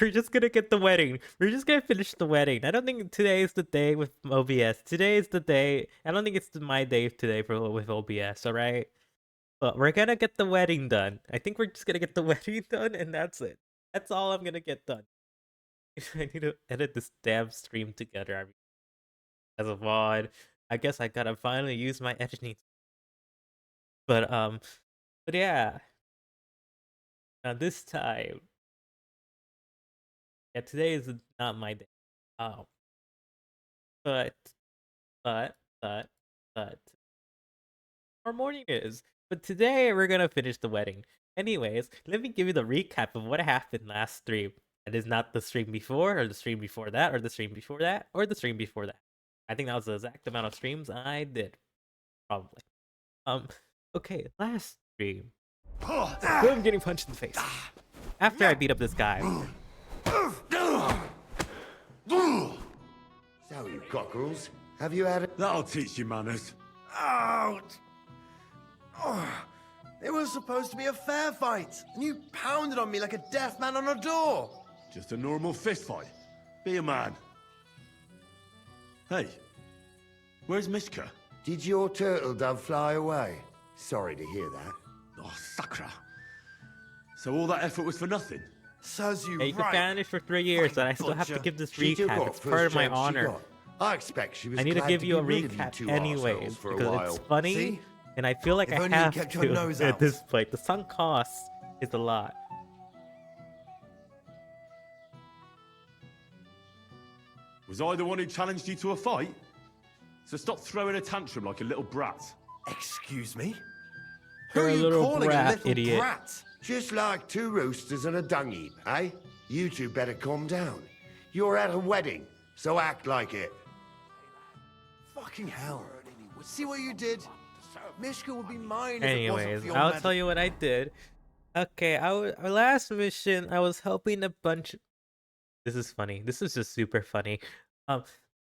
We're just gonna get the wedding. We're just gonna finish the wedding. I don't think today is the day with OBS. Today is the day. I don't think it's my day today with OBS. All right, but we're gonna get the wedding done. I think we're just gonna get the wedding done, and that's it. That's all I'm gonna get done. I need to edit this damn stream together as a VOD. I guess I gotta finally use my editing. But but yeah. Now this time, yeah, today is not my day. Um, but but but but our morning is. But today we're gonna finish the wedding. Anyways, let me give you the recap of what happened last stream. It is not the stream before, or the stream before that, or the stream before that, or the stream before that. I think that was the exact amount of streams I did, probably. Um, okay, last stream. Boom, getting punched in the face. After I beat up this guy. So, you cockerels, have you had it? That'll teach you manners. Ouch! Oh, it was supposed to be a fair fight, and you pounded on me like a deaf man on a door. Just a normal fist fight. Be a man. Hey, where's Mishka? Did your turtle dove fly away? Sorry to hear that. Oh, Sakra. So all that effort was for nothing? Says you Hey, you right. can banish for 3 years, and I still have to Butcher. give this She took recap. what It's first part of my chance she honor. got. I expect she was I need to glad give you a be rid of you recap two anyways, arseholes for a because while. it's funny, See? and I feel like If I only you have kept your to nose at out. this point. The sunk cost is a lot. Was I the one who challenged you to a fight? So stop throwing a tantrum like a little brat. Excuse me? You're Who a are you little calling brat, a little idiot. brat? Just like two roosters and a dung heap, eh? You two better calm down. You're at a wedding, so act like it. Fucking hell. See what you did? Mishka would be mine if it wasn't Anyways, for your I'll magic. tell you what I did. Okay, our last mission, I was helping a bunch. This is funny. This is just super funny.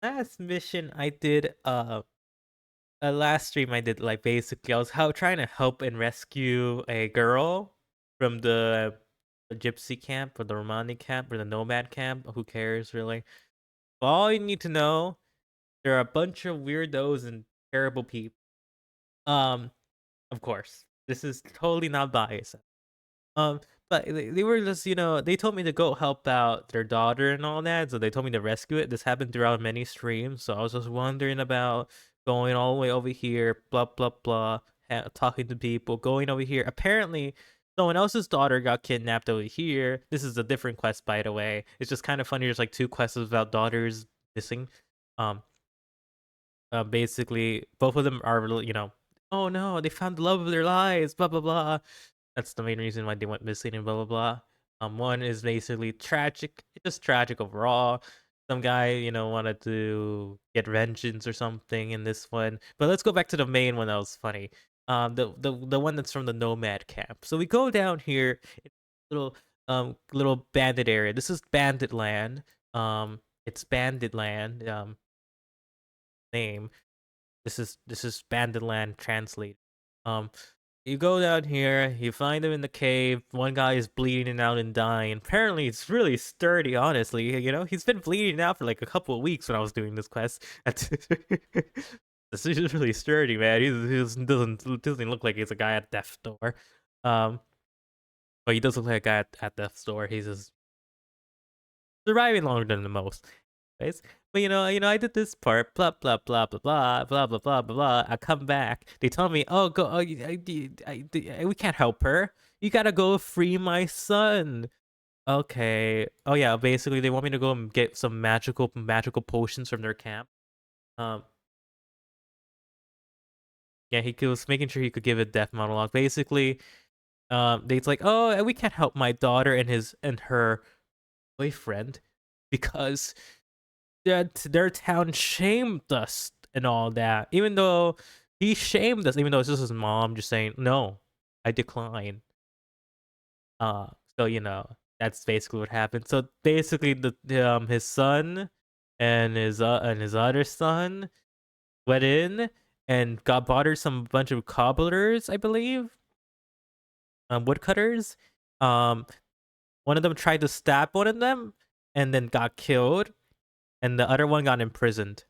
Last mission I did. Last stream I did, like, basically I was trying to help and rescue a girl from the gypsy camp or the Romani camp or the nomad camp. Who cares, really? But all you need to know, there are a bunch of weirdos and terrible people. Of course, this is totally not biased. Um, but they were just, they told me to go help out their daughter and all that, so they told me to rescue it. This happened throughout many streams, so I was just wondering about going all the way over here, blah blah blah, talking to people, going over here. Apparently, someone else's daughter got kidnapped over here. This is a different quest, by the way. It's just kind of funny. There's like 2 quests about daughters missing. Um, Basically, both of them are, oh no, they found the love of their lives, blah blah blah. That's the main reason why they went missing and blah blah blah. One is basically tragic, just tragic overall. Some guy, wanted to get vengeance or something in this one. But let's go back to the main one that was funny. The one that's from the nomad camp. So we go down here, little bandit area. This is bandit land. It's bandit land. Name. This is bandit land translated. Um, you go down here, you find him in the cave. One guy is bleeding out and dying. Apparently, it's really sturdy, honestly. He's been bleeding out for like a couple of weeks when I was doing this quest. This is just really sturdy, man. He doesn't look like he's a guy at death's door. But he does look like a guy at death's door. He's just surviving longer than the most. Anyways, but I did this part, blah blah blah blah blah blah blah blah blah blah. I come back. They tell me, oh, go, oh, we can't help her. You gotta go free my son. Okay. Oh yeah. Basically, they want me to go and get some magical potions from their camp. Yeah, he was making sure he could give a death monologue. Basically, they's like, oh, we can't help my daughter and her boyfriend because their town shamed us and all that. Even though he shamed us, even though it's just his mom just saying, no, I decline. So that's basically what happened. So basically his son and his other son went in and bought her some bunch of cobblers, I believe. Woodcutters. One of them tried to stab one of them and then got killed, and the other one got imprisoned.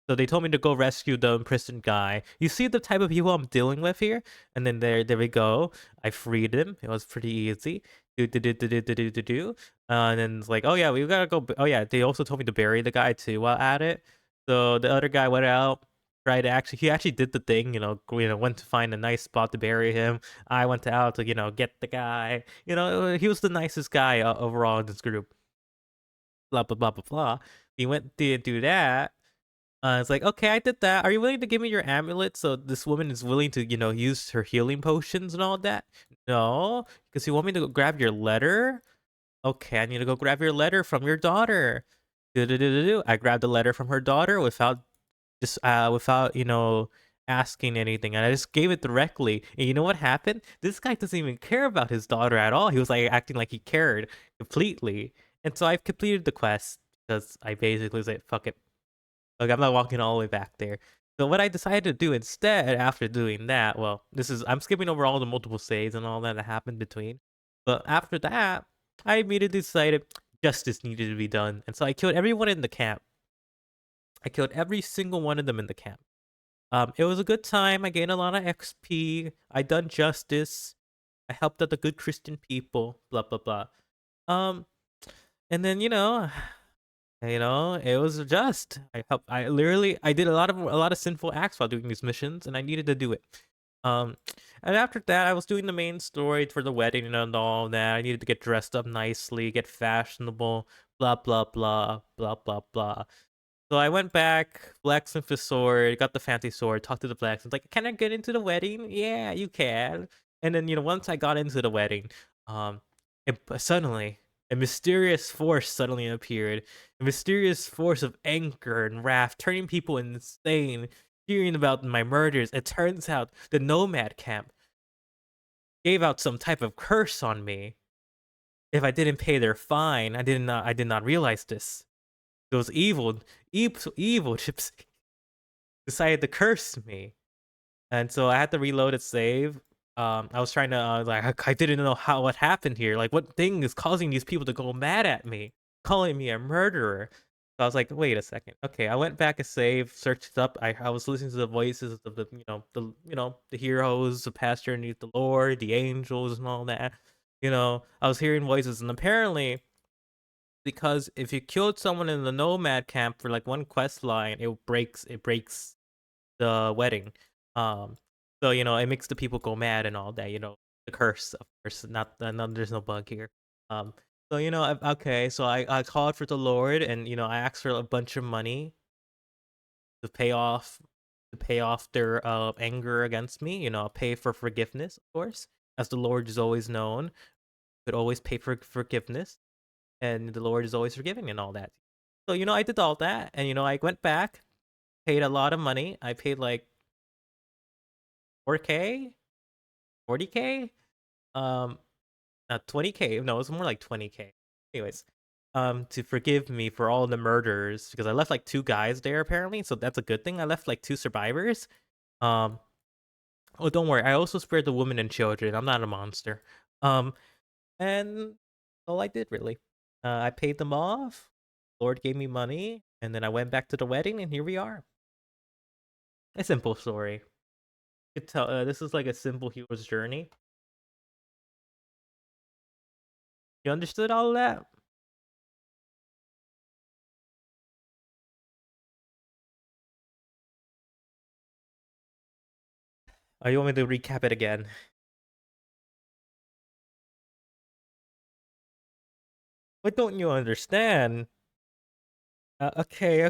So they told me to go rescue the imprisoned guy. You see the type of people I'm dealing with here? And then there we go. I freed him. It was pretty easy. Do. And then it's like, oh yeah, we gotta go. Oh yeah, they also told me to bury the guy too while at it. So the other guy went out, tried to he actually did the thing, went to find a nice spot to bury him. I went out to, get the guy. He was the nicest guy overall in this group. Blah blah blah blah blah. He went to do that. It's like, okay, I did that. Are you willing to give me your amulet so this woman is willing to, use her healing potions and all that? No, because you want me to go grab your letter? Okay, I need to go grab your letter from your daughter. Do. I grabbed the letter from her daughter without asking anything, and I just gave it directly. And you know what happened? This guy doesn't even care about his daughter at all. He was like acting like he cared completely, and so I've completed the quest because I basically said, "Fuck it." Like, I'm not walking all the way back there. So what I decided to do instead after doing that, well, I'm skipping over all the multiple saves and all that happened between. But after that, I immediately decided justice needed to be done. And so I killed everyone in the camp. I killed every single one of them in the camp. It was a good time. I gained a lot of XP. I done justice. I helped out the good Christian people. Blah blah blah. Um, and then it was just I did a lot of sinful acts while doing these missions, and I needed to do it. And after that, I was doing the main story for the wedding and all that. I needed to get dressed up nicely, get fashionable, blah blah blah blah blah blah. So I went back, flexed with the sword, got the fancy sword, talked to the blacksmith, like, can I get into the wedding? Yeah, you can. And then, once I got into the wedding, um, suddenly a mysterious force suddenly appeared. A mysterious force of anger and wrath, turning people insane, hearing about my murders. It turns out the nomad camp gave out some type of curse on me if I didn't pay their fine. I did not realize this. Those evil chips decided to curse me, and so I had to reload a save. I was trying to I didn't know what happened here. Like, what thing is causing these people to go mad at me, calling me a murderer? So I was like, wait a second. Okay, I went back a save, searched it up. I was listening to the voices of the heroes, the pastor underneath the Lord, the angels, and all that. I was hearing voices, and apparently, because if you killed someone in the nomad camp for like one quest line, it breaks the wedding. Um, so it makes the people go mad and all that. The curse, of course. Not no, there's no bug here. Um, so okay. So I called for the Lord, and I asked for a bunch of money to pay off their anger against me. Pay for forgiveness, of course, as the Lord is always known. Could always pay for forgiveness, and the Lord is always forgiving and all that. So I did all that, and I went back, paid a lot of money. I paid like 4K, 40K, um, 20K. No, it was more like 20K. Anyways, to forgive me for all the murders because I left like two guys there apparently, so that's a good thing. I left like two survivors. Um, oh, don't worry, I also spared the women and children. I'm not a monster. Um, and all I did really, I paid them off. Lord gave me money, and then I went back to the wedding, and here we are. A simple story. You could tell this is like a simple hero's journey. You understood all of that? Or you want me to recap it again? What don't you understand? Okay.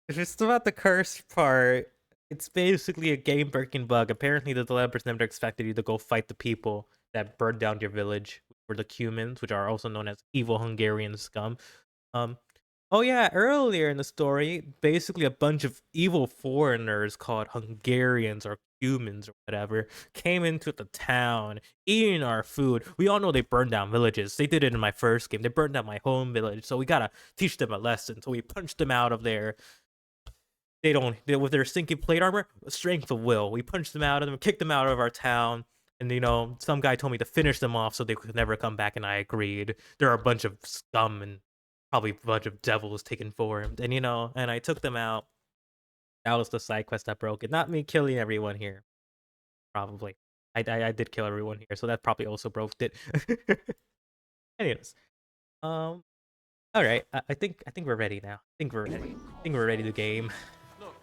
If it's about the curse part, it's basically a game-breaking bug. Apparently, the developers never expected you to go fight the people that burned down your village, or the humans, which are also known as evil Hungarian scum. Um, Oh yeah, earlier in the story, basically a bunch of evil foreigners called Hungarians or humans or whatever came into the town, eating our food. We all know they burned down villages. They did it in my first game. They burned down my home village, so we gotta teach them a lesson. So we punched them out of their with their stinking plate armor, strength of will. We punched them out of them, kicked them out of our town. And you know, some guy told me to finish them off so they could never come back, and I agreed. There are a bunch of scum and probably a bunch of devils taken form, and you know, and I took them out. That was the side quest that broke it, not me killing everyone here. Probably, I did kill everyone here, so that probably also broke it. Anyways, all right, I think we're ready now. I think we're ready. I think we're ready to game. Look,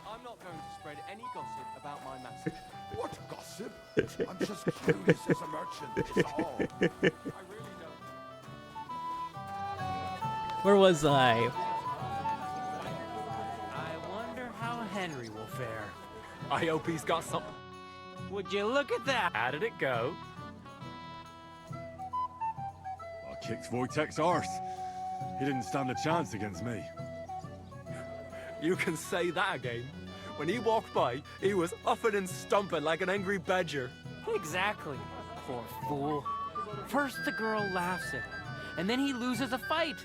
I'm not going to spread any gossip about my master. What gossip? I'm just curious as a merchant, is all. I really don't. Where was I? I wonder how Henry will fare. I hope he's got something. Would you look at that? How did it go? I kicked Wojtek's arse. He didn't stand a chance against me. You can say that again. When he walked by, he was huffing and stumping like an angry badger. Exactly. Poor fool. First the girl laughs at him, and then he loses a fight.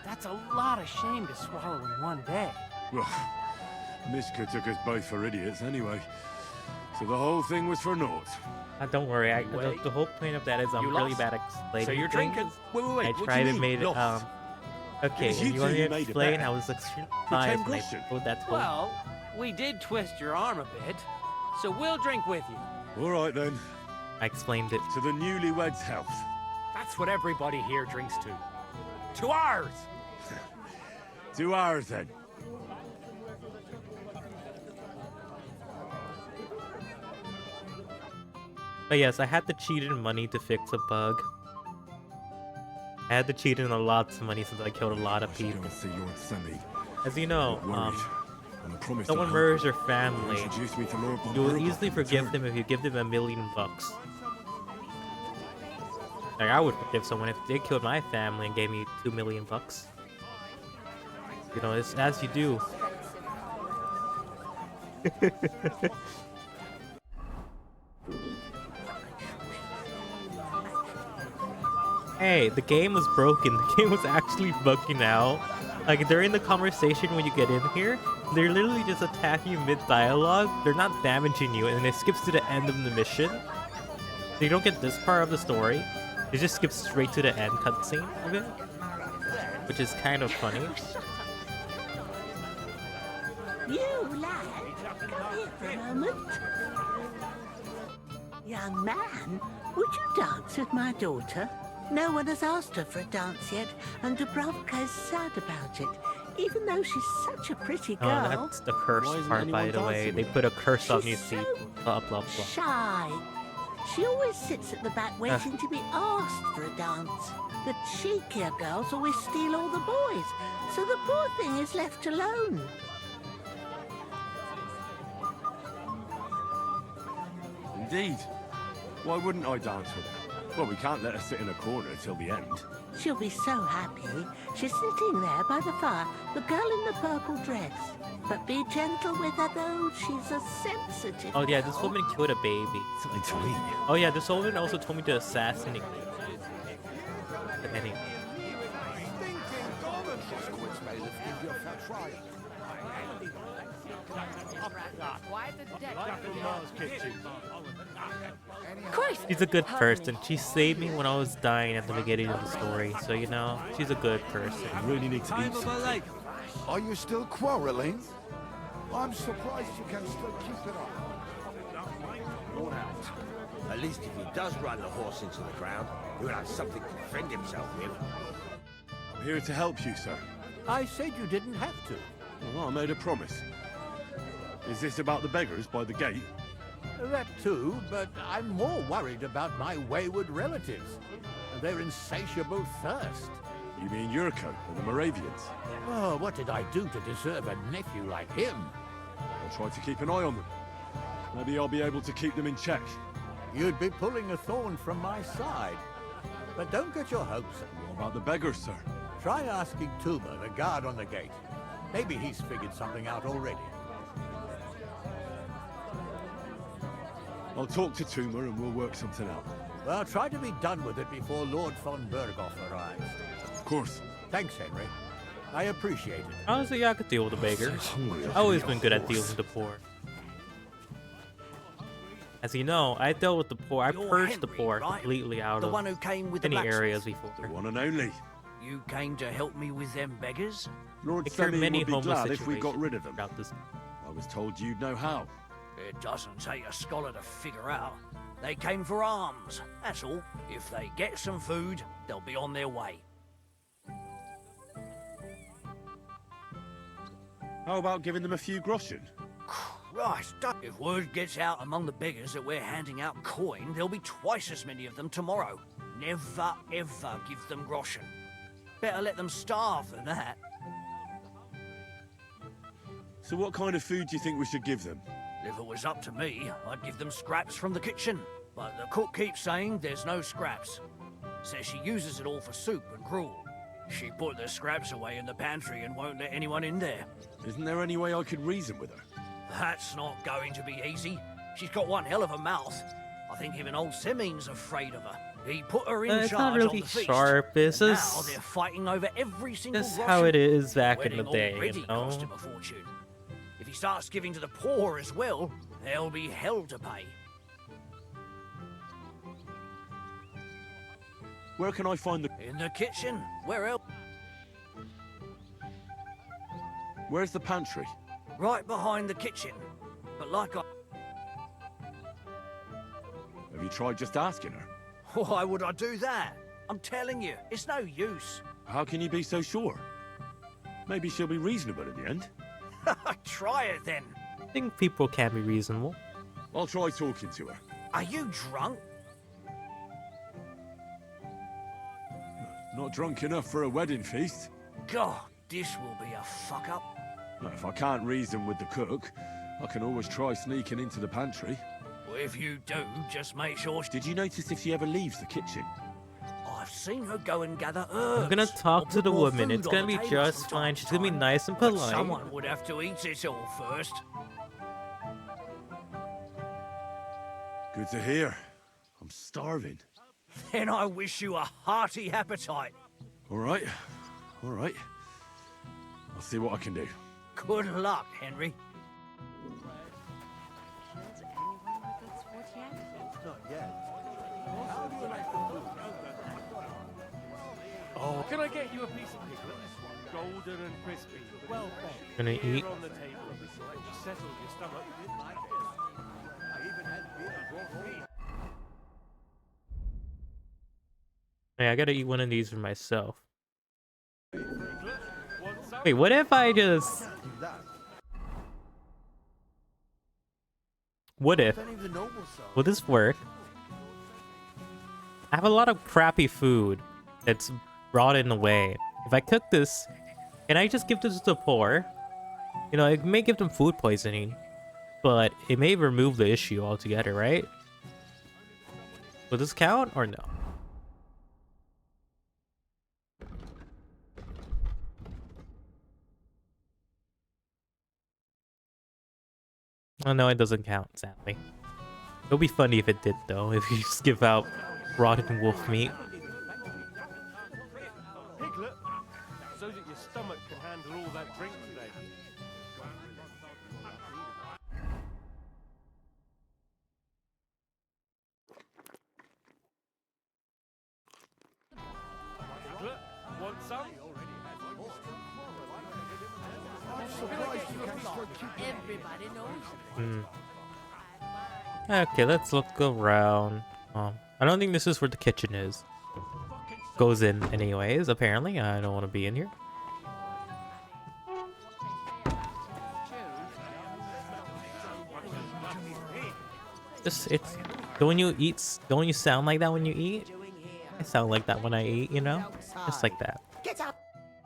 That's a lot of shame to swallow in one day. Well, Mishka took us both for idiots anyway. So the whole thing was for naught. Don't worry. Wait. The whole point of that is I'm You really lost? bad at explaining. So you're things. drinking? Wait, I what do tried you and mean, made it. lost? Okay, It's you you want two me who to made it explain? bad. I was extremely Pretend and I Christian. told that to Well, we did twist your arm a bit, so we'll drink with you. All right then, I explained it. to the newlyweds' health. That's what everybody here drinks to. To ours! To ours then. But yes, I had to cheat in money to fix a bug. I had to cheat in a lot of money since I killed a lot of I should go people. and see your Semi. As you know, Worried. And I promised someone I'd murders help your you. family. Introduce me to Lord You will Bonburgo easily in forgive return. them if you give them $1 million. Like I would forgive someone if they killed my family and gave me $2 million. You know, it's as you do. Hey, the game was broken. The game was actually bugging out. Like during the conversation when you get in here, they're literally just attacking you mid-dialogue. They're not damaging you, and then it skips to the end of the mission. So you don't get this part of the story. It just skips straight to the end cutscene of it, which is kind of funny. You lad, come here for a moment. Young man, would you dance with my daughter? No one has asked her for a dance yet, and Dubrovka's sad about it, even though she's such a pretty Oh, girl. that's the curse Why isn't part, by anyone the way. dancing They with put a curse on you, She's see. so Blah, blah, blah. Shy. She always sits at the back waiting to be asked for a dance. The cheekier girls always steal all the boys, so the poor thing is left alone. Indeed. Why wouldn't I dance with her? Well, we can't let her sit in a corner till the end. She'll be so happy. She's sitting there by the fire, the girl in the purple dress. But be gentle with her, though. She's a sensitive Oh yeah, this girl. woman killed a baby. Something to eat. Oh yeah, this woman also told me to assassinate me. But anyway. Christ! She's a good person. She saved me when I was dying at the beginning of the story. So, you know, she's a good person. I really need to eat something. Are you still quarreling? I'm surprised you can still keep it up. Worn out. At least if he does run the horse into the ground, he'll have something to defend himself with. I'm here to help you, sir. I said you didn't have to. Well, I made a promise. Is this about the beggars by the gate? That too, but I'm more worried about my wayward relatives and their insatiable thirst. You mean Yurko and the Moravians? Oh, what did I do to deserve a nephew like him? I'll try to keep an eye on them. Maybe I'll be able to keep them in check. You'd be pulling a thorn from my side. But don't get your hopes up. What about the beggars, sir? Try asking Tuma, the guard on the gate. Maybe he's figured something out already. I'll talk to Tuma and we'll work something out. Well, try to be done with it before Lord von Berghoff arrives. Of course. Thanks, Henry. I appreciate it. Honestly, I could deal with the beggars. hungry, I've always been good at dealing with the poor. As you know, I dealt with the poor. I You're purged the Henry, poor right? completely out The of one who came with the many areas blacksmith. The before. one and only. You came to help me with them beggars? Lord I cured Semyon many would be homeless glad if we got situations rid of them. throughout this. I was told you'd know how. It doesn't take a scholar to figure out. They came for alms, that's all. If they get some food, they'll be on their way. How about giving them a few groschen? Christ, if word gets out among the beggars that we're handing out coin, there'll be twice as many of them tomorrow. Never, ever give them groschen. Better let them starve than that. So what kind of food do you think we should give them? If it was up to me, I'd give them scraps from the kitchen. But the cook keeps saying there's no scraps. Says she uses it all for soup and gruel. She put the scraps away in the pantry and won't let anyone in there. Isn't there any way I could reason with her? That's not going to be easy. She's got one hell of a mouth. I think even old Seming's afraid of her. He put her in It's charge not on really the feast. sharp. It's and now just, they're fighting over every single just groschen. how it is back in the Wedding day, already you know? cost him a fortune. If he starts giving to the poor as well, there'll be hell to pay. Where can I find the... In the kitchen. Where else? Where's the pantry? Right behind the kitchen. But like I... Have you tried just asking her? Why would I do that? I'm telling you, it's no use. How can you be so sure? Maybe she'll be reasonable in the end. Try it then. I think people can be reasonable. I'll try talking to her. Are you drunk? Not drunk enough for a wedding feast. God, this will be a fuck up. If I can't reason with the cook, I can always try sneaking into the pantry. Well, if you do, just make sure Did you notice if she ever leaves the kitchen? I've seen her go and gather herbs. I'm gonna talk or to put the more woman. food It's on gonna the be table just from fine. time to She's gonna be time. nice and But polite. someone would have to eat it all first. Good to hear. I'm starving. Then I wish you a hearty appetite. All right. All right. I'll see what I can do. Good luck, Henry. Oh, can I get you a piece of piglet? Golden and crispy. Well fed. Gonna eat. Here on the table. Settle your stomach. Hey, I gotta eat one of these for myself. Piglet, want some? Wait, what if I just... What if? Will this work? I have a lot of crappy food that's brought in the way. If I cook this, can I just give this to the poor? You know, it may give them food poisoning, but it may remove the issue altogether, right? Will this count or no? Oh no, it doesn't count, sadly. It'll be funny if it did though, if you just give out rotten wolf meat. Piglet, so that your stomach can handle all that drink today. Piglet, want some? Everybody knows. Hmm. Okay, let's look around. I don't think this is where the kitchen is. Goes in anyways, apparently. I don't want to be in here. It's don't you sound like that when you eat? I sound like that when I eat, you know? Just like that. Get up!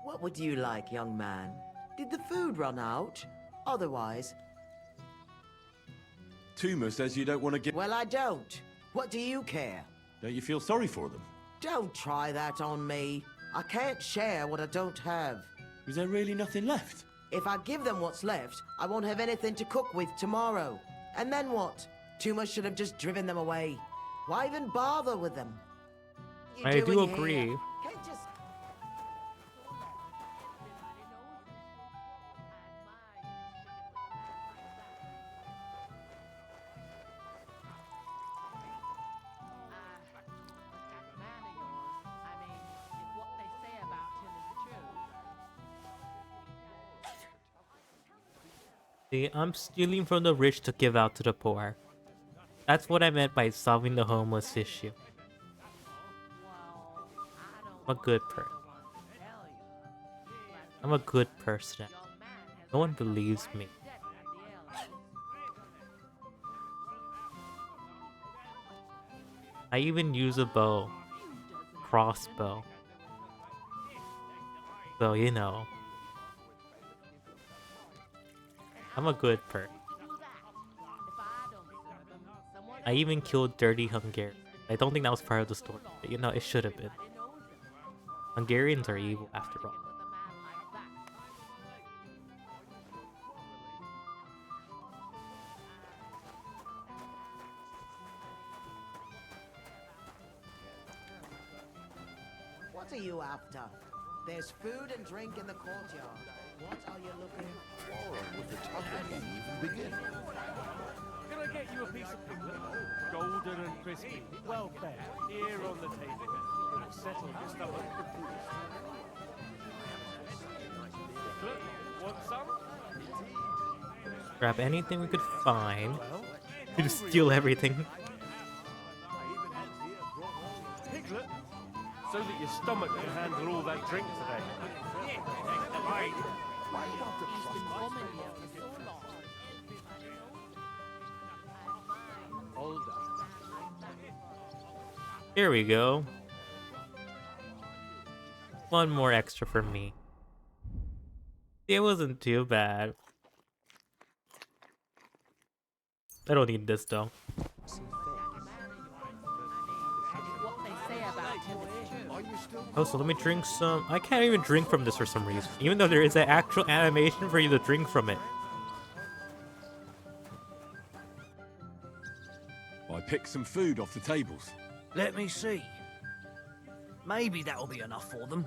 What would you like, young man? Did the food run out? Otherwise... Tuma says you don't want to get... Well, I don't. What do you care? Don't you feel sorry for them? Don't try that on me. I can't share what I don't have. Is there really nothing left? If I give them what's left, I won't have anything to cook with tomorrow. And then what? Tuma should have just driven them away. Why even bother with them? You I do doing here? agree. Can't just... See, I'm stealing from the rich to give out to the poor. That's what I meant by solving the homeless issue. I'm a good person. I'm a good person. No one believes me. I even use a bow. Crossbow. So, you know. I'm a good person. I even killed Dirty Hungarian. I don't think that was part of the story, but you know, it should have been. Hungarians are evil after all. What are you after? There's food and drink in the courtyard. What are you looking for? With the tucker didn't even begin. Can I get you a piece of piglet? Golden and crispy. Well fed. Here on the table. It'll settle your stomach. Piglet, want some? Grab anything we could find. We just steal everything. Piglet? So that your stomach can handle all that drink today. Right. Hold on. Here we go. One more extra for me. It wasn't too bad. I don't need this though. Oh, so let me drink some. I can't even drink from this for some reason, even though there is an actual animation for you to drink from it. I picked some food off the tables. Let me see. Maybe that'll be enough for them.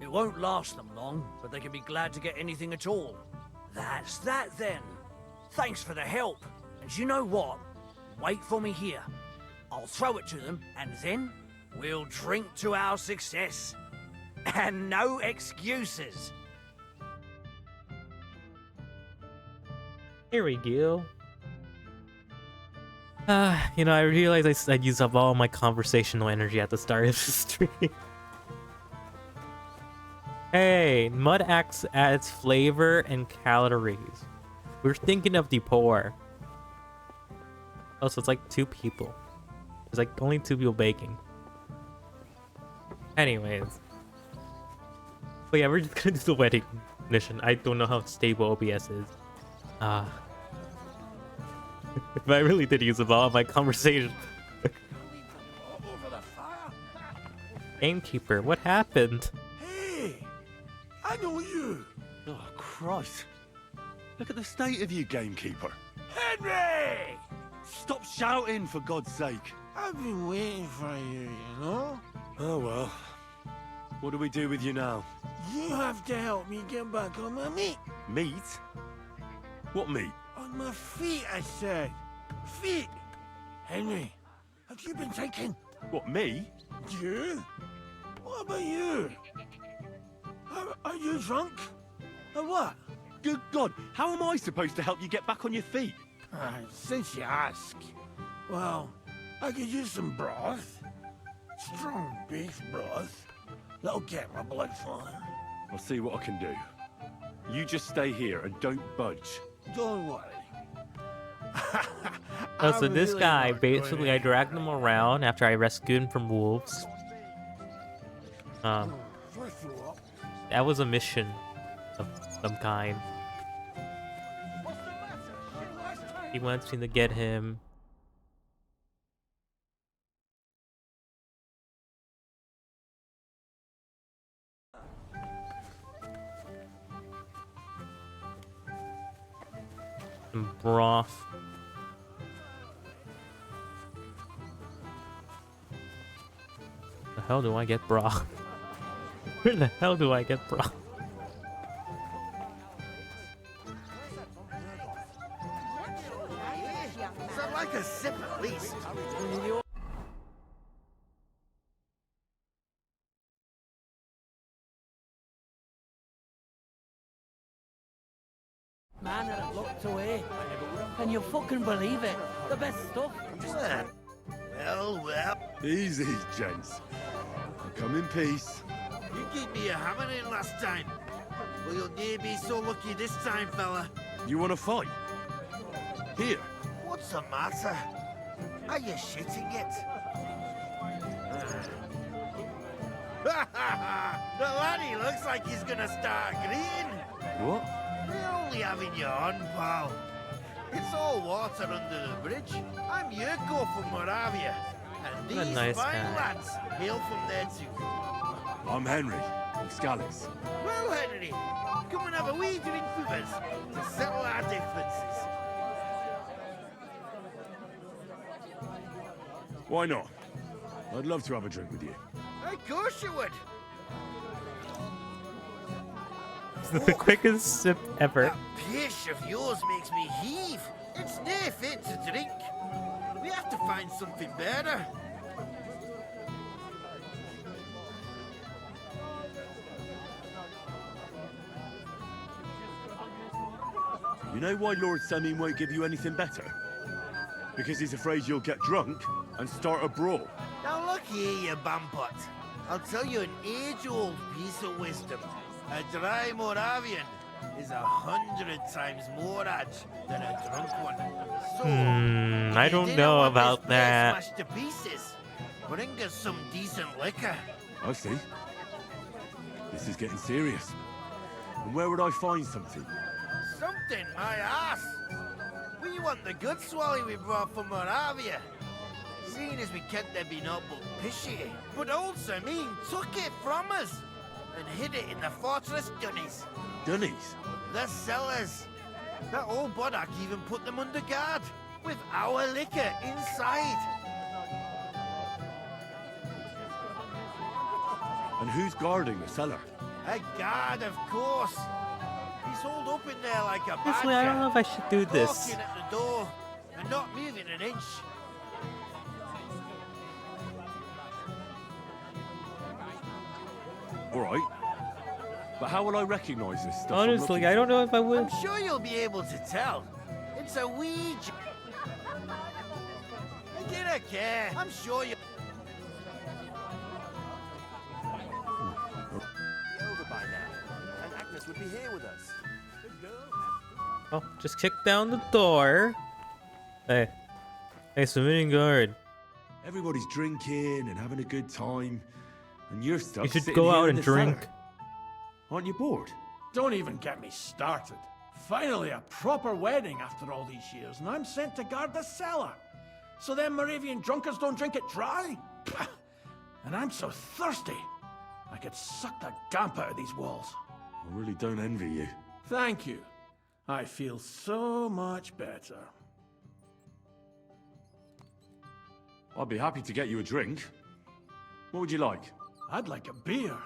It won't last them long, but they can be glad to get anything at all. That's that then. Thanks for the help. And you know what? Wait for me here. I'll throw it to them, and then we'll drink to our success. And no excuses. Here we go. You know, I realized I'd used up all my conversational energy at the start of the stream. Hey, mud axe adds flavor and calories. We're thinking of the poor. Oh, so it's like 2 people. There's like only 2 people baking. Anyways. But yeah, we're just gonna do the wedding mission. I don't know how stable OBS is. But I really did use up all of my conversation. Gamekeeper, what happened? Hey! I know you! Oh, Christ. Look at the state of you, gamekeeper. Henry! Stop shouting, for God's sake. I've been waiting for you, you know? Oh, well. What do we do with you now? You have to help me get back on my meat. Meat? What meat? On my feet, I said. Feet! Henry, have you been taken? What, me? You? What about you? Are you drunk? Or what? Good God, how am I supposed to help you get back on your feet? Since you ask. Well, I could use some broth. Strong beef broth. That'll get my blood flowing. I'll see what I can do. You just stay here and don't budge. Don't worry. Oh, so this guy, basically I dragged him around after I rescued him from wolves. That was a mission of some kind. He wants me to get him. Some broth. The hell do I get broth? Where the hell do I get broth? Man are locked away. Can you fucking believe it? The best stuff. Well, well. Easy, gents. I come in peace. You gave me a hammering last time. Well, you'll near be so lucky this time, fella. You want to fight? Here. What's the matter? Are you shitting it? The laddie looks like he's gonna start agreeing. What? You're only having your on, pal. It's all water under the bridge. I'm Yurko from Moravia, and What a these nice fine guy. lads hail from there too. I'm Henry. Scalix. Well, Henry, come and have a wee drink with us to settle our differences. Why not? I'd love to have a drink with you. Of course you would. The quickest sip ever. That pish of yours makes me heave. It's near fit to drink. We have to find something better. You know why Lord Samin won't give you anything better? Because he's afraid you'll get drunk and start a brawl. Now look here, you bampot. I'll tell you an age-old piece of wisdom. A dry Moravian is 100 times more edge than a drunk one. So, if I you don't didn't know want this about place that. smashed to pieces, bring us some decent liquor. I see. This is getting serious. And where would I find something? Something, my ass. We want the good swally we brought from Moravia. Seeing as we can't there be no but pishy. But old Samin took it from us and hid it in the fortress dunnies. Dunnies? The cellars. That old Boddock even put them under guard with our liquor inside. And who's guarding the cellar? A guard, of course. He's holed up in there like a badger. Honestly, I don't know if I should do this. Walking at the door and not moving an inch. All right. But how will I recognize this stuff? Honestly, I don't know if I will. I'm sure you'll be able to tell. It's a wee Get a care. I'm sure you. Over by now, and Agnes would be here with us. Oh, just kick down the door. Hey, civilian guard. Everybody's drinking and having a good time, and you're stuck. You should sitting go here out in and the drink. cellar. Aren't you bored? Don't even get me started. Finally, a proper wedding after all these years, and I'm sent to guard the cellar. So them Moravian drunkards don't drink it dry? Pah. And I'm so thirsty, I could suck the gamp out of these walls. I really don't envy you. Thank you. I feel so much better. I'd be happy to get you a drink. What would you like? I'd like a beer.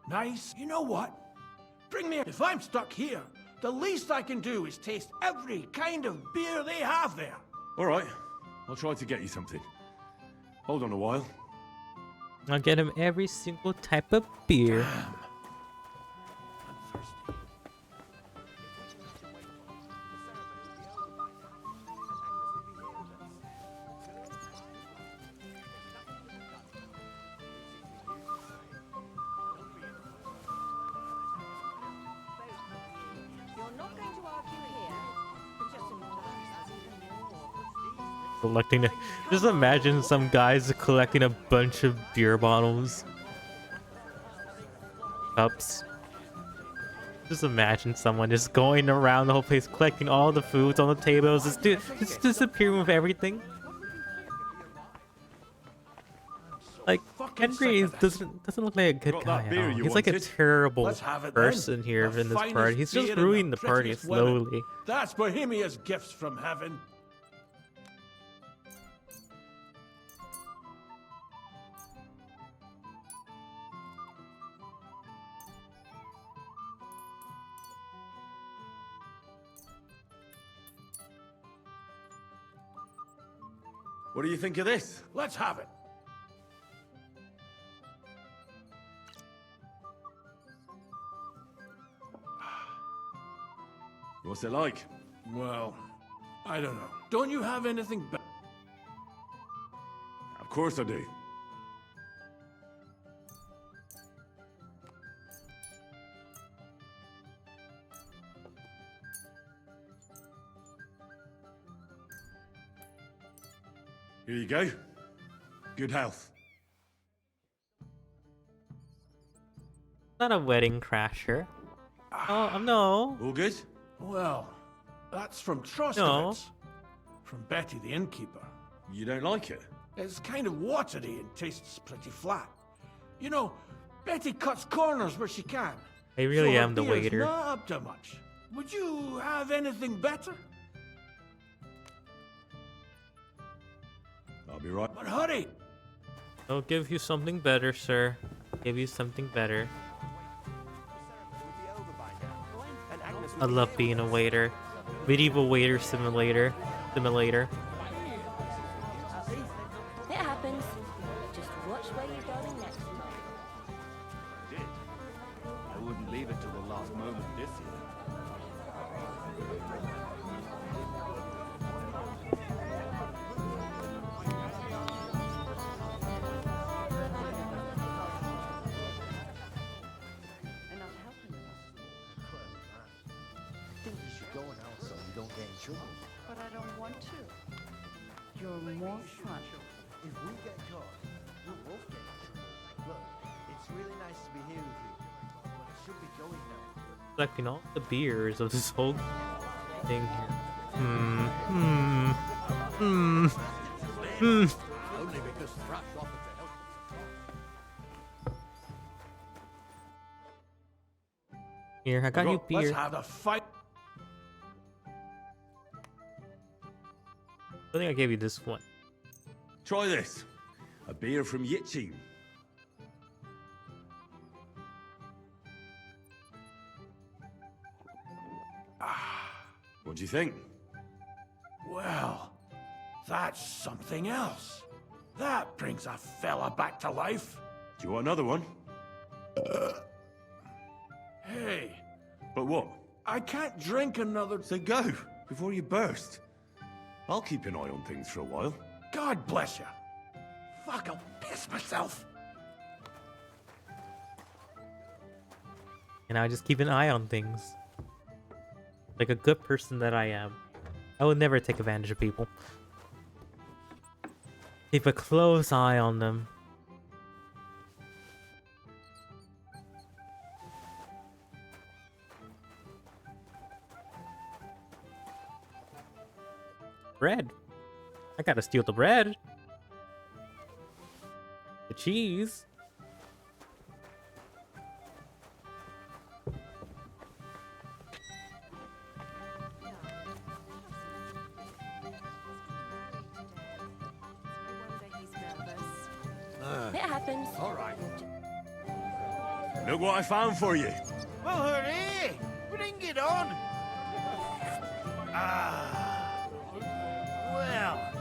Nice. You know what? Bring me. If I'm stuck here, the least I can do is taste every kind of beer they have there. All right. I'll try to get you something. Hold on a while. I'll get him every single type of beer. I'm thirsty. Collecting a, just imagine some guys collecting a bunch of beer bottles, cups. Just imagine someone just going around the whole place collecting all the foods on the tables, just disappearing with everything. Like Henry doesn't look like a good Got guy that at beer all. you He's like a wanted? terrible Let's have it then. person here The in this finest party. He's just beer and ruining the party prettiest women. slowly. That's Bohemia's gifts from heaven. What do you think of this? Let's have it. What's it like? Well, I don't know. Don't you have anything better? Of course I do. Here you go. Good health. Not a wedding crasher. Oh, no. All good? Well, that's from Trostovitz. No. From Betty the innkeeper. You don't like it? It's kind of watery and tastes pretty flat. You know, Betty cuts corners where she can. I really so her am the beer's waiter. Not up to much. Would you have anything better? I'll be right. But hurry! I'll give you something better, sir. Give you something better. I love being a waiter. Medieval waiter simulator. It happens. Just watch where you're going next. I wouldn't leave it till the last moment this year. But I don't want to. You're more fun. If we get caught, we'll both get in trouble. Look, it's really nice to be here with you, but I should be going now. Collecting all the beers of this whole thing here. Only because Thrush offered to help us. Here, I got you Let's beer. have a fight. I think I gave you this one. Try this. A beer from Yitchin. What do you think? Well, that's something else. That brings a fella back to life. Do you want another one? Hey, But what? I can't drink another. So go, before you burst. I'll keep an eye on things for a while. God bless you. Fuck, I'll piss myself. And I just keep an eye on things. Like a good person that I am. I would never take advantage of people. Keep a close eye on them. Bread. I gotta steal the bread. The cheese. It happens. All right. Look what I found for you. Well, hooray! Bring it on! Ah. Well,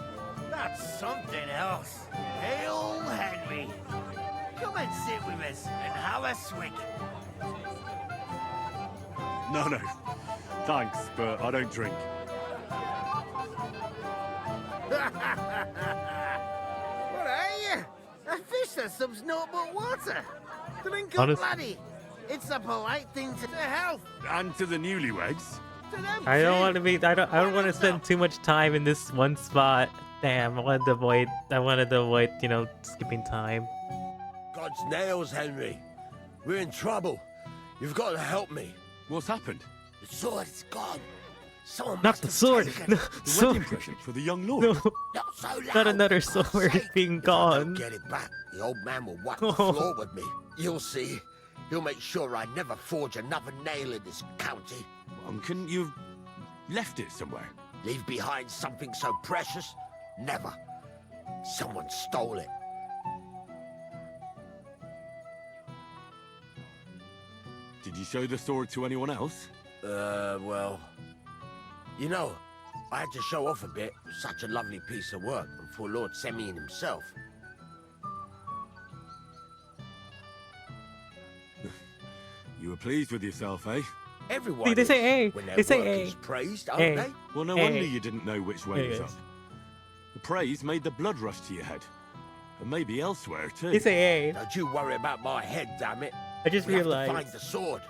that's something else. Hail Henry! Come and sit with us and have a swig. No. Thanks, but I don't drink. What are you? A fish that subs naught but water. Drink up, Honest- laddie. It's a polite thing to health. And to the newlyweds. To them I don't too. want to be. I don't want to spend too much time in this one spot. Damn, I wanted to avoid. You know, skipping time. God's nails, Henry. We're in trouble. You've got to help me. What's happened? The sword's gone. Someone Not must the have sword. taken No, it. The sword. wedding present for the young lord. No, Not so loud. not another for God's sword sake. being If I don't gone. get it back, the old man will wipe Oh. the floor with me. You'll see. He'll make sure I never forge another nail in this county. Couldn't you have left it somewhere? Leave behind something so precious? Never. Someone stole it. Did you show the sword to anyone else? Well... You know, I had to show off a bit. It was such a lovely piece of work before Lord Semyon himself. You were pleased with yourself, eh? Everyone See, they is say A. when their They say work A. is praised, A. aren't they? Well, no Hey. wonder you didn't know which way was Anyways. up. The praise made the blood rush to your head. And maybe elsewhere, too. They say A. Don't you worry about my head, damn it. I just We have to realized. find the sword.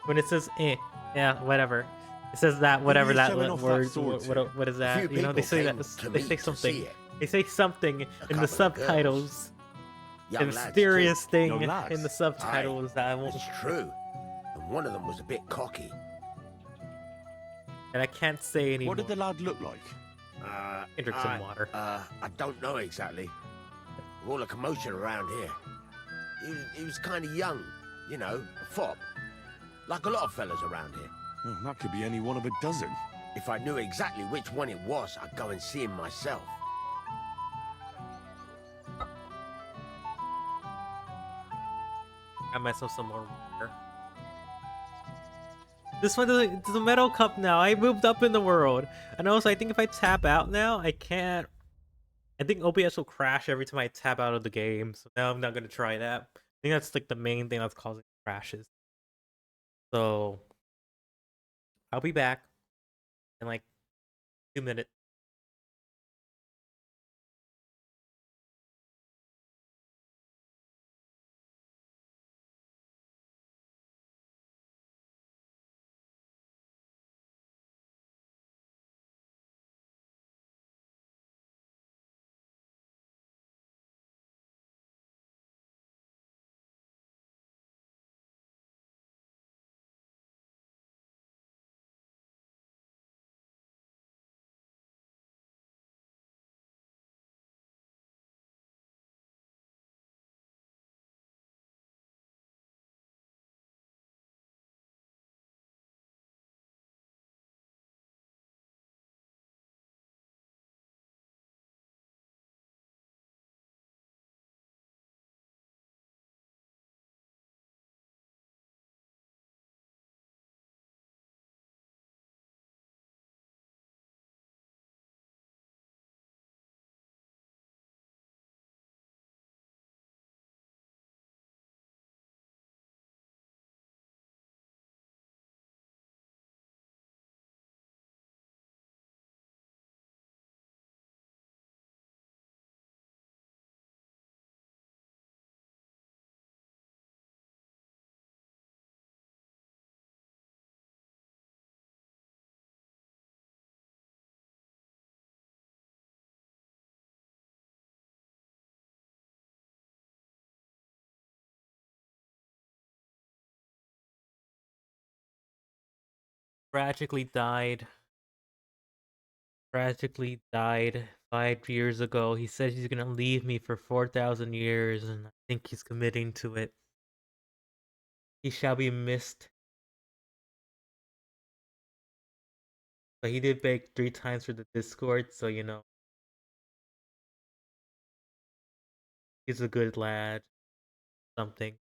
When it says eh, yeah, whatever. It says that Who whatever are you that showing off that word. sword What is Few that? You know, they people say came that. to They me say to something. see it. They say something in couple the of subtitles. Young The lads, mysterious too. thing Young lads? in the subtitles that I won't. It's true. And one of them was a bit cocky. And I can't say anymore. What did the lad look like? Can drink some water. I don't know exactly. All the commotion around here. He was kind of young, you know, a fop. Like a lot of fellas around here. Oh, that could be any one of a dozen. If I knew exactly which one it was, I'd go and see him myself. Got myself some more water. This one doesn't. It's a metal cup now. I moved up in the world, and also I think if I tap out now, I can't. I think OBS will crash every time I tap out of the game. So now I'm not gonna try that. I think that's like the main thing that's causing crashes. So I'll be back in like 2 minutes. Tragically died. Tragically died 5 years ago. He said he's gonna leave me for 4,000 years, and I think he's committing to it. He shall be missed. But he did beg 3 times for the Discord, so you know. He's a good lad. Something.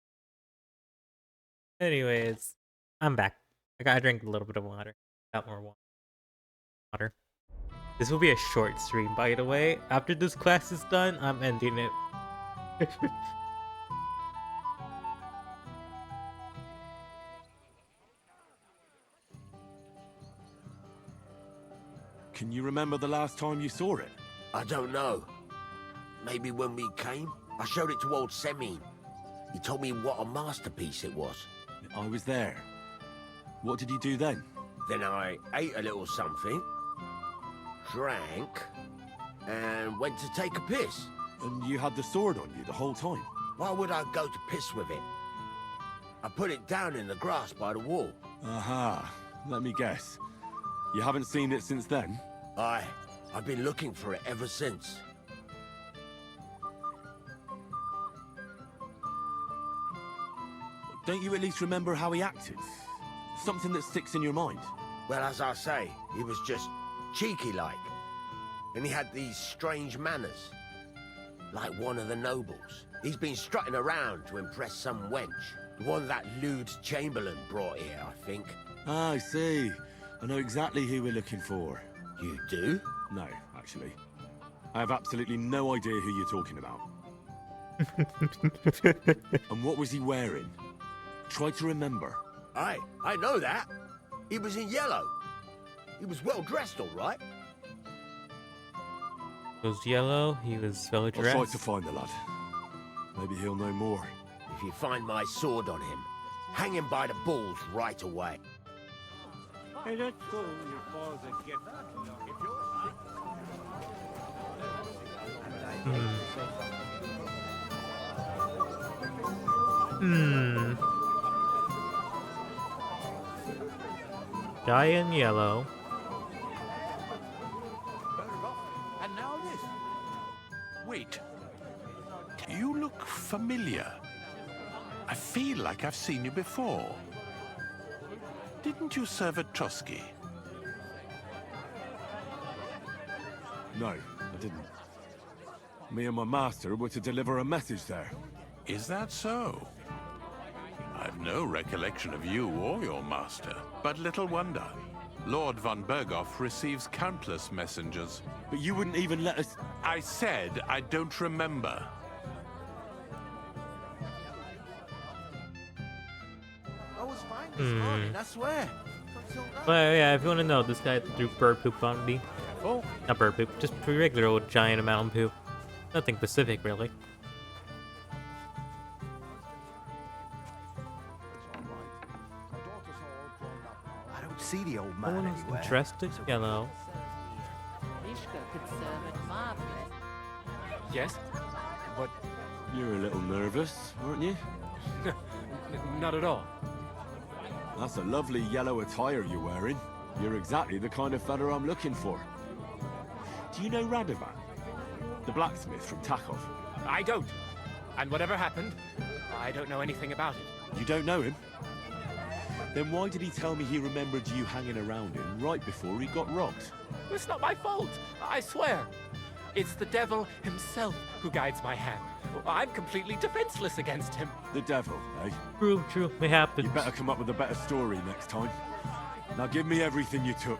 Anyways, I'm back. I gotta drink a little bit of water. Got more water. This will be a short stream, by the way. After this class is done, I'm ending it. Can you remember the last time you saw it? I don't know. Maybe when we came, I showed it to old Semine. He told me what a masterpiece it was. I was there. What did you do then? Then I ate a little something, drank, and went to take a piss. And you had the sword on you the whole time? Why would I go to piss with it? I put it down in the grass by the wall. Aha. Let me guess. You haven't seen it since then? I've been looking for it ever since. Don't you at least remember how he acted? Something that sticks in your mind? Well, as I say, he was just cheeky-like. And he had these strange manners. Like one of the nobles. He's been strutting around to impress some wench. The one that lewd Chamberlain brought here, I think. Ah, I see. I know exactly who we're looking for. You do? No, actually. I have absolutely no idea who you're talking about. And what was he wearing? Try to remember. I know that. He was in yellow. He was well dressed, all right. It was yellow. He was well I'll try dressed. to find the lad. Maybe he'll know more. If you find my sword on him, hang him by the balls right away. Hey, that's cool. Your balls are gift. If you're Guy in yellow. And now this. Wait. You look familiar. I feel like I've seen you before. Didn't you serve at Trotsky? No, I didn't. Me and my master were to deliver a message there. Is that so? I've no recollection of you or your master, but little wonder. Lord von Berghoff receives countless messengers. But you wouldn't even let us... I said I don't remember. I was fine this morning, I swear. Well, yeah, if you want to know, this guy threw bird poop on me. Oh, Not bird poop, just regular old giant mountain poop. Nothing specific, really. I don't see the old No man one's anywhere. dressed in yellow. Mishka could serve it marvelous. Yes? But You were a little nervous, weren't you? not at all. That's a lovely yellow attire you're wearing. You're exactly the kind of fella I'm looking for. Do you know Radovan? The blacksmith from Takov? I don't. And whatever happened, I don't know anything about it. You don't know him? Then why did he tell me he remembered you hanging around him right before he got robbed? It's not my fault, I swear. It's the devil himself who guides my hand. I'm completely defenseless against him. The devil, eh? True, true, it happens. You better come up with a better story next time. Now give me everything you took.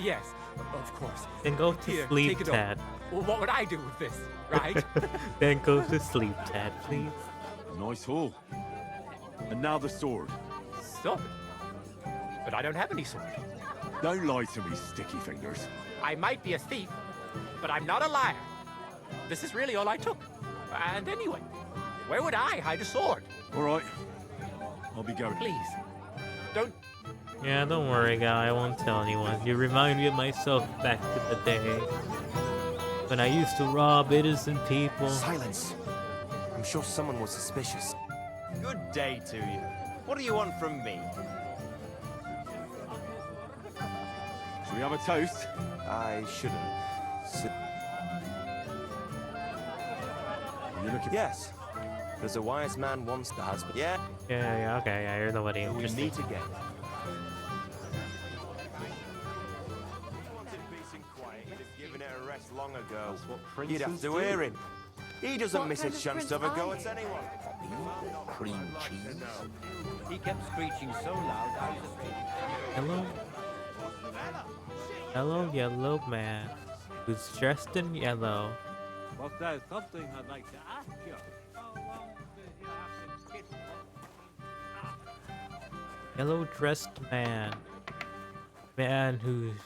Yes, of course. Then go to Here, sleep, take it Tad. Well, what would I do with this, right? Then go to sleep, Tad, please. Nice haul. And now the sword. Sword? But I don't have any sword. Don't lie to me, sticky fingers. I might be a thief, but I'm not a liar. This is really all I took. And anyway, where would I hide a sword? All right. I'll be going. Please, don't... Yeah, don't worry, guy. I won't tell anyone. You remind me of myself back in the day when I used to rob innocent people. Silence. I'm sure someone was suspicious. Good day to you. What do you want from me? Shall we have a toast? I shouldn't. You're looking... Yes. There's a wise man wants the husband. Yeah. Yeah, okay, yeah, you're the wedding. We Interesting. meet again. Given it a rest long ago. You'd have to hear him. He doesn't miss a chance to have a go at anyone. Cream cheese. He kept screeching so loud I was afraid. Hello? Hello, yellow man. Who's dressed in yellow. well, there's something I'd like to ask you. How long does you have to kiss? Yellow dressed man. Man who's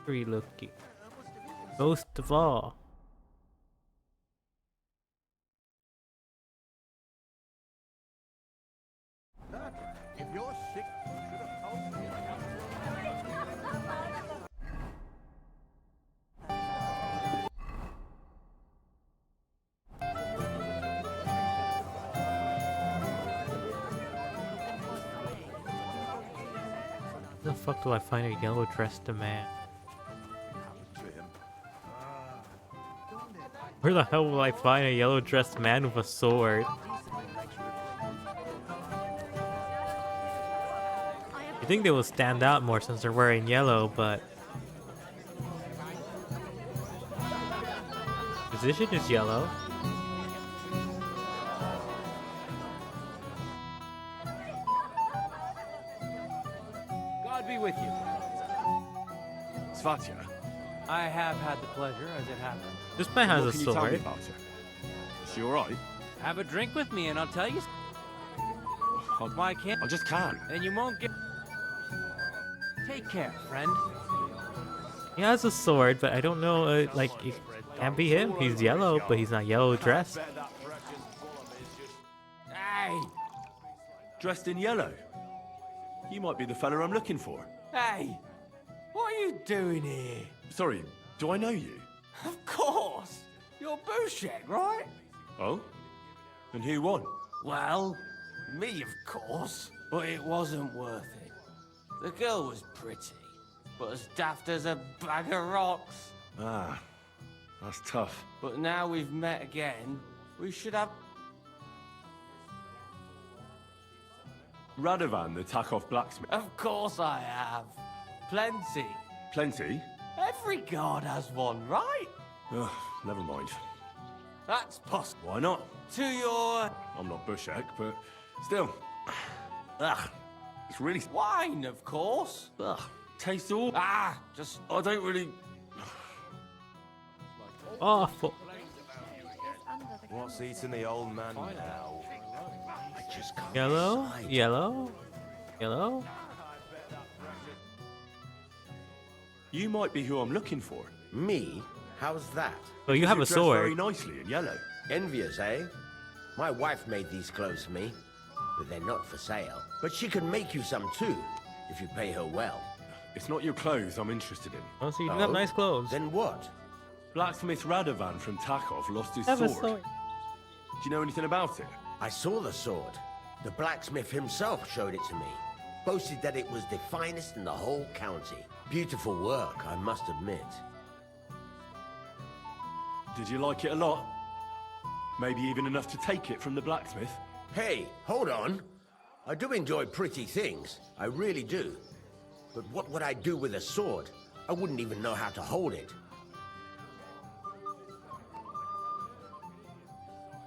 free looking. Most of all. If you're sick, you should have told me. Where the fuck do I find a yellow dressed man? Where the hell will I find a yellow dressed man with a sword? You think they will stand out more since they're wearing yellow, but position is yellow. God be with you. Svatya, I have had the pleasure, as it happens. This man has What a can you tell me sword. about her? Is she alright? Have a drink with me and I'll tell you. Why can't? I just can't. And you won't get. Take care, friend. He has a sword, but I don't know, like, it can't be him. He's yellow, but he's not yellow dressed. Hey! Dressed in yellow. You might be the fella I'm looking for. Hey! What are you doing here? Sorry, do I know you? Of course! You're Bouchek, right? Oh? And who won? Well, me, of course. But it wasn't worth it. The girl was pretty, but as daft as a bag of rocks. Ah, that's tough. But now we've met again, we should have... Radovan, the Takov blacksmith. Of course I have. Plenty. Plenty? Every guard has one, right? Ugh, never mind. That's possible. Why not? To your... I'm not Bushek, but still. Ugh, it's really... Wine, of course. Ugh, tastes all... Ah, just... I don't really... Awful. What's eating the old man now? I just can't Yellow, decide. yellow, yellow. You might be who I'm looking for. Me? How's that? Oh, you have a dress very sword. nicely in yellow. Envious, eh? My wife made these clothes for me, but they're not for sale. But she can make you some too, if you pay her well. It's not your clothes I'm interested in. Oh, so you do have nice clothes. Then what? Blacksmith Radovan from Takov lost his Have a sword. sword. Do you know anything about it? I saw the sword. The blacksmith himself showed it to me. Boasted that it was the finest in the whole county. Beautiful work, I must admit. Did you like it a lot? Maybe even enough to take it from the blacksmith? Hey, hold on. I do enjoy pretty things. I really do. But what would I do with a sword? I wouldn't even know how to hold it.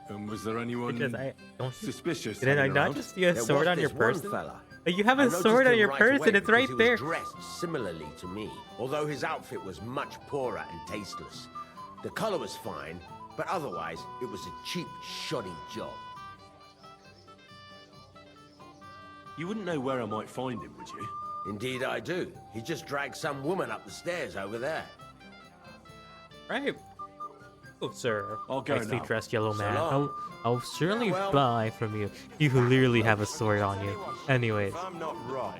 And was there anyone Because I don't. suspicious? Did I hanging not around? just see a There sword was on your this one person? fella. You have I a noticed sword on him your right person. away It's right because there. He was dressed similarly to me, although his outfit was much poorer and tasteless. The color was fine, but otherwise it was a cheap, shoddy job. You wouldn't know where I might find him, would you? Indeed I do. He just dragged some woman up the stairs over there. Right. Oh, sir. I'll go Nicely now. dressed yellow So man. long. I'll surely Yeah, well. buy from you. You clearly have a sword on you. Anyways, If I'm not wrong,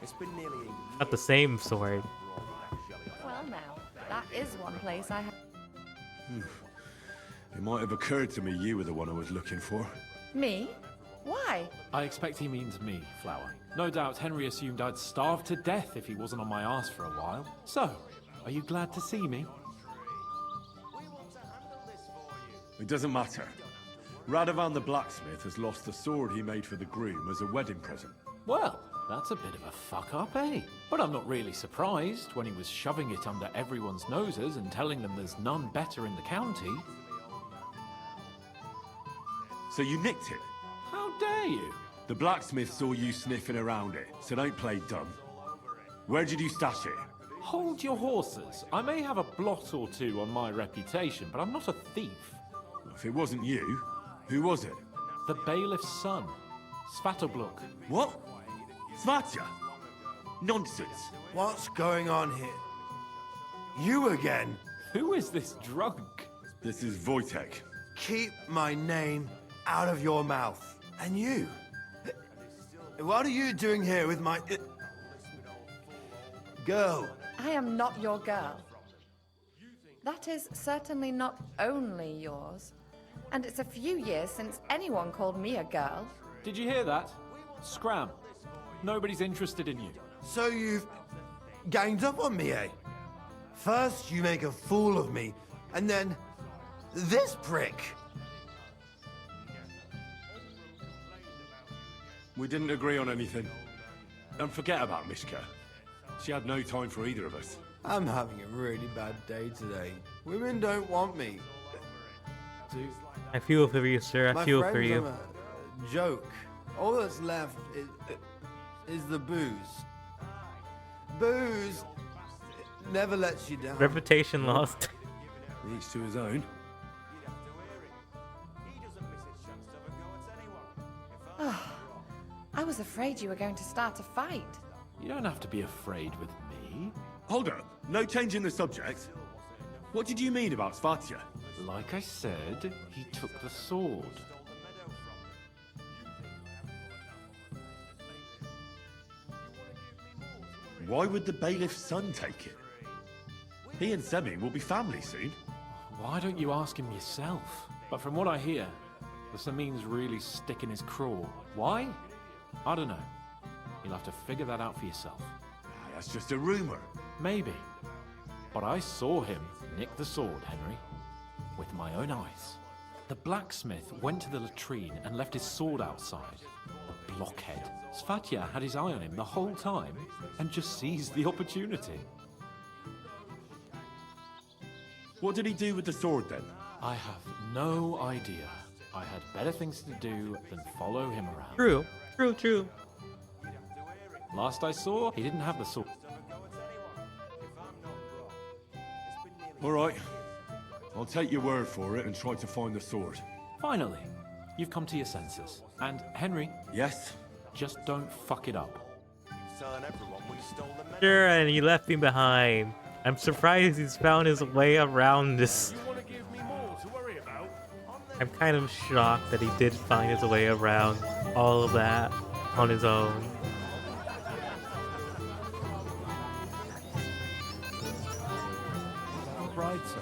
it's been nearly a year. not the same sword. Well, now, that is one place I have. It might have occurred to me you were the one I was looking for. Me? Why? I expect he means me, Flower. No doubt Henry assumed I'd starve to death if he wasn't on my arse for a while. So, are you glad to see me? It doesn't matter. Radovan the blacksmith has lost the sword he made for the groom as a wedding present. Well, that's a bit of a fuck up, eh? But I'm not really surprised when he was shoving it under everyone's noses and telling them there's none better in the county. So you nicked it? How dare you? The blacksmith saw you sniffing around it, so don't play dumb. Where did you stash it? Hold your horses. I may have a blot or two on my reputation, but I'm not a thief. If it wasn't you, who was it? The bailiff's son, Svatobluk. What? Svatya? Nonsense. What's going on here? You again? Who is this drunk? This is Wojtek. Keep my name out of your mouth. And you? What are you doing here with my... girl? I am not your girl. That is certainly not only yours. And it's a few years since anyone called me a girl. Did you hear that? Scram. Nobody's interested in you. So you've ganged up on me, eh? First you make a fool of me, and then this prick. We didn't agree on anything. And forget about Mishka. She had no time for either of us. I'm having a really bad day today. Women don't want me. I feel for you, sir. I My feel for friends you. are a joke. All that's left is the booze. Booze Never lets you down. Reputation lost. Each to his own. I was afraid you were going to start a fight. You don't have to be afraid with me. Hold up. No change in the subject. What did you mean about Svatya? Like I said, he took the sword. Why would the bailiff's son take it? He and Semi will be family soon. Why don't you ask him yourself? But from what I hear, the Samin's really sticking his craw. Why? I don't know. You'll have to figure that out for yourself. That's just a rumor. Maybe. But I saw him nick the sword, Henry. With my own eyes. The blacksmith went to the latrine and left his sword outside. The blockhead. Svatya had his eye on him the whole time and just seized the opportunity. What did he do with the sword then? I have no idea. I had better things to do than follow him around. True. True. Last I saw, he didn't have the sword. All right. I'll take your word for it and try to find the sword. Finally, you've come to your senses. And Henry? Yes? Just don't fuck it up. Sure, and he left me behind. I'm surprised he's found his way around this. I'm kind of shocked that he did find his way around all of that on his own. Bride, sir.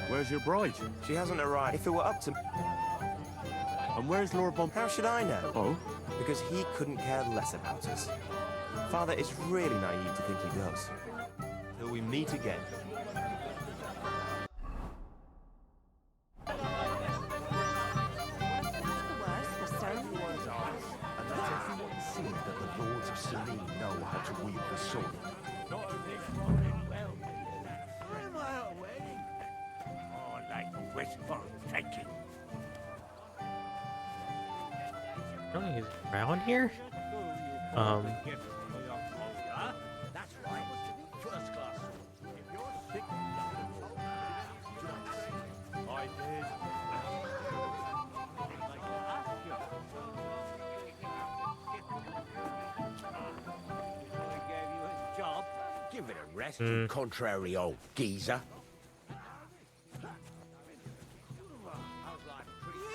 Where's your bride? She hasn't arrived. If it were up to... And where's Lord Bon... How should I know? Oh? Because he couldn't care less about us. Father is really naive to think he does. Till we meet again. Don't he's around here? Give it a rest, you contrary old geezer.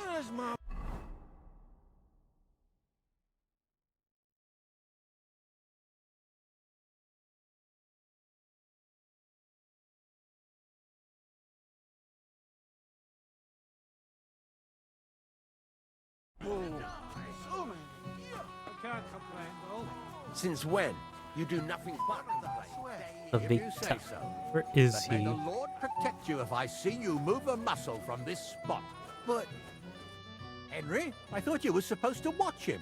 Here's my... Since when? You do nothing but The If big you say so. Where is But may he? the Lord protect you if I see you move a muscle from this spot. But... Henry, I thought you were supposed to watch him.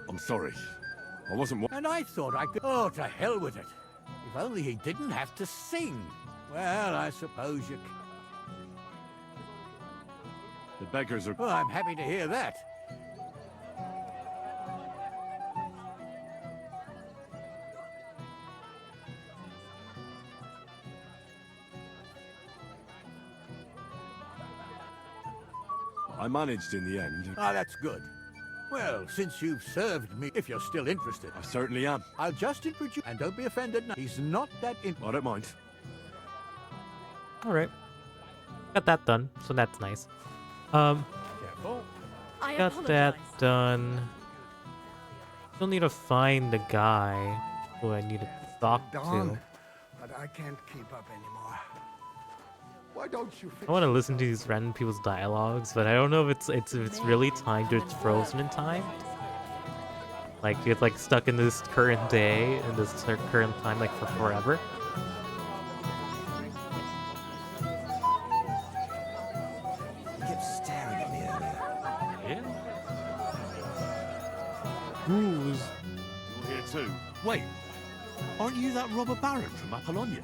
I'm sorry. I wasn't... And I thought I could... Oh, to hell with it. If only he didn't have to sing. Well, I suppose you... The beggars are... Well, I'm happy to hear that. I managed in the end. Ah, that's good. Well, since you've served me, if you're still interested... I certainly am. I'll just introduce... And don't be offended, no. He's not that I don't mind. Alright. Got that done, so that's nice. Careful. Got that done. Still need to find the guy who I need to talk to. But I can't keep up anymore. Why don't you fix I want to listen to these random people's dialogues, but I don't know if it's really timed or it's frozen in time. Like it's like stuck in this current day and this current time like for forever. He kept staring at me earlier. Rules. You're here too. Wait. Aren't you that robber baron from Apollonia?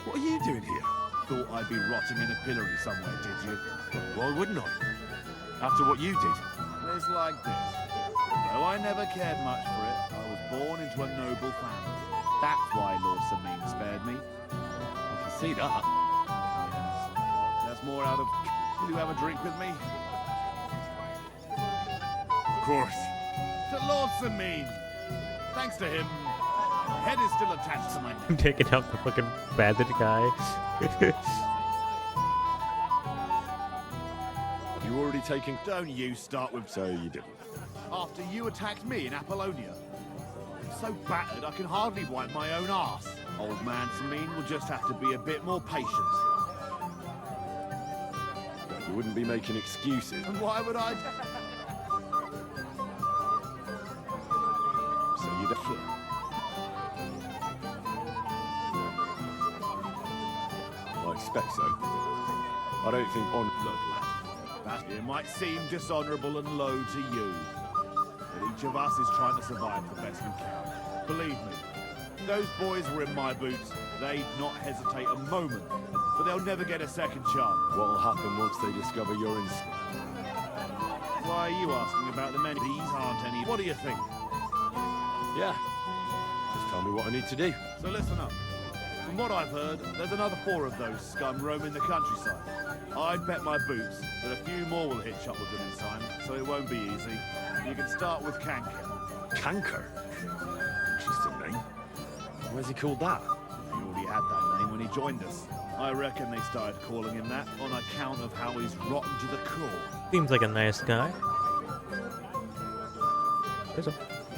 What are you doing here? Thought I'd be rotting in a pillory somewhere, did you? Why wouldn't I? After what you did? It's like this. Though I never cared much for it, I was born into a noble family. That's why Lord Sameen spared me. I can see that. That's more out of... Will you have a drink with me? Of course. To Lord Sameen. Thanks to him, head is still attached to my neck. Taking out the fucking bandit guy. You already taken... Don't you start with... So you didn't. After you attacked me in Apollonia. I'm so battered I can hardly wipe my own arse. Old man Sameen will just have to be a bit more patient. You wouldn't be making excuses. And why would I... So you'd have... I expect so. I don't think on blood, lad. It might seem dishonourable and low to you, but each of us is trying to survive the best we can. Believe me, if those boys were in my boots, they'd not hesitate a moment, but they'll never get a second chance. What'll happen once they discover your instinct? Why are you asking about the men? These aren't any... What do you think? Yeah. Just tell me what I need to do. So listen up. From what I've heard, there's another 4 of those scum roaming the countryside. I'd bet my boots that a few more will hitch up with them in time, so it won't be easy. You can start with Canker. Canker? Interesting name. Where's he called that? He already had that name when he joined us. I reckon they started calling him that on account of how he's rotten to the core. Seems like a nice guy. If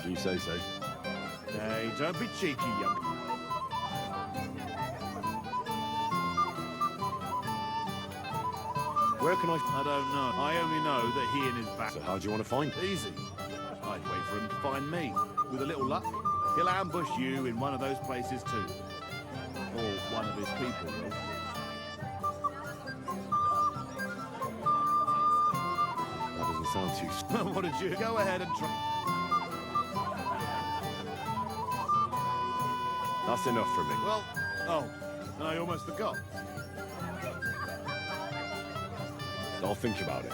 you say so. Hey, don't be cheeky, young... Where can I don't know. I only know that he and his back... So how do you want to find him? Easy. I'd wait for him to find me. With a little luck, he'll ambush you in one of those places too. Or one of his people will. That doesn't sound too... What did you... Go ahead and try... That's enough for me. Well, oh, I almost forgot. I'll think about it.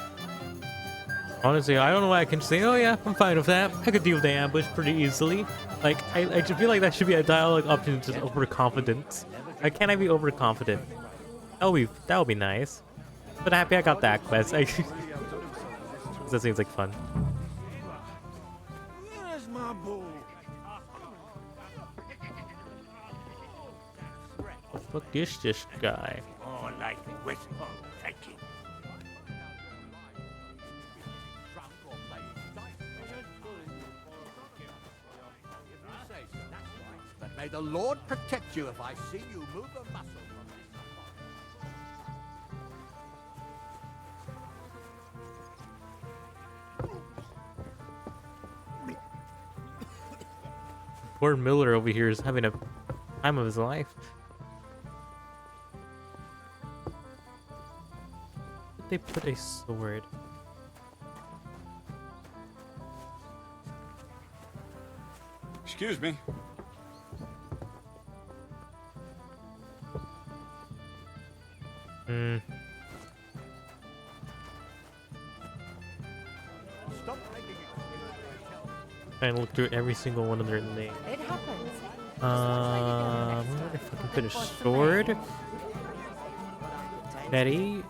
Honestly, I don't know why I can say, oh yeah, I'm fine with that. I could deal with the ambush pretty easily. Like, I just feel like that should be a dialogue option, just overconfidence. Like, can I be overconfident? That would be nice. But happy I got that quest. That seems like fun. Where's my ball? What the fuck is this guy? Oh, like wet. Oh, thank you. But may the Lord protect you if I see you move a muscle from this. Poor Miller over here is having a time of his life. Did they put a sword? Excuse me. Hmm. Trying to look through every single one of their names. It happens. Where did I fucking put a sword? Betty.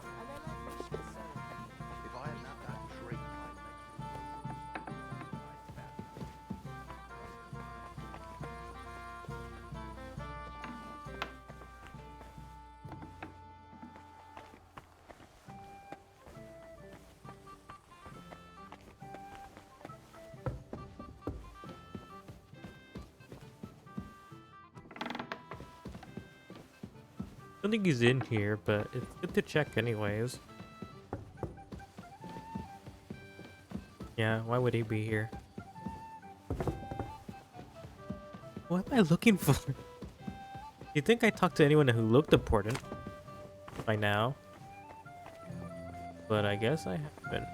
I don't think he's in here, but it's good to check anyways. Yeah, why would he be here? What am I looking for? You'd think I talked to anyone who looked important by now. But I guess I haven't.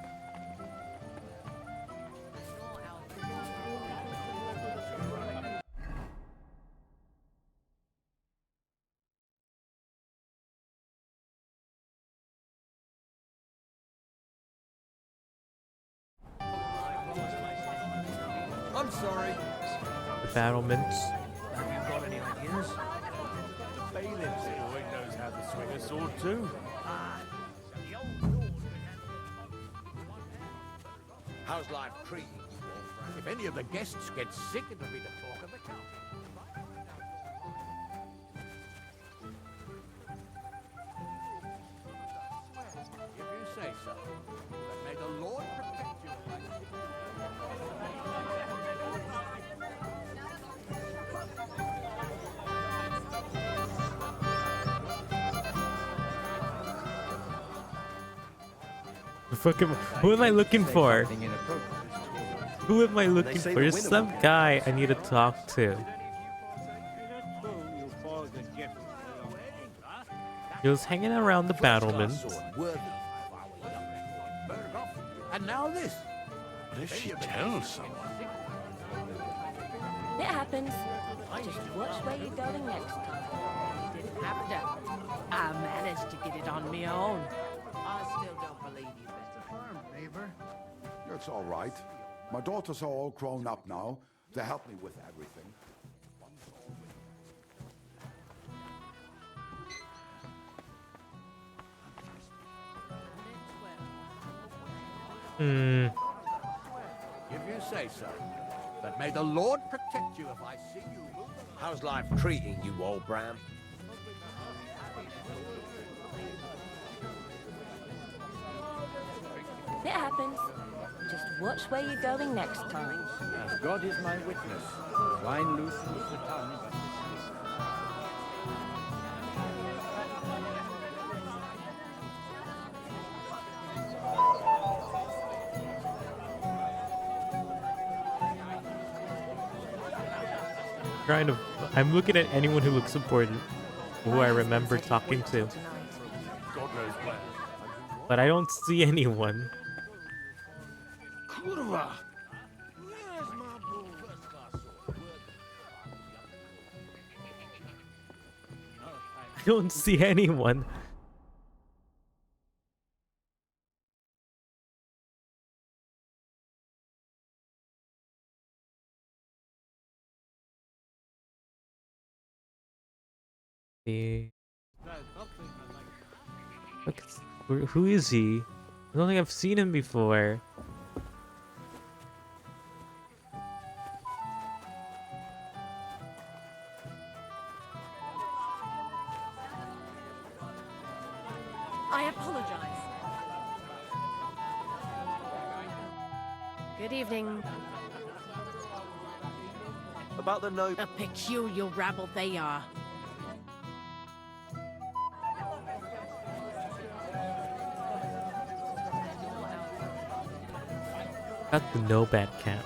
I'm sorry. The battlements. Have you got any ideas? The bailiff's boy knows how to swing a sword too. How's life treating you, Wolfram? If any of the guests get sick, it'll be the talk of the county. If you say so, but may the Lord protect you. Fucking, who am I looking for? Who am I looking for? There's some guy I need to talk to. He was hanging around the battlements. And now this. What if she tells someone? It happens. Just watch where you're going next time. Didn't have to. I managed to get it on my own. I still don't believe you, Betty. Neighbor. That's all right. My daughters are all grown up now. They help me with everything. Hmm. If you say so. But may the Lord protect you if I see you move. How's life treating you, old Bram? It happens. Just watch where you're going next time. As God is my witness, wine loosens the tongue, but I'm looking at anyone who looks important, who I remember talking to. God knows where. But I don't see anyone. Kurwa! I don't see anyone. Look, who is he? I don't think I've seen him before. I apologize. Good evening. About the no... A peculiar rabble they are. Got the no bad cat.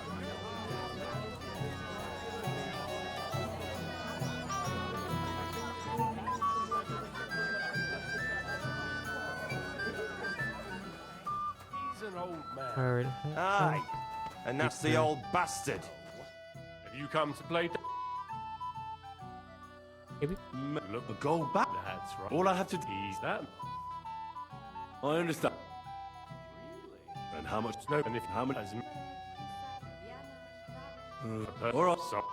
He's an old man. Alright. Aye. And that's the old bastard. Have you come to play? Maybe. Look, go back. That's right. All I have to do is that. I understand. And how much No, and if how much has all right. so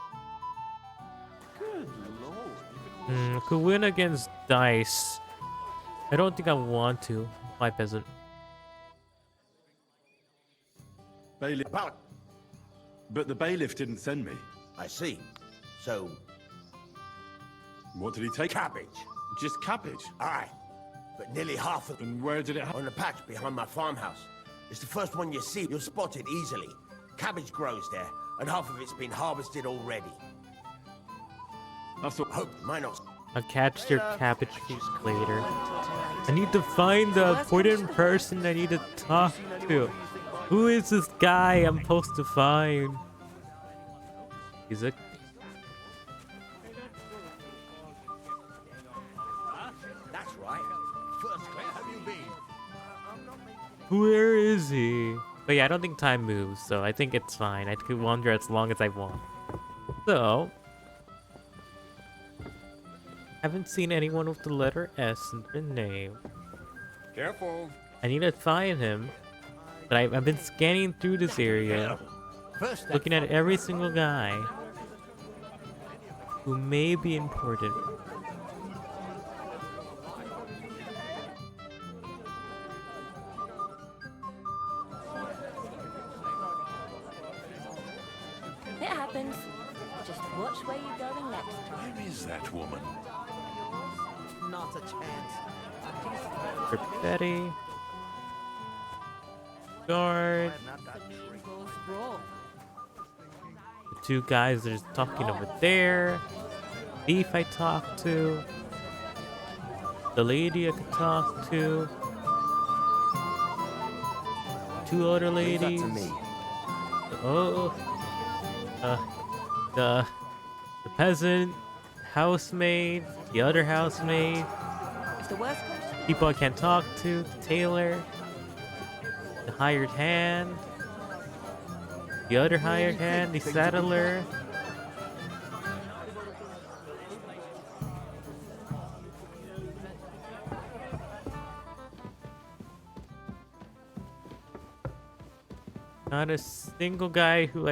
Good lord. Could win against dice. I don't think I want to. My peasant. Bailiff. But the bailiff didn't send me. I see. So, What did he take? cabbage. Just cabbage. Aye. But nearly half of And where did it happen? on the patch behind my farmhouse. It's the first one you see. You'll spot it easily. Cabbage grows there, and half of it's been harvested already. That's all. Hope mine not. I'll catch your cabbage feet later. I need to find the important person I need to talk to. Who is this guy I'm supposed to find? He's a... That's right. First, where have you been? Where is he? But yeah, I don't think time moves, so I think it's fine. I could wander as long as I want. So... haven't seen anyone with the letter S in their name. Careful. I need to find him. But I've been scanning through this area. First, Looking at every single guy who may be important. It happens. Just watch where you're going next time. Where is that woman? Not a chance. For Betty. Guard. The two guys that are talking over there. Thief I talked to. The lady I could talk to. Two other Leave that ladies. to me. Oh. The peasant, housemaid, the other housemaid, If the worst comes to people I can't talk to, the tailor, the hired hand, the other hired hand, the saddler. Not a single guy who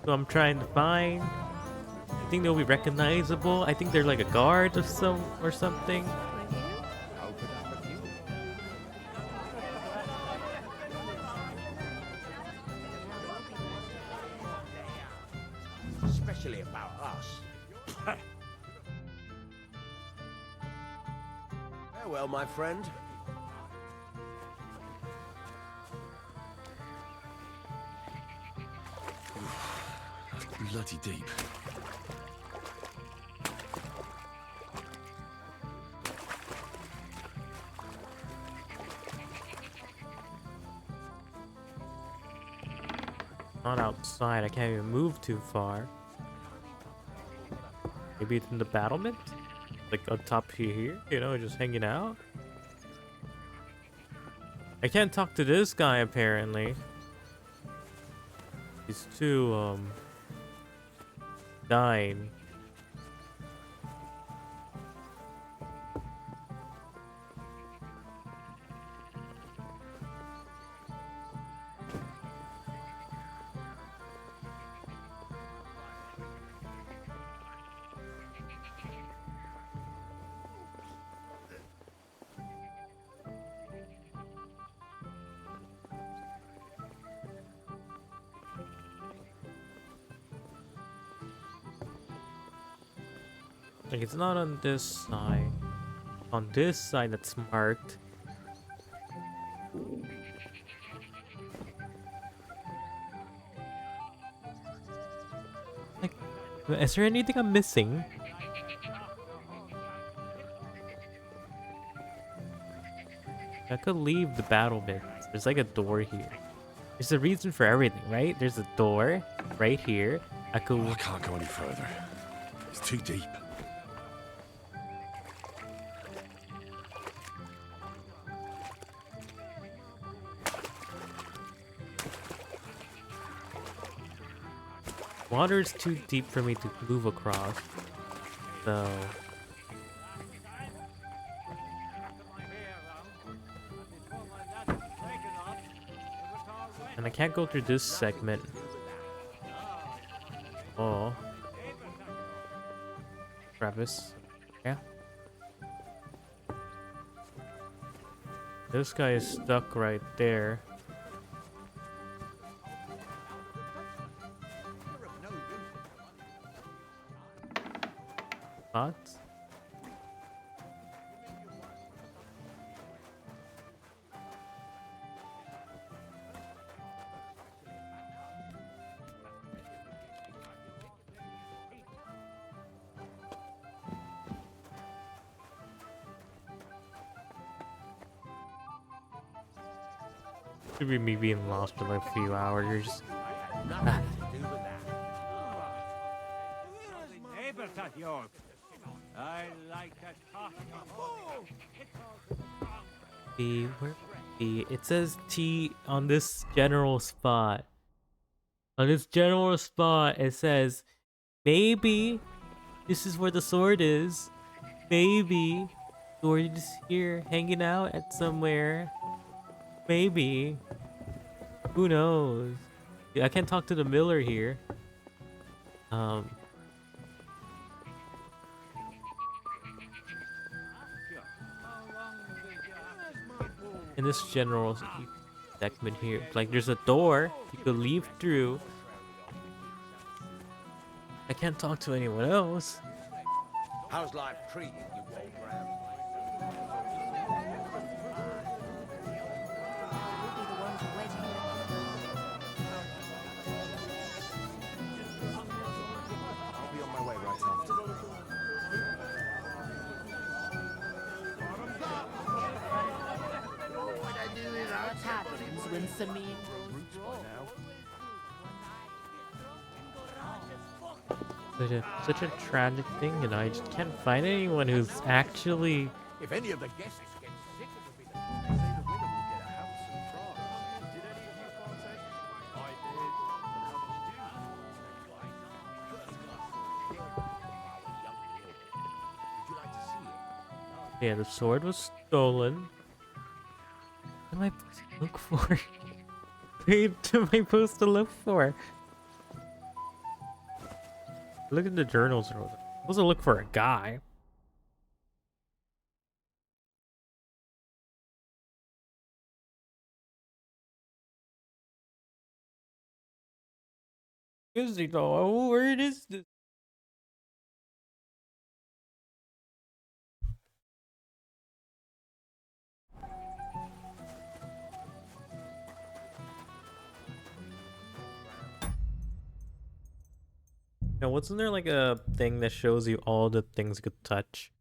I'm trying to find. I think they'll be recognizable. I think they're like a guard or something. Especially about us. Farewell, my friend. Bloody deep. Not outside. I can't even move too far. Maybe it's in the battlement? Like up top here, you know, just hanging out? I can't talk to this guy apparently. He's too, dying. Like, it's not on this side. On this side that's marked. Like, is there anything I'm missing? I could leave the battlement. There's like a door here. There's a reason for everything, right? There's a door right here. I can't go any further. It's too deep. Water is too deep for me to move across. So... and I can't go through this segment. Oh. Travis. Yeah. This guy is stuck right there. What? Could be me being lost for like a few hours. I like that T, where T? It says T on this general spot. On this general spot, it says maybe this is where the sword is. Maybe sword is here, hanging out at somewhere. Maybe. Who knows? Yeah, I can't talk to the miller here. Um. In this general segment here, like there's a door you could leave through. I can't talk to anyone else. How's life treating you, old ram? I'll be on my way right after. What happens when Samin goes wrong? Such a tragic thing, you know. I just can't find anyone who's actually. If any of the guests get sick, it'll be the Yeah, the sword was stolen. What am I supposed to look for? What am I supposed to look for? Look at the journals. I'm supposed to look for a guy. Is he though? Oh, where is this? Now, wasn't there like a thing that shows you all the things you could touch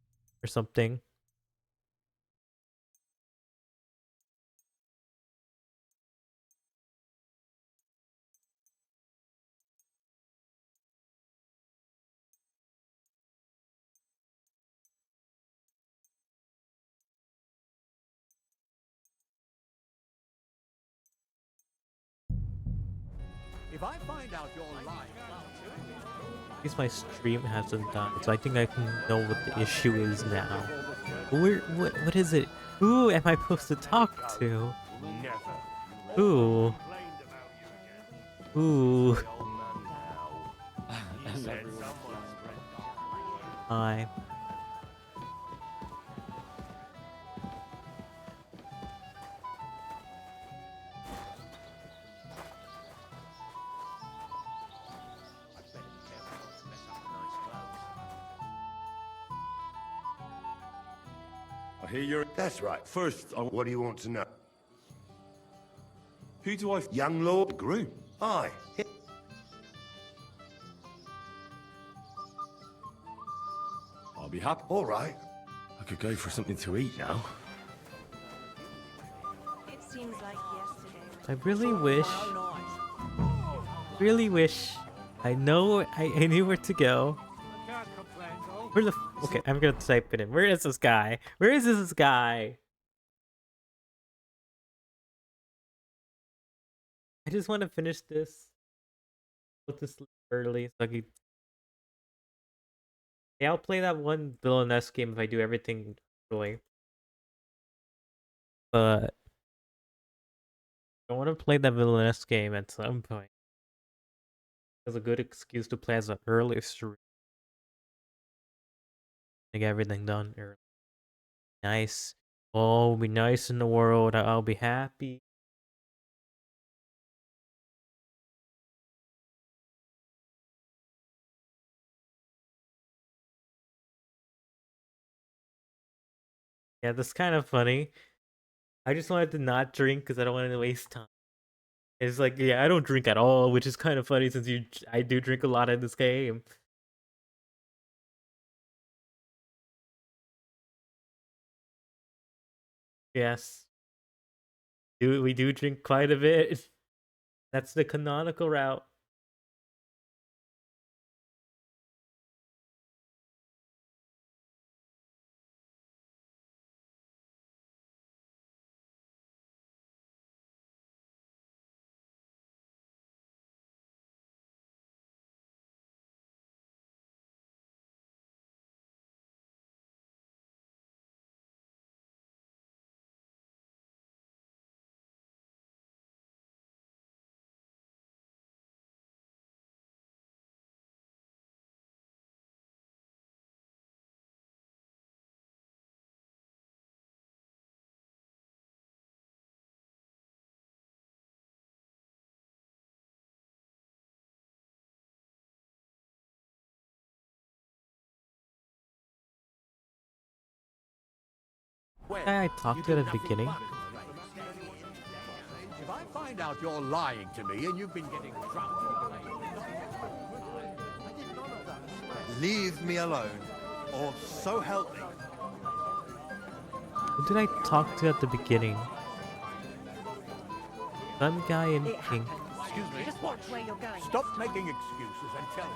or something? If I find out you're lying, At least my stream hasn't died, so I think I can know what the issue is now. What is it? Who am I supposed to talk to? Who? Who? Hi. I hear you're... That's right. First, what do you want to know? Who do I... Young Lord Groom. Aye. I'll be happy. All right. I could go for something to eat now. It seems like yesterday. I really wish I knew where to go. Where the okay, I'm gonna type it in. Where is this guy? Where is this guy? I just want to finish this. Go to sleep early so I can... Yeah, I'll play that one villainess game if I do everything really. But I want to play that villainess game at some point. It's a good excuse to play as an early stream. To get everything done early. Nice. Oh, be nice in the world. I'll be happy. Yeah, that's kind of funny. I just wanted to not drink because I don't want to waste time. It's like, yeah, I don't drink at all, which is kind of funny since I do drink a lot in this game. Yes. We do drink quite a bit. That's the canonical route. guy I talked to at the beginning. If I find out you're lying to me and you've been getting drunk, Leave me alone, or so help me. Who did I talk to at the beginning? Some guy in pink. Excuse me. Just watch where you're going. Stop making excuses and tell me.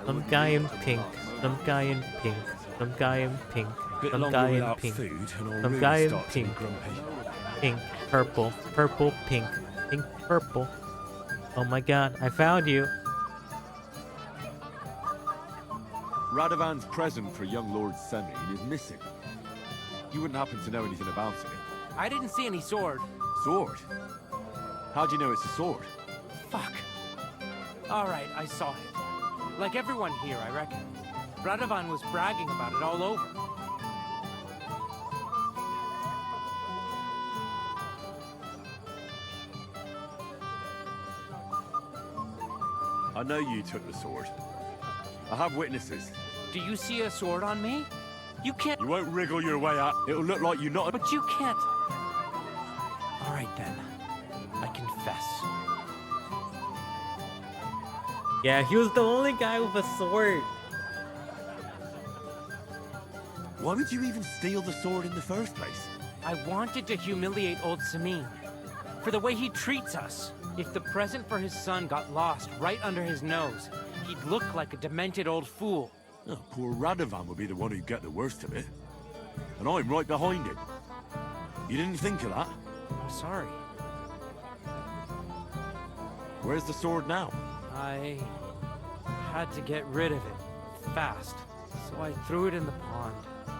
Some guy in pink. Some guy in pink. Some guy in pink. Some guy in pink. Some guy in pink. Pink, purple, purple, pink, pink, purple. Oh my god, I found you. Radovan's present for young Lord Semyon is missing. You wouldn't happen to know anything about it? I didn't see any sword. Sword? How do you know it's a sword? Fuck. Alright, I saw it. Like everyone here, I reckon. Radovan was bragging about it all over. I know you took the sword. I have witnesses. Do you see a sword on me? You can't— You won't wriggle your way out. It'll look like you're not— But you can't— Alright then. I confess. Yeah, he was the only guy with a sword. Why would you even steal the sword in the first place? I wanted to humiliate old Samin. For the way he treats us. If the present for his son got lost right under his nose, he'd look like a demented old fool. Oh, poor Radovan would be the one who'd get the worst of it. And I'm right behind him. You didn't think of that? I'm sorry. Where's the sword now? I had to get rid of it fast, so I threw it in the pond.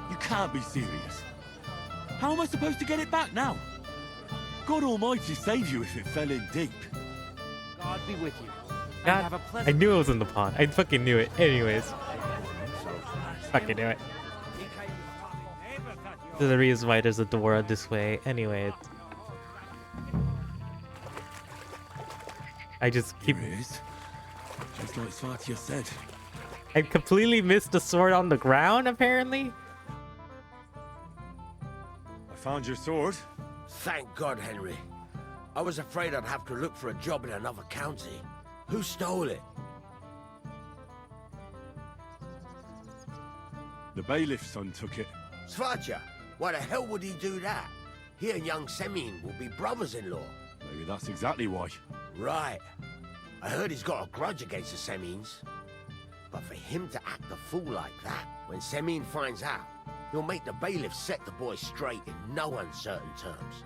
You can't be serious. How am I supposed to get it back now? God Almighty save you if it fell in deep. God be with you. God, have a I pleasant— knew it was in the pond. I fucking knew it. Anyways. Fucking knew it. There's a reason why there's a door this way. Anyway. I just keep... Here it is. Just like Svatia said. I completely missed the sword on the ground, apparently. I found your sword. Thank God, Henry. I was afraid I'd have to look for a job in another county. Who stole it? The bailiff's son took it. Svatia? Why the hell would he do that? He and young Semyon will be brothers-in-law. Maybe that's exactly why. Right. I heard he's got a grudge against the Semyons. But for him to act a fool like that, when Semyon finds out, he'll make the bailiff set the boy straight in no uncertain terms.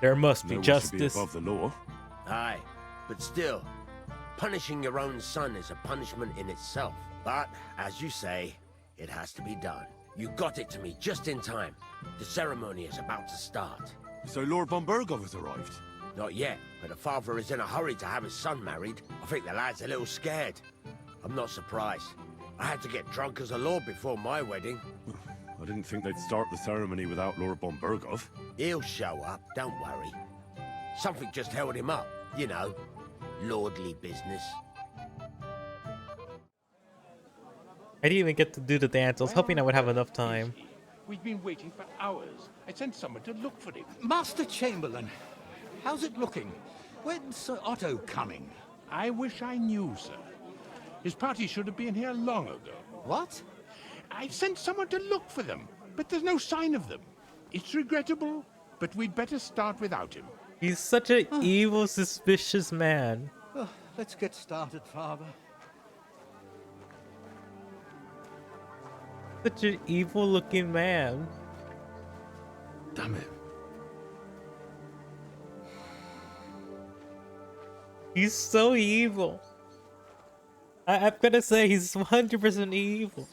There must be No one should be justice. above the law. Aye, but still, punishing your own son is a punishment in itself. But, as you say, it has to be done. You got it to me just in time. The ceremony is about to start. So Lord von Burgov has arrived? Not yet, but the father is in a hurry to have his son married. I think the lad's a little scared. I'm not surprised. I had to get drunk as a lord before my wedding. I didn't think they'd start the ceremony without Lord von Burgov. He'll show up, don't worry. Something just held him up, you know. Lordly business. I didn't even get to do the dance. I was hoping I would have enough time. We've been waiting for hours. I sent someone to look for him. Master Chamberlain, how's it looking? When's Sir Otto coming? I wish I knew, sir. His party should have been here long ago. What? I sent someone to look for them, but there's no sign of them. It's regrettable, but we'd better start without him. He's such an evil, suspicious man. Oh, let's get started, Father. Such an evil-looking man. Damn it. He's so evil. I'm gonna say he's 100% evil.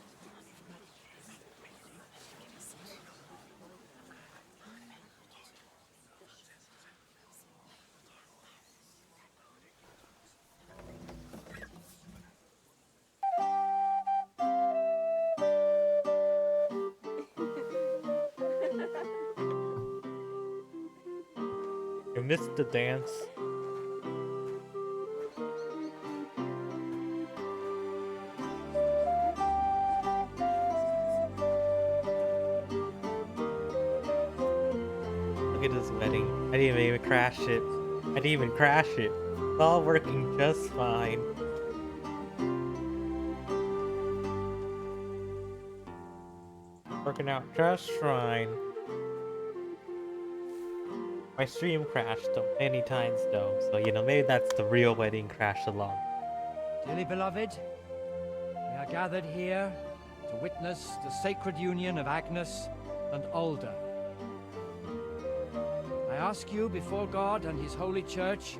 I missed the dance. didn't even crash it. I didn't even crash it. It's all working just fine. Working out just fine. My stream crashed many times though, so you know, maybe that's the real wedding crash along. Dearly beloved, we are gathered here to witness the sacred union of Agnes and Alder. I ask you before God and his holy church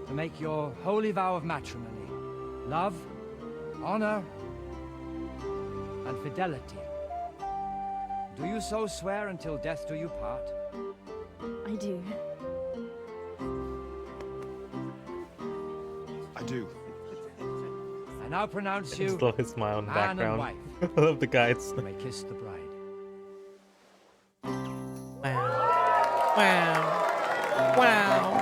to make your holy vow of matrimony, love, honor, and fidelity. Do you so swear until death do you part? I do. I do. I now pronounce you I just love his smile in the man and background. wife. I love the guys. You may kiss the bride. Wow. Wow. Wow.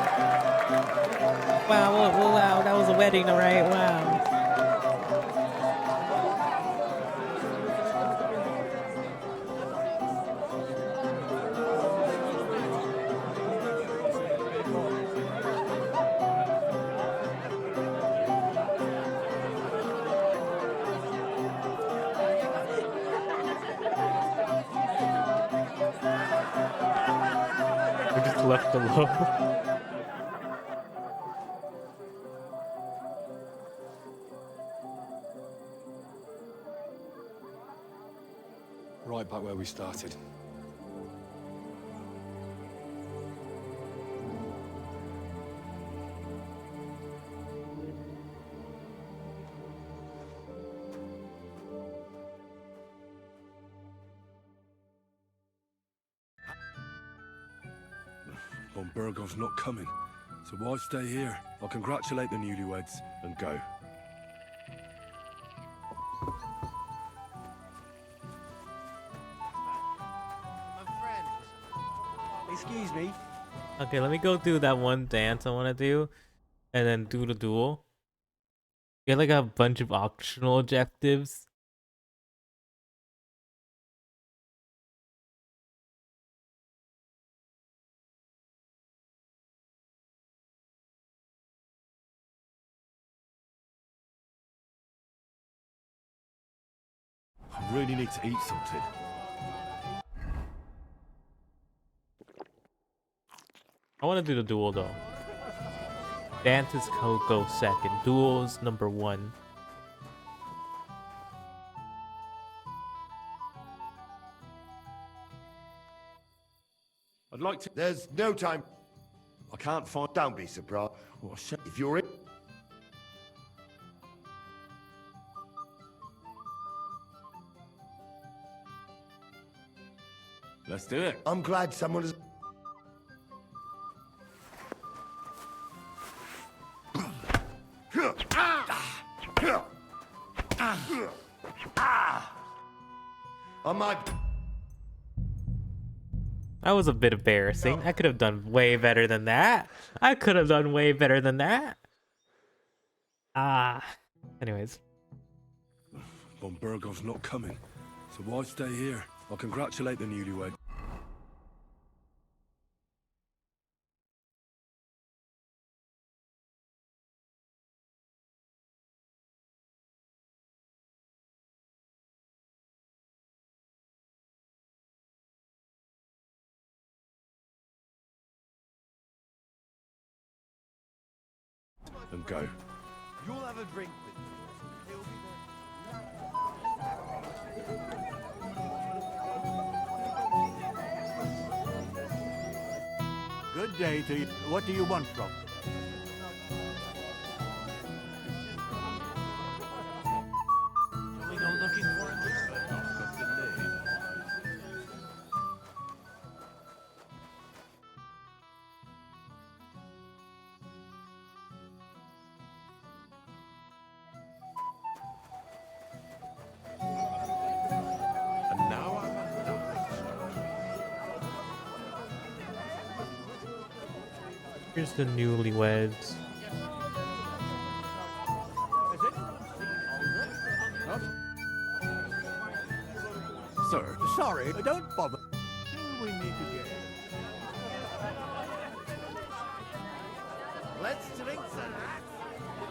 Wow, wow, that was a wedding, alright? Wow. We're just left alone. Right back where we started. Von Burgov's not coming, so why stay here? I'll congratulate the newlyweds and go. Excuse me. Okay, let me go do that one dance I want to do, and then do the duel. Get like a bunch of optional objectives. I really need to eat something. I want to do the duel though. Dance is Coco second. Duels number 1. I'd like to... There's no time. I can't find... Don't be surprised. What a shit. If you're in... Let's do it. I'm glad someone has... I might... That was a bit embarrassing. I could have done way better than that. I could have done way better than that. Anyways. Von Burgov's not coming, so why stay here? I'll congratulate the newlyweds. And go. You'll have a drink with me. Good day to you. What do you want from me? Shall we go looking for him? And now I'm at last. Here's the newlyweds. Sir, sorry, don't bother. Till we meet again. Let's drink to that.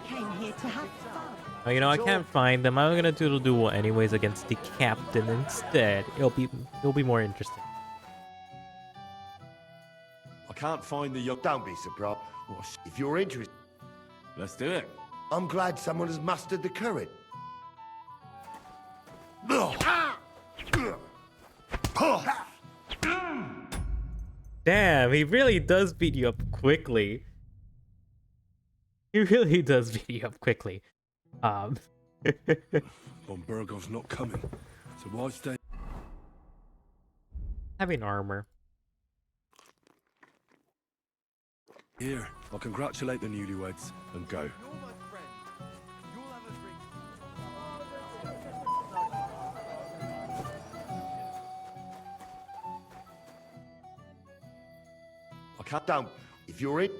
Came here to have fun. Oh, you know, I can't find them. I'm gonna do the duel anyways against the captain instead. It'll be more interesting. I can't find the young... Don't be surprised. If you're interested... Let's do it. I'm glad someone has mustered the courage. Damn, he really does beat you up quickly. He really does beat you up quickly. Von Burgov's not coming, so why stay? Having armor. Here, I'll congratulate the newlyweds and go. I can't... Don't. If you're in...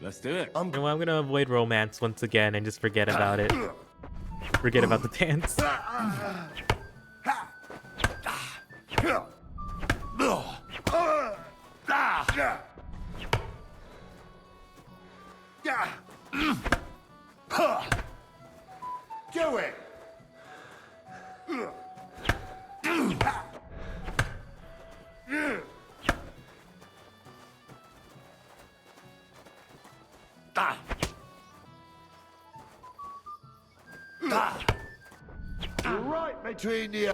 Let's do it. You know, I'm gonna avoid romance once again and just forget about it. Forget about the dance. Do it! Right between the...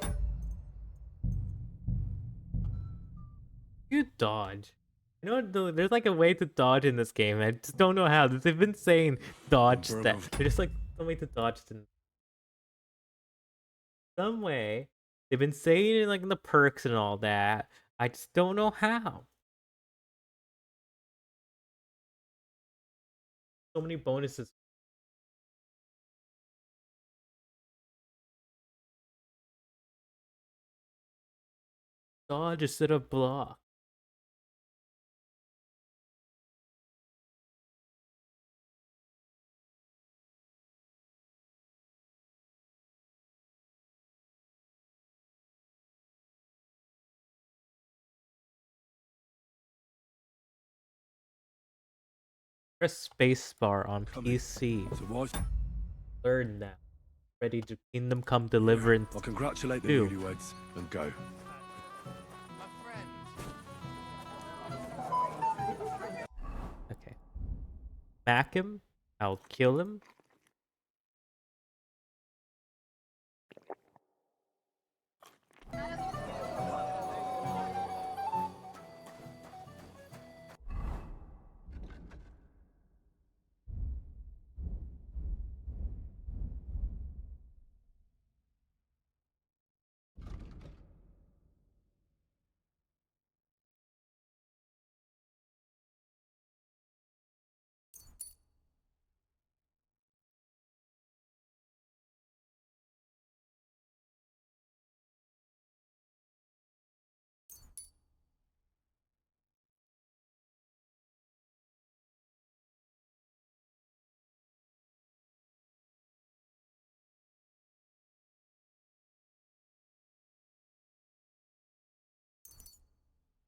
You dodge. You know what? There's like a way to dodge in this game. I just don't know how. They've been saying dodge that. They're just like some way to dodge. Some way. They've been saying it like in the perks and all that. I just don't know how. So many bonuses. Dodge instead of block. Press spacebar on PC. Learn now. Ready to Kingdom Come Deliverance. I'll congratulate the 2. newlyweds and go. Okay. Smack him. I'll kill him.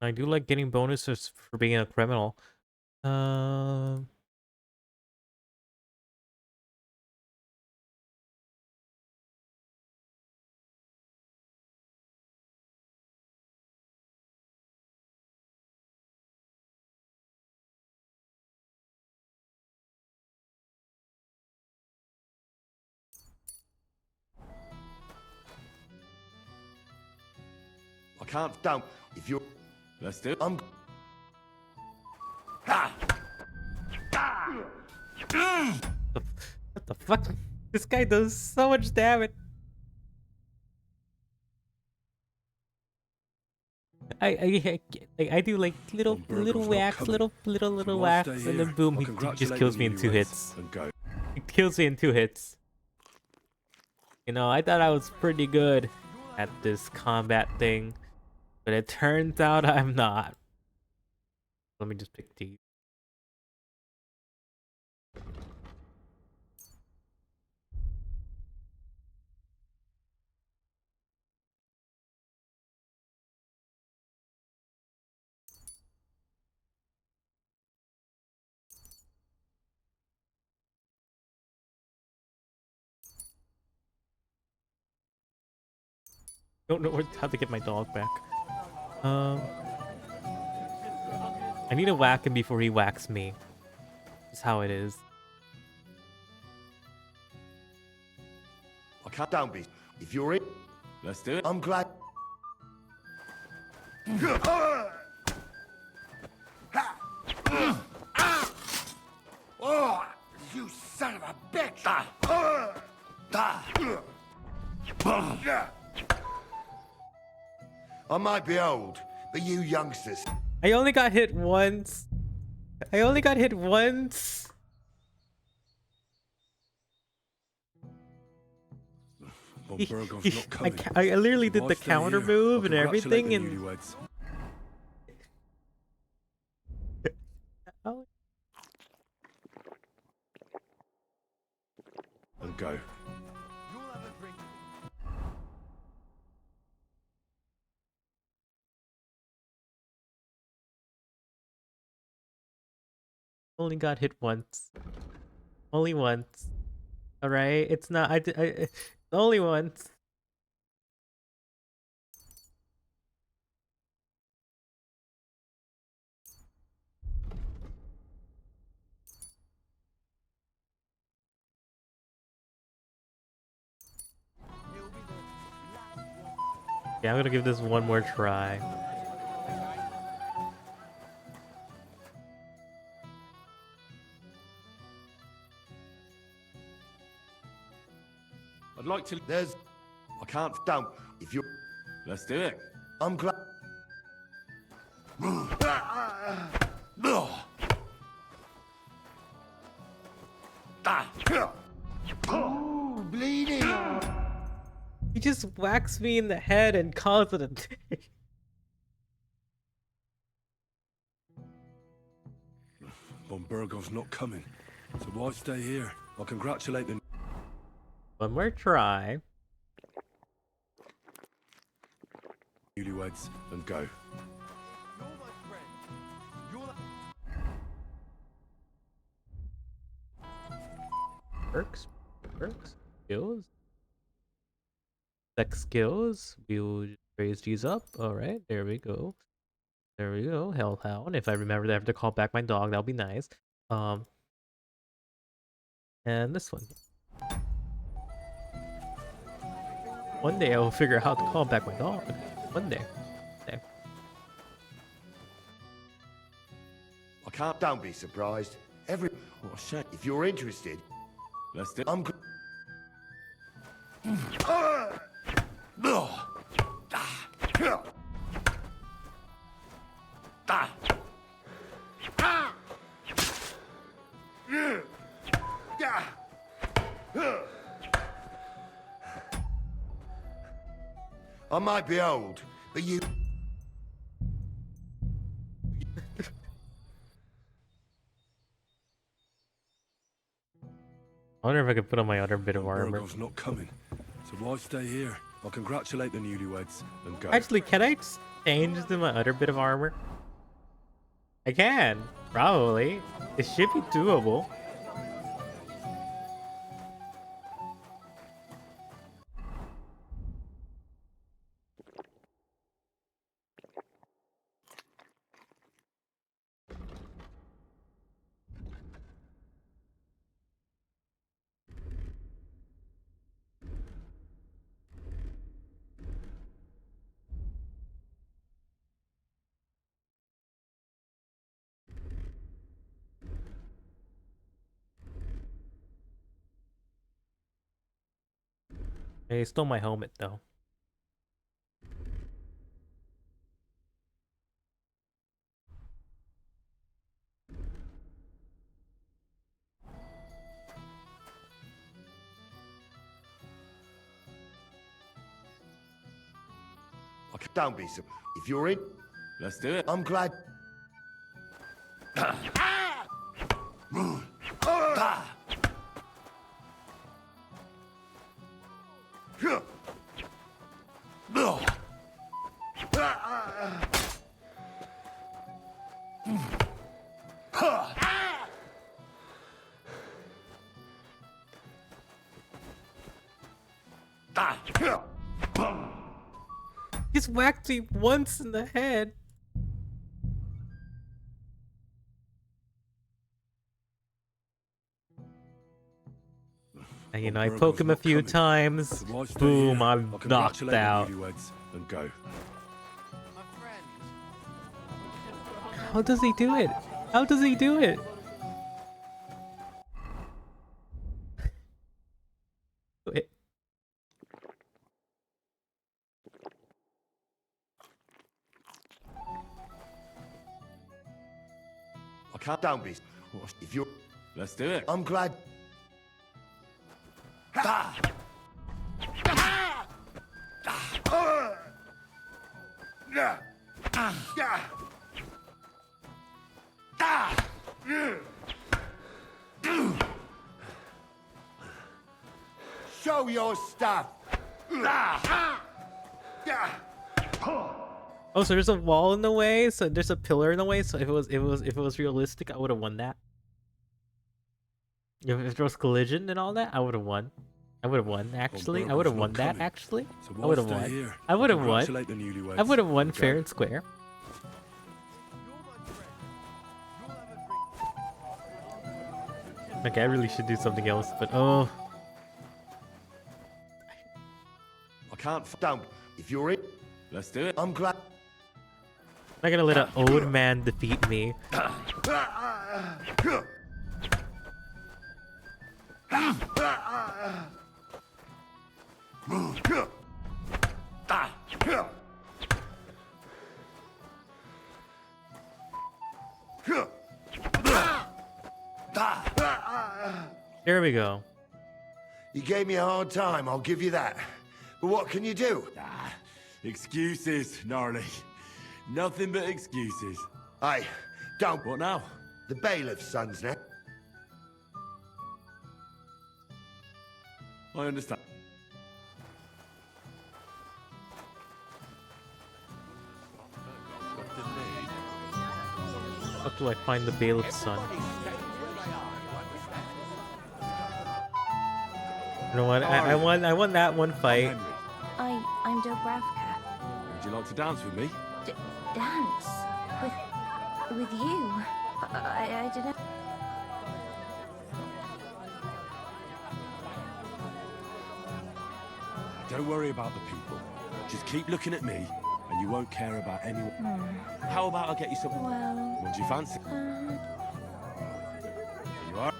I do like getting bonuses for being a criminal. I can't... Don't. If you're... Let's do it. I'm... What the fuck? This guy does so much damage. I do like little whacks, little whacks, and then boom, he just kills me in 2 hits. He kills me in 2 hits. You know, I thought I was pretty good at this combat thing, but it turns out I'm not. Let me just pick T. Don't know how to get my dog back. I need to whack him before he whacks me. That's how it is. I can't. Don't be. If you're in, Let's do it. I'm glad. Oh, you son of a bitch! I might be old, but you youngsters. I only got hit once. I only got hit once. Von Burgov's not coming. I literally did If the stay counter here, move I'll and congratulate everything, the and newlyweds. Oh. And go. only got hit once. Only once. All right, it's not. Only once. Yeah, I'm gonna give this one more try. I'd like to. There's. I can't. Don't. If you. Let's do it. I'm glad. Oh, bleeding! He just whacks me in the head and calls it a day. Von Burgov's not coming, so why stay here? I'll congratulate the One more try. newlyweds and go. Perks, skills, sex skills. We will raise these up. All right, there we go. There we go. Hellhound. If I remember to have to call back my dog, that'll be nice. And this one. One day I will figure out how to call back my dog. One day. I can't. Don't be surprised. What a shame. If you're interested, Let's do it. I'm. I might be old, but you. I wonder if I could put on my other bit of Von armor. Burgov's not coming, so why stay here? I'll congratulate the newlyweds and go. Actually, can I change to my other bit of armor? I can. Probably. It should be doable. He stole my helmet though. Don't be surprised. If you're in. Let's do it. I'm glad. just whacked me once in the head. And, you know, I poke him a few times. Boom, I'm knocked out. And go. How does he do it? How does he do it? Wait. I can't. Don't be. If you're. Let's do it. I'm glad. Ah! Show your stuff. Oh, so there's a wall in the way. So there's a pillar in the way. So if it was realistic, I would have won that. If there was collision and all that, I would have won. I would have won. Actually, I would have won that. Actually, I would have won. I would have won. I would have won fair and square. Okay, I really should do something else, but oh. I can't. Don't. If you're in. Let's do it. I'm glad. I'm not gonna let an old man defeat me. There we go. You gave me a hard time, I'll give you that. But what can you do? Excuses, gnarly. Nothing but excuses. Hey, don't. What now? The bailiff's son's now. I understand. How do I find the bailiff's son? You know what? I won that one fight. I'm Dobravka. Would you like to dance with me? Dance? With you? I don't know. Don't worry about the people. Just keep looking at me, and you won't care about anyone. How about I get you something? Well... What do you fancy? You are?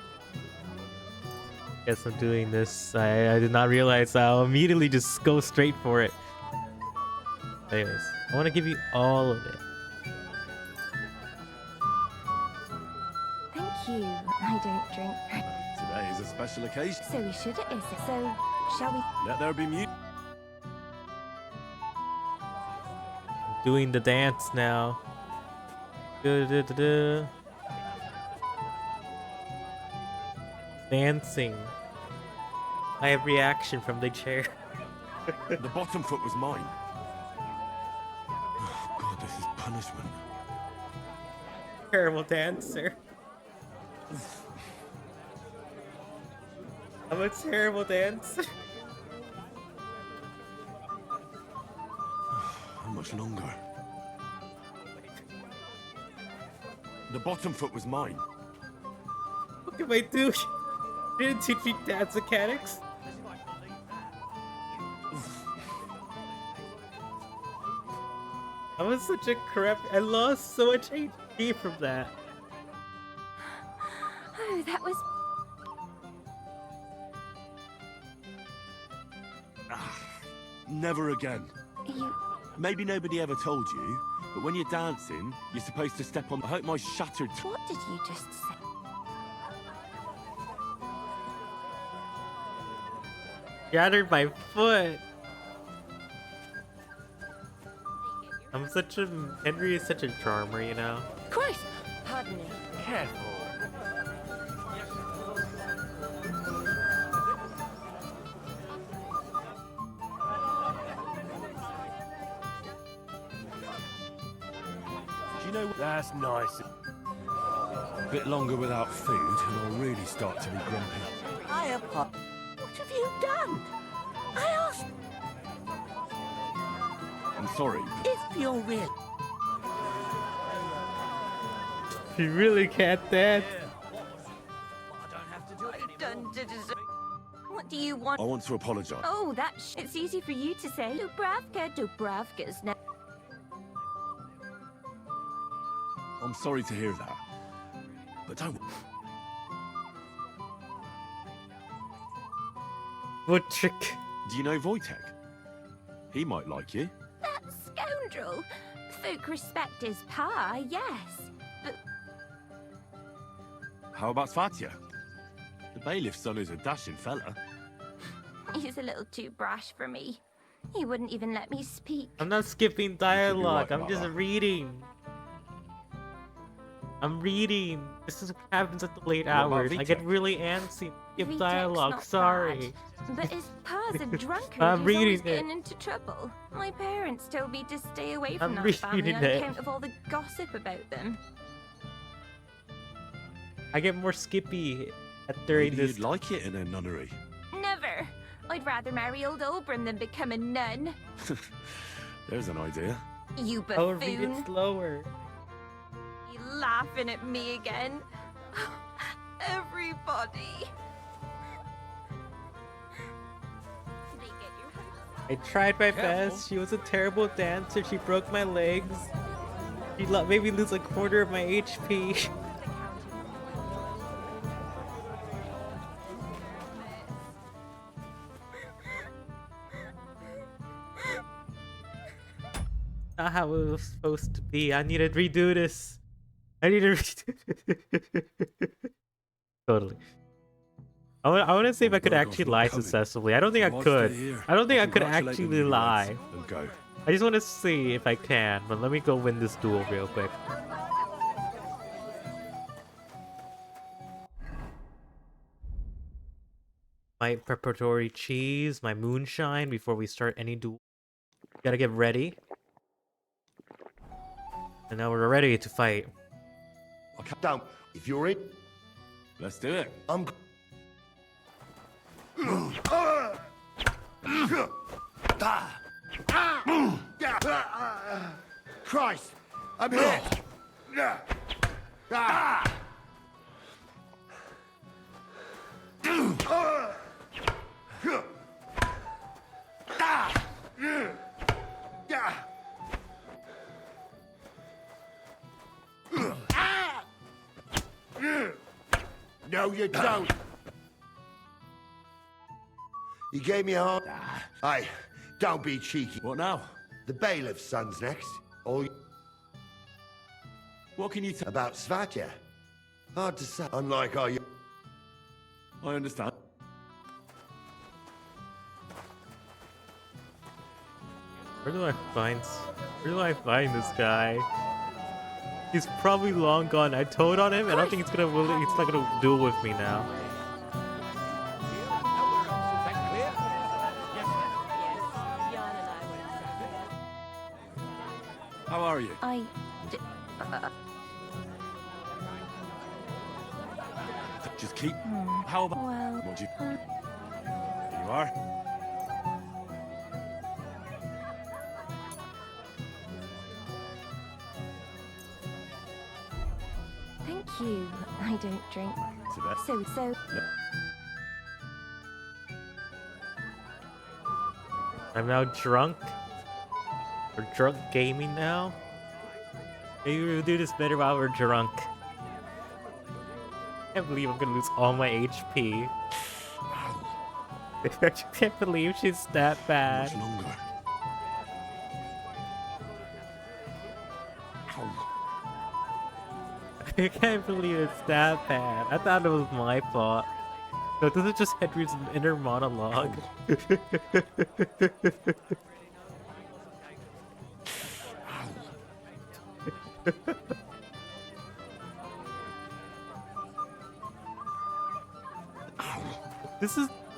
Guess I'm doing this. I did not realize I'll immediately just go straight for it. Anyways, I want to give you all of it. Thank you. I don't drink. Today is a special occasion. So we should, is it? So, shall we? Let there be music. Doing the dance now. Dancing. I have reaction from the chair. The bottom foot was mine. Oh God, this is punishment. Terrible dancer. I'm a terrible dancer. How much longer? The bottom foot was mine. What can I do? You didn't teach me dance mechanics. I was such a crap. I lost so much HP from that. Oh, that was... Never again. You... Maybe nobody ever told you, but when you're dancing, you're supposed to step on... I hope my shattered... What did you just say? Shattered my foot. I'm such a... Henry is such a charmer, you know? Christ! Pardon me. Careful. Do you know what? That's nice. A bit longer without food, and I'll really start to be grumpy. I apologize. What have you done? I asked. I'm sorry. If you're real. You really can't dance. Done to deserve. What do you want? I want to apologise. Oh, it's easy for you to say. Dubravka's now. I'm sorry to hear that. But don't... What trick? Do you know Wojtek? He might like you. That scoundrel. Folk respect his pa, yes. But How about Svatya? The bailiff's son is a dashing fella. he's a little too brash for me. He wouldn't even let me speak. I'm not skipping dialogue. right, I'm just Mama. reading. I'm reading. This is what happens at the late What about hours. I get Vitek? really antsy. Skip Vitek's dialogue. not Sorry. bad, but his pa's a drunkard. I'm He's reading always it. getting into trouble. My parents told me to stay away from I'm that family reading on it. account of all the gossip about them. I get more skippy at Maybe 30 this. you'd like it in a nunnery. Never. I'd rather marry old Oberon than become a nun. There's an idea. You I will read buffoon. it slower. You laughing at me again? Everybody. I tried my best. She was a terrible dancer. She broke my legs. She made me lose a quarter of my HP. Not how it was supposed to be. I need to redo this. I need to redo Totally. I want to see if I could actually lie successfully. I don't think I could. I don't think I could actually lie. Go. I just want to see if I can, but let me go win this duel real quick. My preparatory cheese, my moonshine before we start any duel. Gotta get ready. And now we're ready to fight. Down. If you're in. Let's do it. I'm. Christ! I'm hit! No, you don't. You gave me a hard. Hey, don't be cheeky. What now? The bailiff's son's next. All. What can you tell about Svatya? Hard to say. Unlike our. I understand. Where do I find this guy? He's probably long gone. I told on him, and I don't think he's not gonna duel with me now. How are you? Just keep. How about? Well. What do you? Here you are. Thank you. I don't drink. So So. I'm now drunk. We're drunk gaming now. Maybe we'll do this better while we're drunk. I can't believe I'm gonna lose all my HP. I can't believe she's that bad. Much longer. I can't believe it's that bad. I thought it was my fault. No, this is just Henry's inner monologue.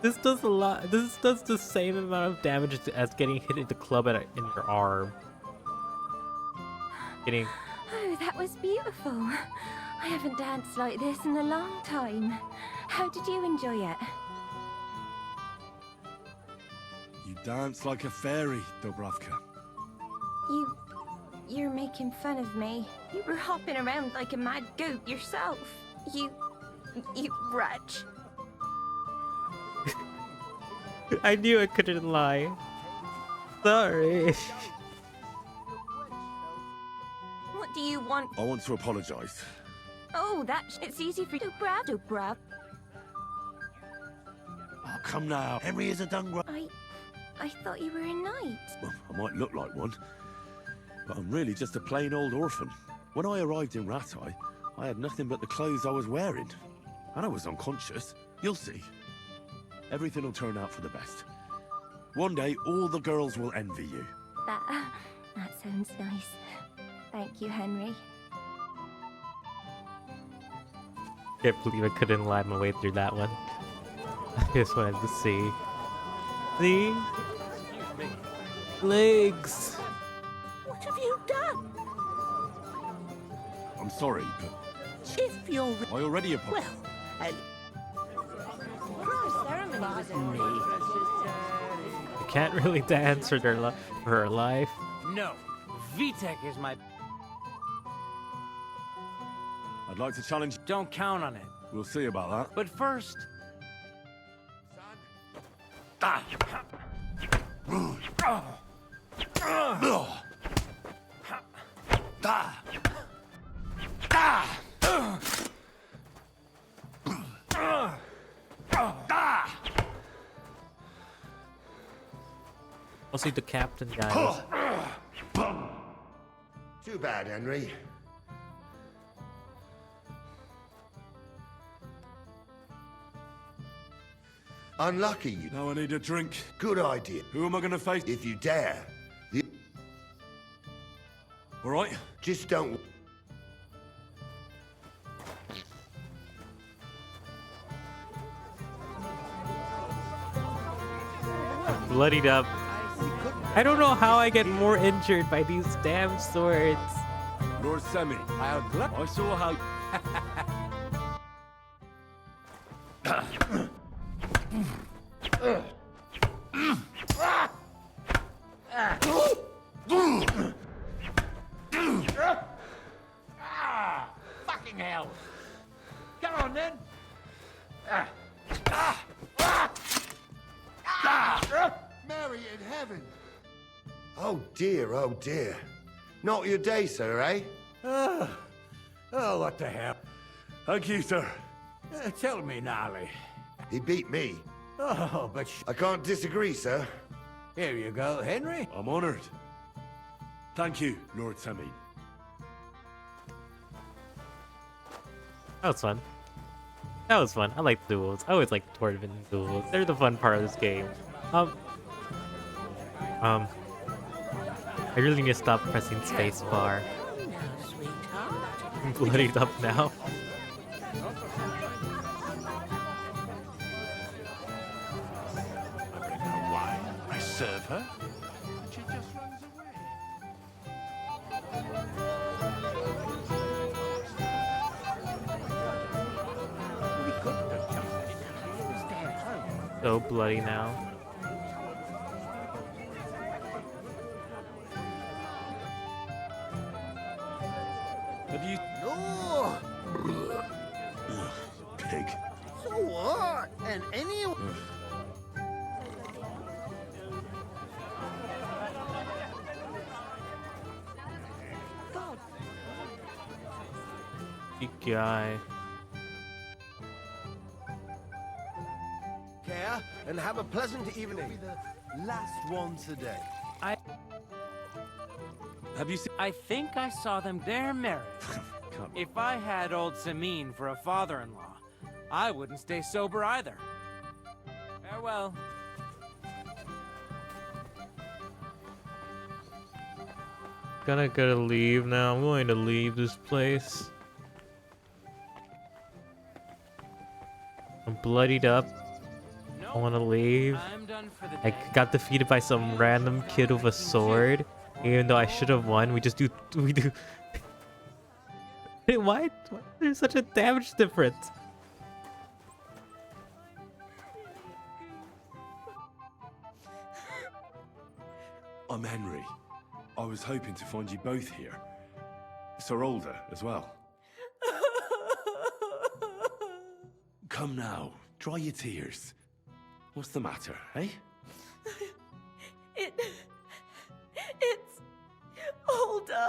This does a lot. This does the same amount of damage as getting hit in the club in your arm. Getting. Oh, that was beautiful. I haven't danced like this in a long time. How did you enjoy it? You dance like a fairy, Dubravka. You're making fun of me. You were hopping around like a mad goat yourself. You wretch. I knew I couldn't lie. Sorry. What do you want? I want to apologise. Oh, it's easy for you. Oh, bruv. Oh, come now. Henry is a done. I thought you were a knight. Well, I might look like one, but I'm really just a plain old orphan. When I arrived in Rattay, I had nothing but the clothes I was wearing. And I was unconscious. You'll see. Everything will turn out for the best. One day, all the girls will envy you. That sounds nice. Thank you, Henry. Can't believe I couldn't lie my way through that one. I just wanted to see. See? Legs! What have you done? I'm sorry, but If you're... I already apologized. Well, The ceremony was in me. You can't really dance for her life. No, VTech is my... I'd like to challenge... Don't count on it. We'll see about that. But first... I'll see the captain, guys. Too bad, Henry. Unlucky you. Now I need a drink. Good idea. Who am I going to face? If you dare. All right. Just don't... Bloodied up. I don't know how I get more injured by these damn swords. Lord Semi, I saw how... Fucking hell! Come on then! Mary in heaven! Oh dear, oh dear. Not your day, sir, eh? Oh, what the hell? Thank you, sir. Tell me, Gnarly. He beat me. Oh, but I can't disagree, sir. here you go, Henry. I'm honoured. Thank you, Lord Semi. That was fun. That was fun. I like duels. I always like tournament duels. They're the fun part of this game. I really need to stop pressing spacebar. I'm bloodied up now. I bring her wine. I serve her. And she just runs away. We couldn't have just let it happen. He was dead home. So bloody now. Have you... no. Pig. So what? And anyway... Big guy. Care and have a pleasant evening. The last one today. Have you seen... I think I saw them there married. If I had old Samin for a father-in-law, I wouldn't stay sober either. Farewell. Gotta leave now. I'm going to leave this place. I'm bloodied up. I want to leave. I'm done for the I day. got defeated by some random kid with a sword. Even though I should have won, we do. Why? There's such a damage difference? I'm Henry. I was hoping to find you both here. Sir Older as well. Come now, dry your tears. What's the matter, eh? It's Older.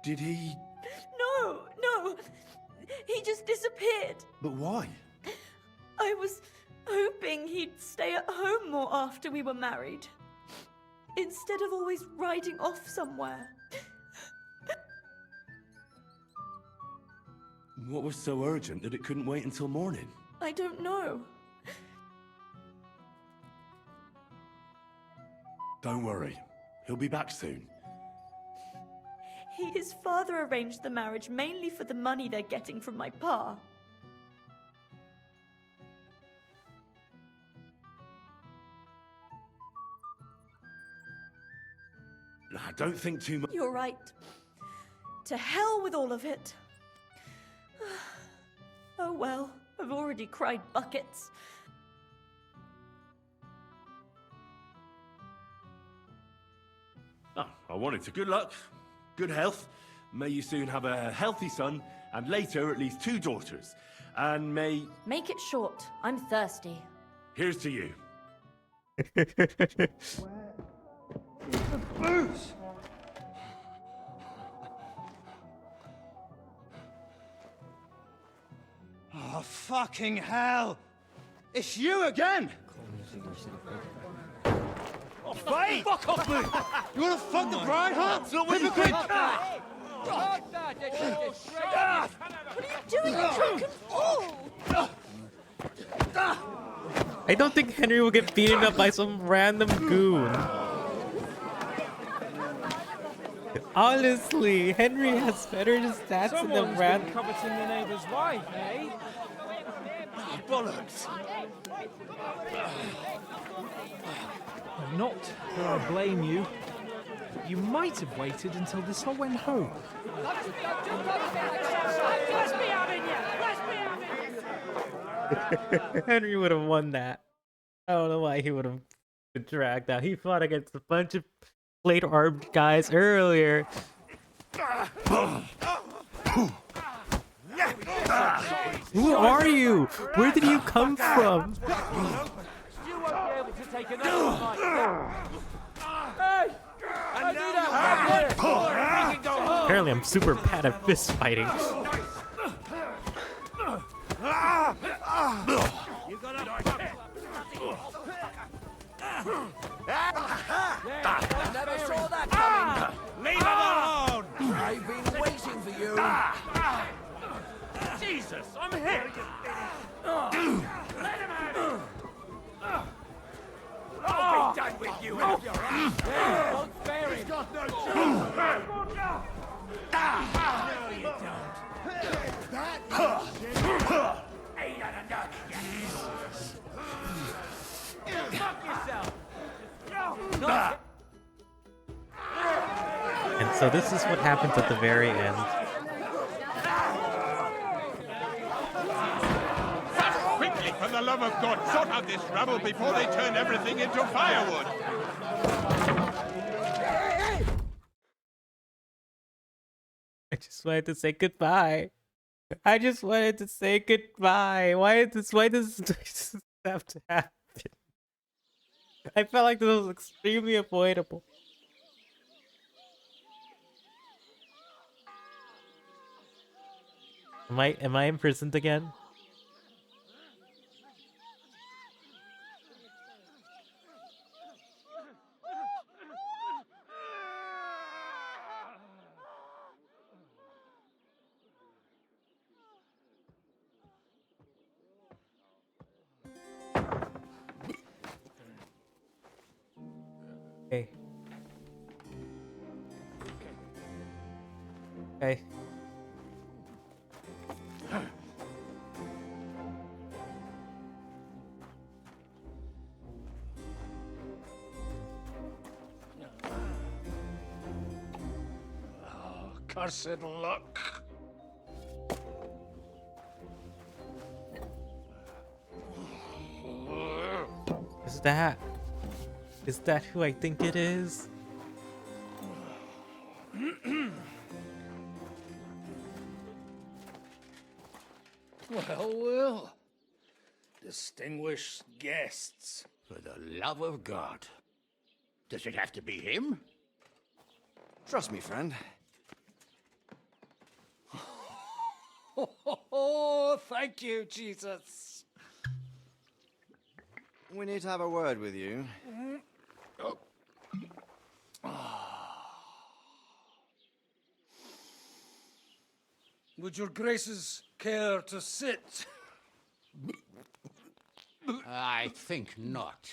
Did he... No. He just disappeared. But why? I was hoping he'd stay at home more after we were married, instead of always riding off somewhere. What was so urgent that it couldn't wait until morning? I don't know. Don't worry. He'll be back soon. His father arranged the marriage mainly for the money they're getting from my pa. I don't think too much... You're right. To hell with all of it. Oh well, I've already cried buckets. Oh, I wanted to good luck, good health. May you soon have a healthy son, and later at least 2 daughters. And may... Make it short. I'm thirsty. Here's to you. The booze! Oh, fucking hell! It's you again! Oh, Faye! Fuck off, me! You wanna fuck the bride, huh? Hypocrite! What are you doing, you drunken fool? I don't think Henry will get beaten up by some random goon. Honestly, Henry has better stats than the Someone's random. been coveting the neighbour's wife, eh? Bollocks! Not that I blame you. You might have waited until this all went home. Let's be having you! Let's be having you! Henry would have won that. I don't know why he would have been dragged out. He fought against a bunch of plate-armed guys earlier. Who are you? Where did you come from? You won't be able to take another fight. Hey! I need help right here! Apparently I'm super bad at fist fighting. You got I never saw that coming. Leave him alone! I've been waiting for you. Jesus, I'm hit! Let him out! I'll be done with you if you're right. Don't spare him. He's got no chance. No, you don't. Ain't got enough yet. Fuck yourself. And so this is what happens at the very end. Quickly, for the love of God, sort out this rabble before they turn everything into firewood! I just wanted to say goodbye. I just wanted to say goodbye. Why does this have to happen? I felt like this was extremely avoidable. Am I imprisoned again? Okay. Okay. Cursed luck. What's that? Is that who I think it is? Well. Distinguished guests. For the love of God. Does it have to be him? Trust me, friend. Oh, thank you, Jesus. We need to have a word with you. Oh. Would your graces care to sit? I think not.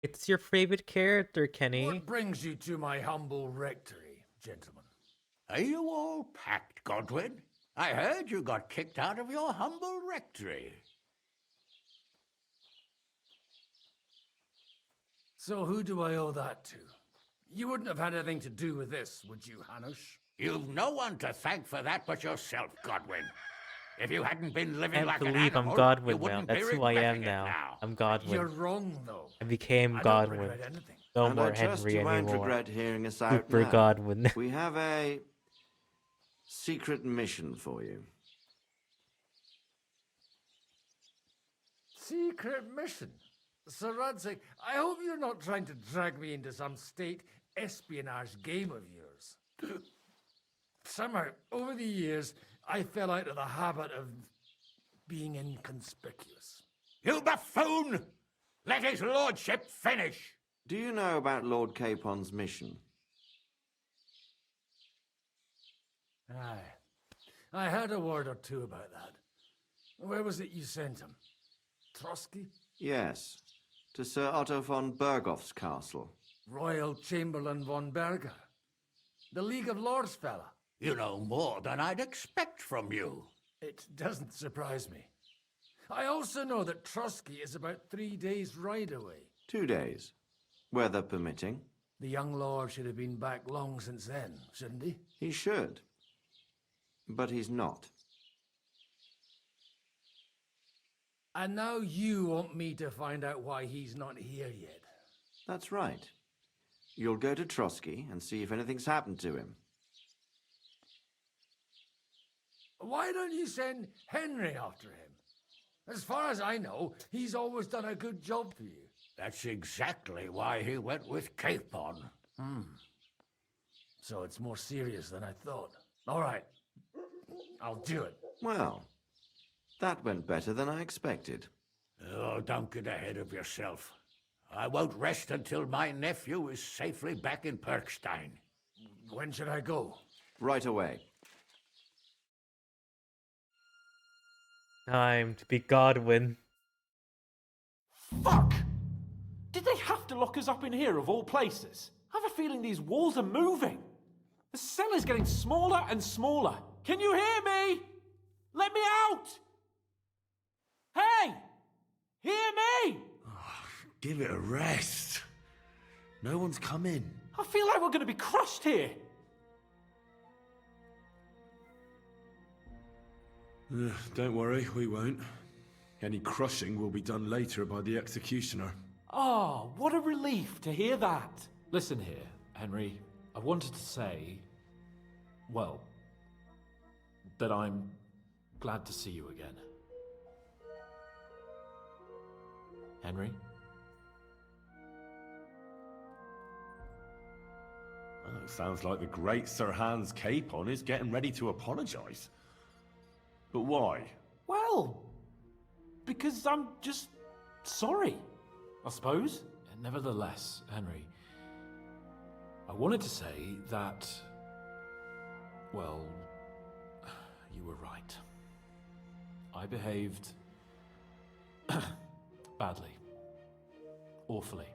It's your favorite character, Kenny. What brings you to my humble rectory, gentlemen? Are you all packed, Godwin? I heard you got kicked out of your humble rectory. So who do I owe that to? You wouldn't have had anything to do with this, would you, Hanush? You've no one to thank for that but yourself, Godwin. If you hadn't been living like an Believe animal, I'm Godwin you now. wouldn't That's be who I am regretting it now. I'm Godwin. You're wrong, though. I became I don't Godwin. regret anything. No And more I trust Henry you won't anymore. regret hearing us out Super now. Godwin. We have a secret mission for you. Secret mission? Sir Radzig, I hope you're not trying to drag me into some state espionage game of yours. Somehow, over the years, I fell out of the habit of being inconspicuous. You buffoon! Let his lordship finish! Do you know about Lord Capon's mission? Aye. I heard a word or two about that. Where was it you sent him? Trotsky? Yes, to Sir Otto von Bergoff's castle. Royal Chamberlain von Berger. The League of Lords fella. You know more than I'd expect from you. It doesn't surprise me. I also know that Trotsky is about 3 days' ride away. 2 days, weather permitting. The young lord should have been back long since then, shouldn't he? He should. But he's not. And now you want me to find out why he's not here yet. That's right. You'll go to Trotsky and see if anything's happened to him. Why don't you send Henry after him? As far as I know, he's always done a good job for you. That's exactly why he went with Capon. So it's more serious than I thought. All right. I'll do it. Well, that went better than I expected. Oh, don't get ahead of yourself. I won't rest until my nephew is safely back in Perkstein. When should I go? Right away. Time to be Godwin. Fuck! Did they have to lock us up in here of all places? I have a feeling these walls are moving. The cell is getting smaller and smaller. Can you hear me? Let me out! Hey! Hear me! Give it a rest. No one's coming. I feel like we're going to be crushed here. Don't worry, we won't. Any crushing will be done later by the executioner. Oh, what a relief to hear that. Listen here, Henry. I wanted to say, well, that I'm glad to see you again. Henry? Oh, sounds like the great Sir Hans Capon is getting ready to apologise. But why? Well, because I'm just sorry, I suppose. And nevertheless, Henry, I wanted to say that, well, you were right. I behaved badly. Awfully.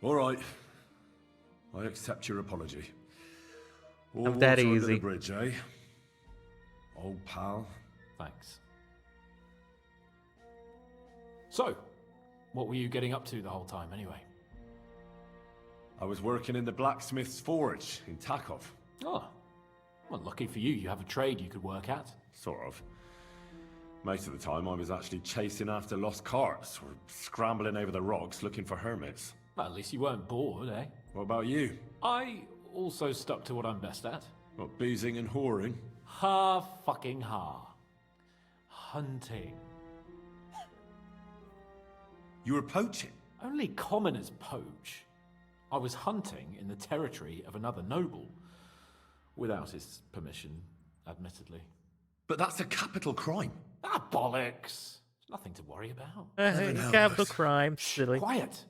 All right. I accept your apology. All Not that water under easy. the bridge, eh? Old pal. Thanks. So, what were you getting up to the whole time anyway? I was working in the blacksmith's forge in Takov. Oh, Well, lucky for you, you have a trade you could work at. Sort of. Most of the time I was actually chasing after lost carts or scrambling over the rocks looking for hermits. Well, at least you weren't bored, eh? What about you? I also stuck to what I'm best at. What, boozing and whoring? Fucking ha. Hunting. You were poaching? Only commoners poach. I was hunting in the territory of another noble. Without his permission, admittedly. But that's a capital crime. Ah, bollocks. There's nothing to worry about. Capital crime, silly. Quiet.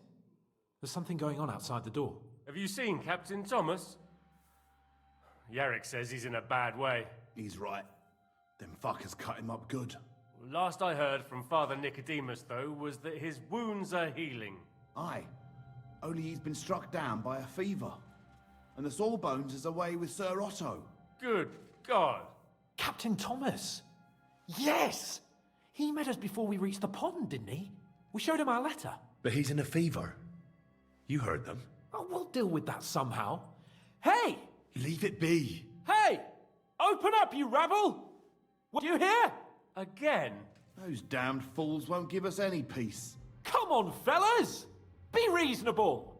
There's something going on outside the door. Have you seen Captain Thomas? Yarrick says he's in a bad way. He's right. Them fuckers cut him up good. Last I heard from Father Nicodemus, though, was that his wounds are healing. Aye. Only he's been struck down by a fever. And the Sawbones is away with Sir Otto. Good God. Captain Thomas! Yes! He met us before we reached the pond, didn't he? We showed him our letter. But he's in a fever. You heard them. Oh, we'll deal with that somehow. Hey! Leave it be. Hey! Open up, you rabble! What, you hear? Again? Those damned fools won't give us any peace. Come on, fellas! Be reasonable!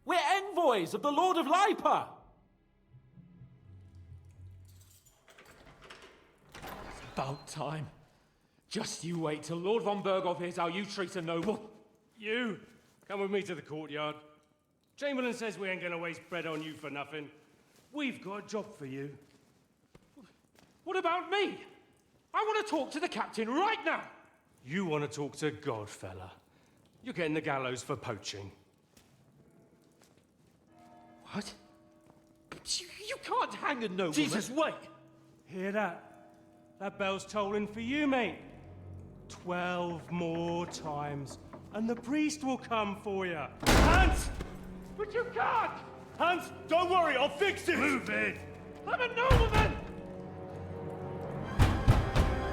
We're envoys of the Lord of Lipa! It's about time. Just you wait till Lord von Berghoff hears how you treat a noble. You, come with me to the courtyard. Chamberlain says we ain't gonna waste bread on you for nothing. We've got a job for you. What about me? I want to talk to the captain right now. You want to talk to God, fella. You're getting the gallows for poaching. What? But you can't hang a nobleman. Jesus, wait! Hear that? That bell's tolling for you, mate. 12 more times, and the priest will come for you. Hans! But you can't! Hans, don't worry, I'll fix it! Move it! I'm a nobleman!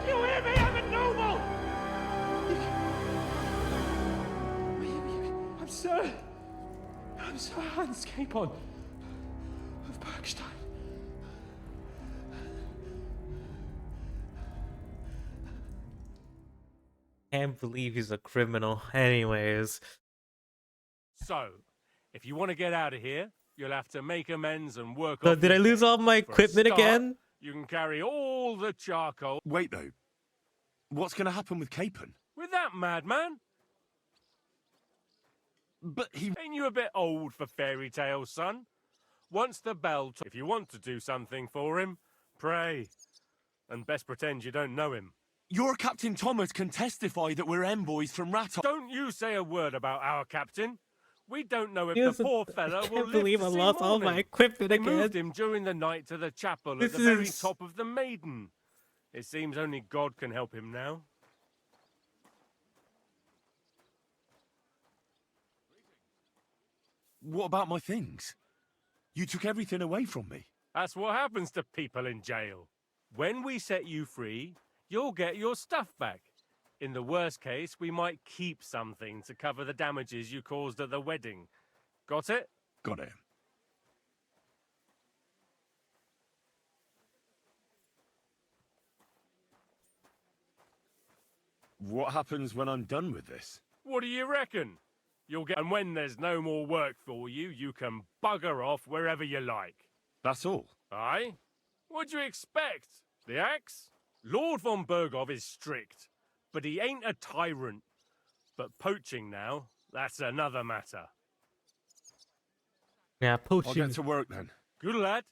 You hear me? I'm a noble! I'm Sir Hans Capon of Bergstein. Can't believe he's a criminal. Anyways. So, if you want to get out of here, you'll have to make amends and work So off did I your lose debt. all my For a equipment start, again? You can carry all the charcoal. Wait, though. What's going to happen with Capon? With that madman? But he... Ain't you a bit old for fairy tales, son? Once the bell... If you want to do something for him, pray. And best pretend you don't know him. Your Captain Thomas can testify that we're envoys from Rattle. Don't you say a word about our captain. We don't know if Yes, the poor fella I will can't live believe to I see lost all morning. my equipment They again. moved him during the night to the chapel This at the very is- top of the Maiden. It seems only God can help him now. What about my things? You took everything away from me. That's what happens to people in jail. When we set you free, you'll get your stuff back. In the worst case, we might keep something to cover the damages you caused at the wedding. Got it? Got it. What happens when I'm done with this? What do you reckon? You'll get... And when there's no more work for you, you can bugger off wherever you like. That's all? Aye? What'd you expect? The axe? Lord von Berghoff is strict, but he ain't a tyrant. But poaching now, that's another matter. Yeah, I'll poaching. get to work then. Good lad.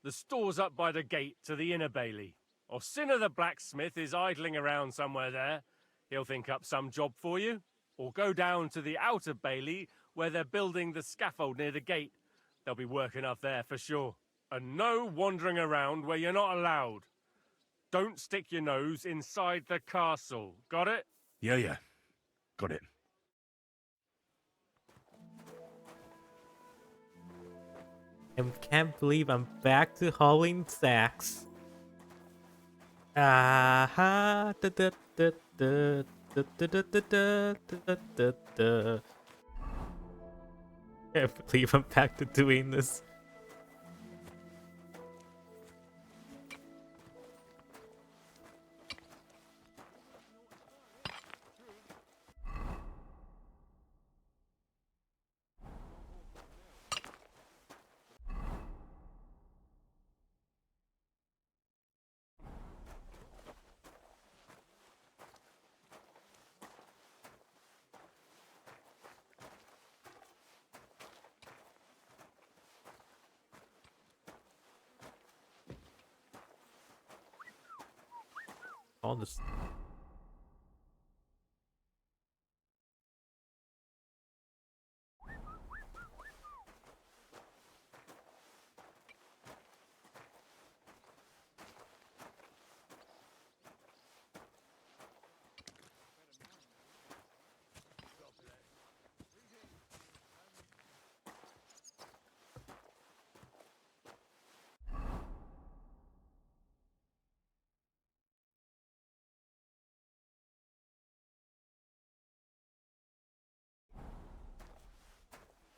The store's up by the gate to the inner bailey. Or Sinner the blacksmith is idling around somewhere there. He'll think up some job for you. Or go down to the outer bailey where they're building the scaffold near the gate. They'll be working up there for sure. And no wandering around where you're not allowed. Don't stick your nose inside the castle. Got it? Yeah. Got it. I can't believe I'm back to hauling sacks. Ah-ha. Can't believe I'm back to doing this. all this.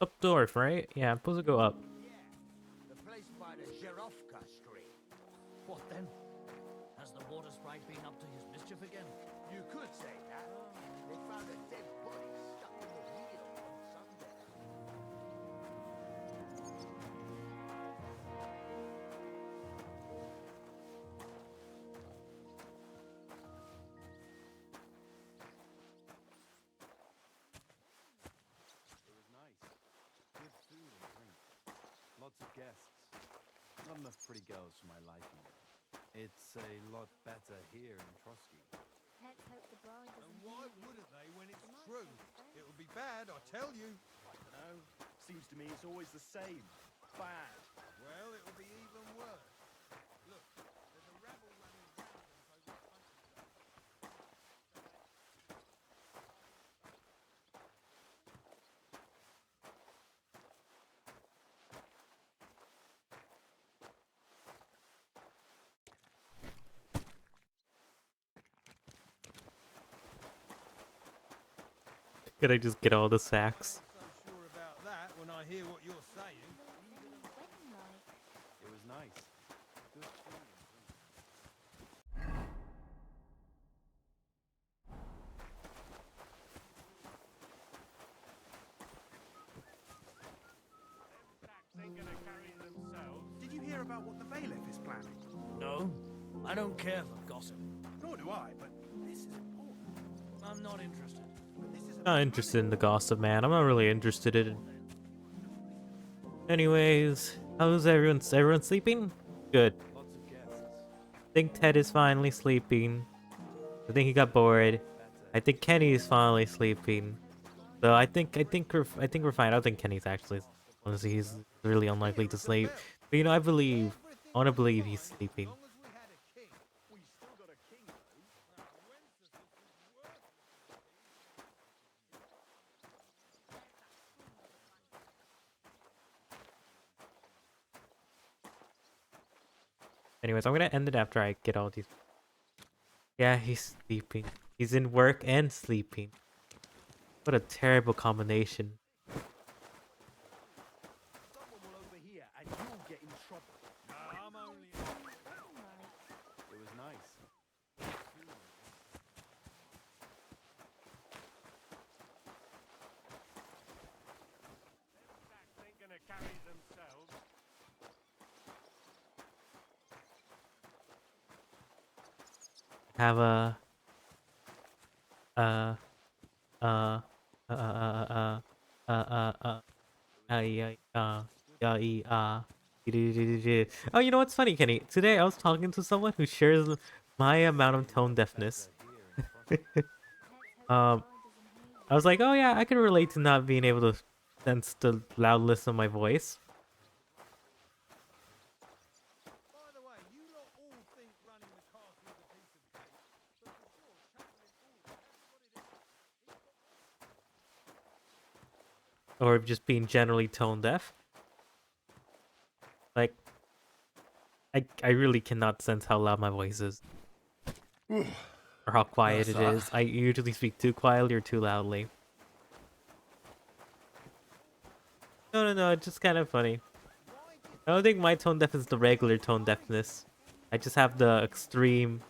Up north, right? Yeah, I'm supposed to go up. The place by the Zherovka Street. What then? Has the water sprite been up to his mischief again? You could say that. They found a dead body stuck in the wheel on Sunday. It was nice. Good food and drink. Lots of guests. Not enough pretty girls for my liking. It's a lot better here in Trotsky. Let's hope the bride doesn't. And why wouldn't they when it's true? It'll be bad, I tell you. I don't know. Seems to me it's always the same. Bad. Well, it'll be even worse. Look, there's a rabble running rampant over the countryside. Could I just get all the sacks? I'm so sure about that when I hear what you're saying. It was nice. Good food and drink. Ain't gonna carry themselves. Did you hear about what the bailiff is planning? No, I don't care for gossip. Nor do I, but this is important. I'm not interested. Not interested in the gossip, man. I'm not really interested in it. Anyways, how's everyone? Everyone sleeping? Good. Lots of guests. I think Ted is finally sleeping. I think he got bored. I think Kenny is finally sleeping. So I think we're fine. I don't think Kenny's actually. Honestly, he's really unlikely to sleep. But you know, I want to believe he's sleeping. Anyways, I'm gonna end it after I get all these. Yeah, he's sleeping. He's in work and sleeping. What a terrible combination. Someone will overhear and you'll get in trouble. I'm only... It was nice. Ain't gonna carry themselves. Have a uh uh uh uh uh uh uh uh Oh, you know what's funny, Kenny? Today I was talking to someone who shares my amount of tone deafness. I was like, oh yeah, I can relate to not being able to sense the loudness of my voice. By the way, you lot all think running the castle is a piece of cake, but for sure, Chaplain All, Or just being generally tone deaf. Like, I really cannot sense how loud my voice is. Or how quiet it is. I usually speak too quietly or too loudly. No, it's just kind of funny. I don't think my tone deaf is the regular tone deafness. I just have the extreme...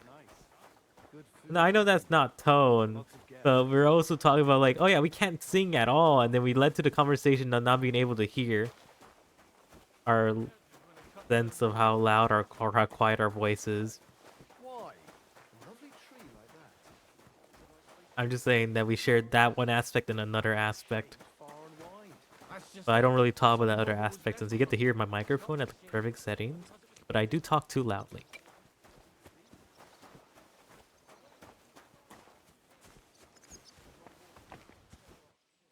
No, I know that's not tone, but we're also talking about like, oh yeah, we can't sing at all, and then we led to the conversation of not being able to hear our sense of how loud or how quiet our voice is. Why? A lovely tree like that. I'm just saying that we shared that one aspect and another aspect. Far and wide. But I don't really talk about the other aspects since you get to hear my microphone at the perfect settings. But I do talk too loudly.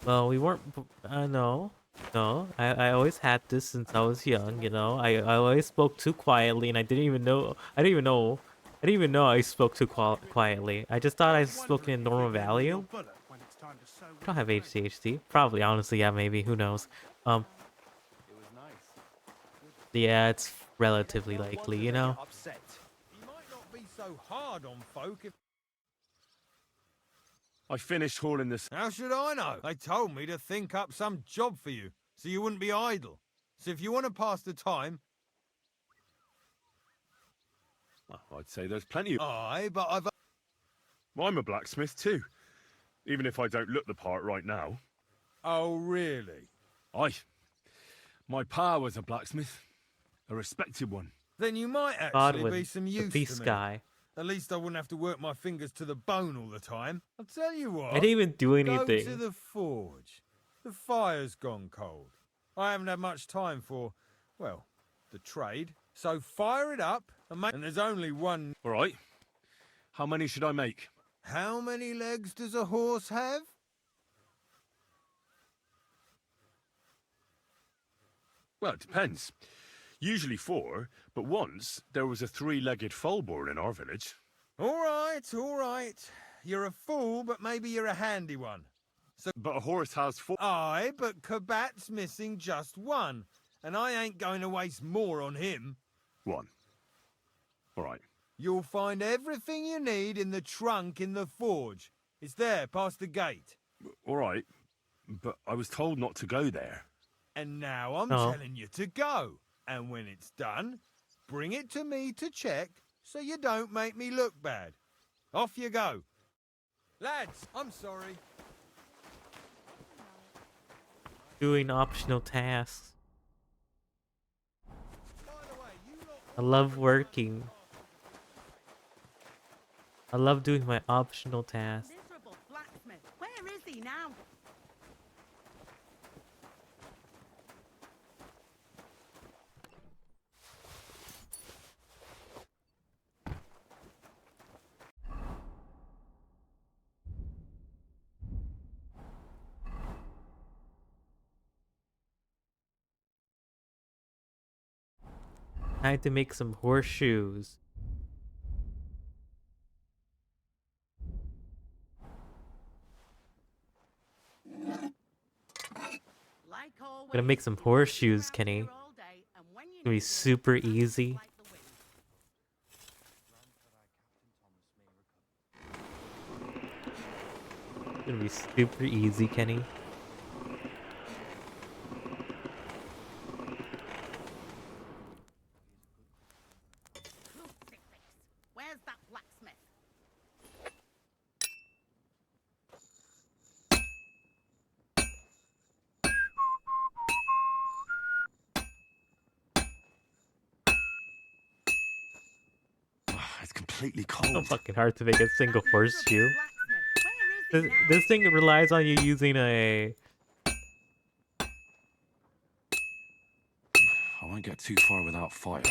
Well, we weren't. No, no. I always had this since I was young. You know, I always spoke too quietly, and I didn't even know. I didn't even know I spoke too quietly. I just thought I spoke in normal volume. I don't have ADHD. Probably, honestly, yeah, maybe. Who knows? Um, yeah, it's relatively likely. You know. Upset. You might not be so hard on folk if... I finished hauling this. How should I know? They told me to think up some job for you, so you wouldn't be idle. So if you want to pass the time... Well, I'd say there's plenty of... Aye, but I've... I'm a blacksmith too, even if I don't look the part right now. Oh, really? Aye. My pa was a blacksmith. A respected one. Then you might actually be some use to me. Guy. At least I wouldn't have to work my fingers to the bone all the time. I'll tell you what. I didn't even do anything. Go to the forge. The fire's gone cold. I haven't had much time for, well, the trade. So fire it up and make... And there's only one... All right. How many should I make? How many legs does a horse have? Well, it depends. Usually 4, but once there was a 3-legged foal born in our village. All right, all right. You're a fool, but maybe you're a handy one. So, but a horse has 4. Aye, but Kabat's missing just one, and I ain't going to waste more on him. 1. All right. You'll find everything you need in the trunk in the forge. It's there, past the gate. All right, but I was told not to go there. And now I'm telling you to go. And when it's done, bring it to me to check so you don't make me look bad. Off you go. Lads, I'm sorry. Doing optional tasks. I love working. I love doing my optional tasks. Miserable blacksmith. Where is he now? I had to make some horseshoes. Gonna make some horseshoes, Kenny. It's gonna be super easy. It's gonna be super easy, Kenny. Where's that blacksmith? It's completely cold. So fucking hard to make a single horseshoe. This thing relies on you using a... I won't get too far without fire.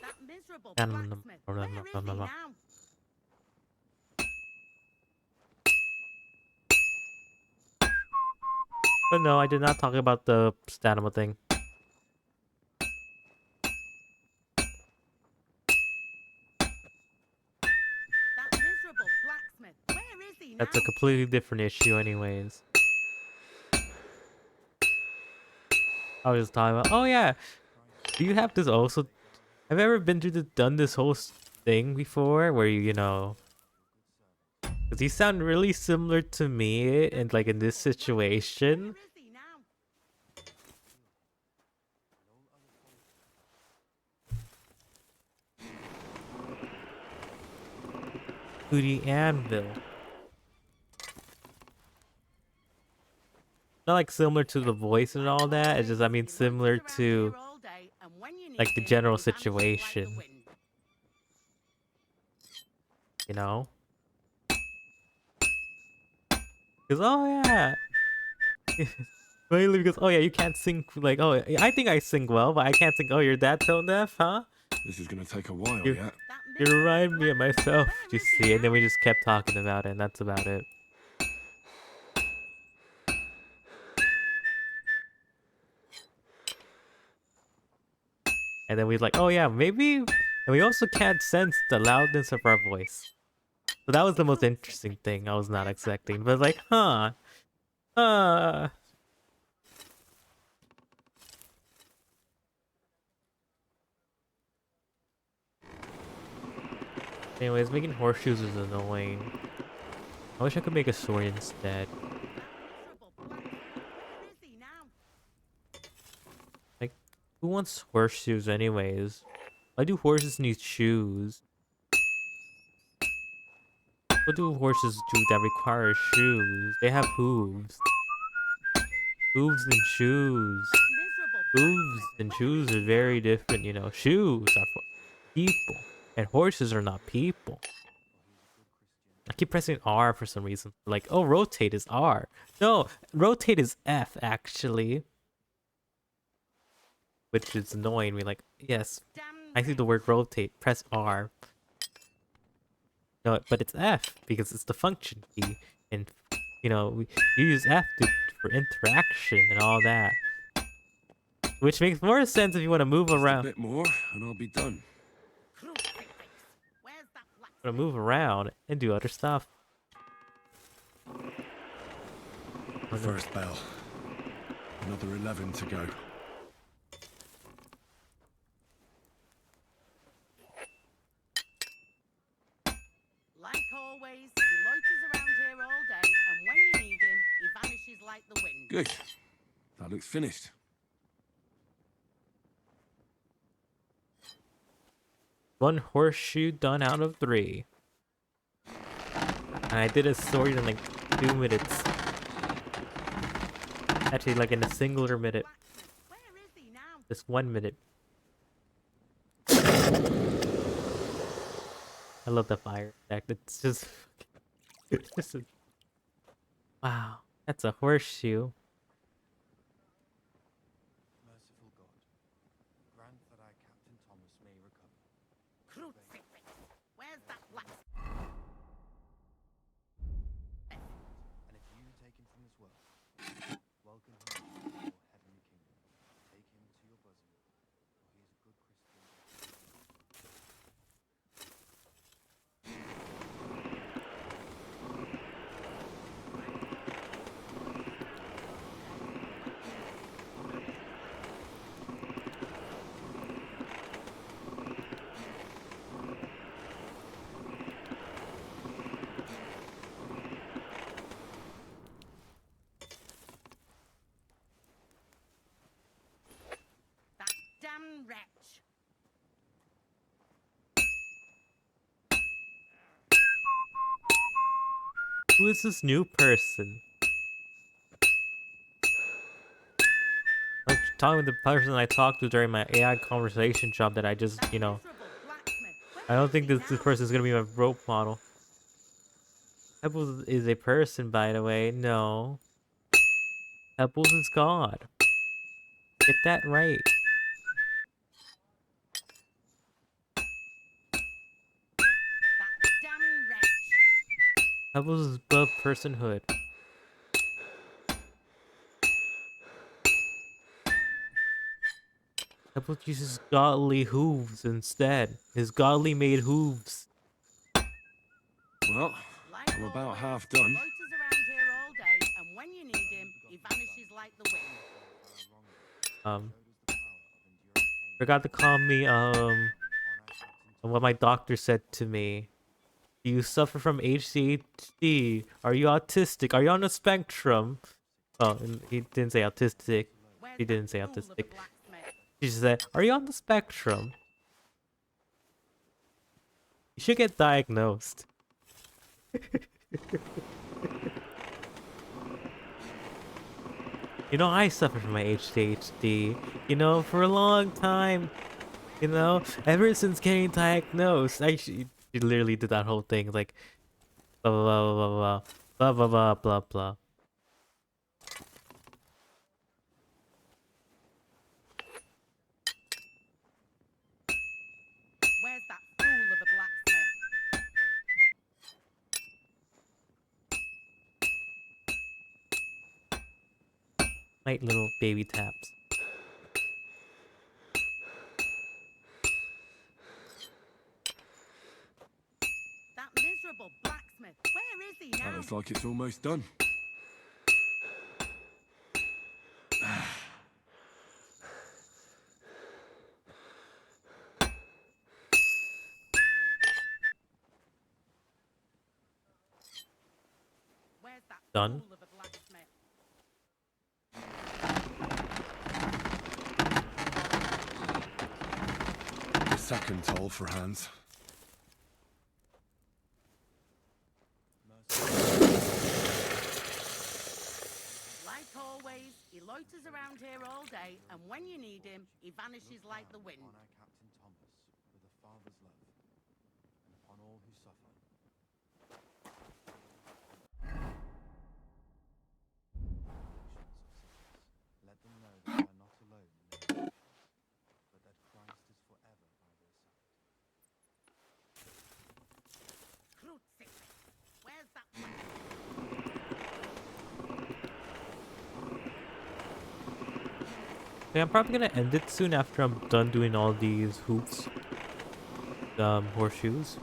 That miserable blacksmith. Where is he now? But no, I did not talk about the stamina thing. That miserable blacksmith. Where is he now? That's a completely different issue anyways. I was just talking about, oh yeah, do you have this also? Have you ever been through done this whole thing before where you know, because you sound really similar to me and like in this situation. To the anvil. Not like similar to the voice and all that. It's just, I mean, similar to like the general situation. You know? Because oh yeah. Mainly because oh yeah, you can't sing like oh I think I sing well, but I can't sing. Oh, you're that tone deaf, huh? This is gonna take a while You, yet. you remind me of myself, you see, and then we just kept talking about it, and that's about it. And then we like, oh yeah, maybe, and we also can't sense the loudness of our voice. So that was the most interesting thing I was not expecting, but like, huh, Anyways, making horseshoes is annoying. I wish I could make a sword instead. Like, who wants horseshoes anyways? Why do horses need shoes? What do horses do that require shoes? They have hooves. Hooves and shoes. Hooves and shoes are very different, you know. Shoes are for people, and horses are not people. I keep pressing R for some reason. Like, oh, rotate is R. No, rotate is F, actually. Which is annoying me. Like, yes, I see the word rotate. Press R. No, but it's F because it's the function key. And, you know, you use F for interaction and all that. Which makes more sense if you want to move around. A bit more, and I'll be done. To move around and do other stuff. First bell. Another 11 to go. Like always, he loiters around here all day, and when you need him, he vanishes like the wind. Good. That looks finished. One horseshoe done out of 3. And I did a sword in like 2 minutes. Actually, like in a singular minute. Just 1 minute. I love the fire effect. It's just... it's just a... Wow. That's a horseshoe. Merciful God, grant that I, Captain Thomas, may recover. Crucifix! Where's that black? And if you take him from this world, welcome him to your heavenly kingdom. Take him to your bosom, for he is a good Christian. That damn wretch! Who is this new person? I'm talking with the person I talked to during my AI conversation job that I just, you know... I don't think this person is gonna be my rope model. Pebbles is a person, by the way. No. Pebbles is God. Get that right. Pebbles is above personhood. Pebbles uses godly hooves instead. His godly made hooves. Well, I'm about half done. Loiters around here all day, and when you need him, he vanishes like the wind. Forgot to call me, what my doctor said to me. Do you suffer from HCHD? Are you autistic? Are you on the spectrum? Oh, he didn't say autistic. He didn't say autistic. She said, are you on the spectrum? You should get diagnosed. You know, I suffer from my ADHD. You know, for a long time, You know, ever since getting diagnosed, she literally did that whole thing, like blah blah blah blah blah blah blah blah blah. Where's that fool of a blacksmith? Light little baby taps. That miserable blacksmith. Where is he now? That looks like it's almost done. Where's that Done. fool of a blacksmith? The second toll for Hans. Like always, he loiters around here all day, and when you need him, he vanishes like the wind. Captain Thomas, with a father's love, and upon all who suffer. Let them know that they are not alone in their afflictions, but that Christ is forever by their side. Crucifix! Where's that Yeah, I'm probably gonna end it soon after I'm done doing all these hoops, horseshoes.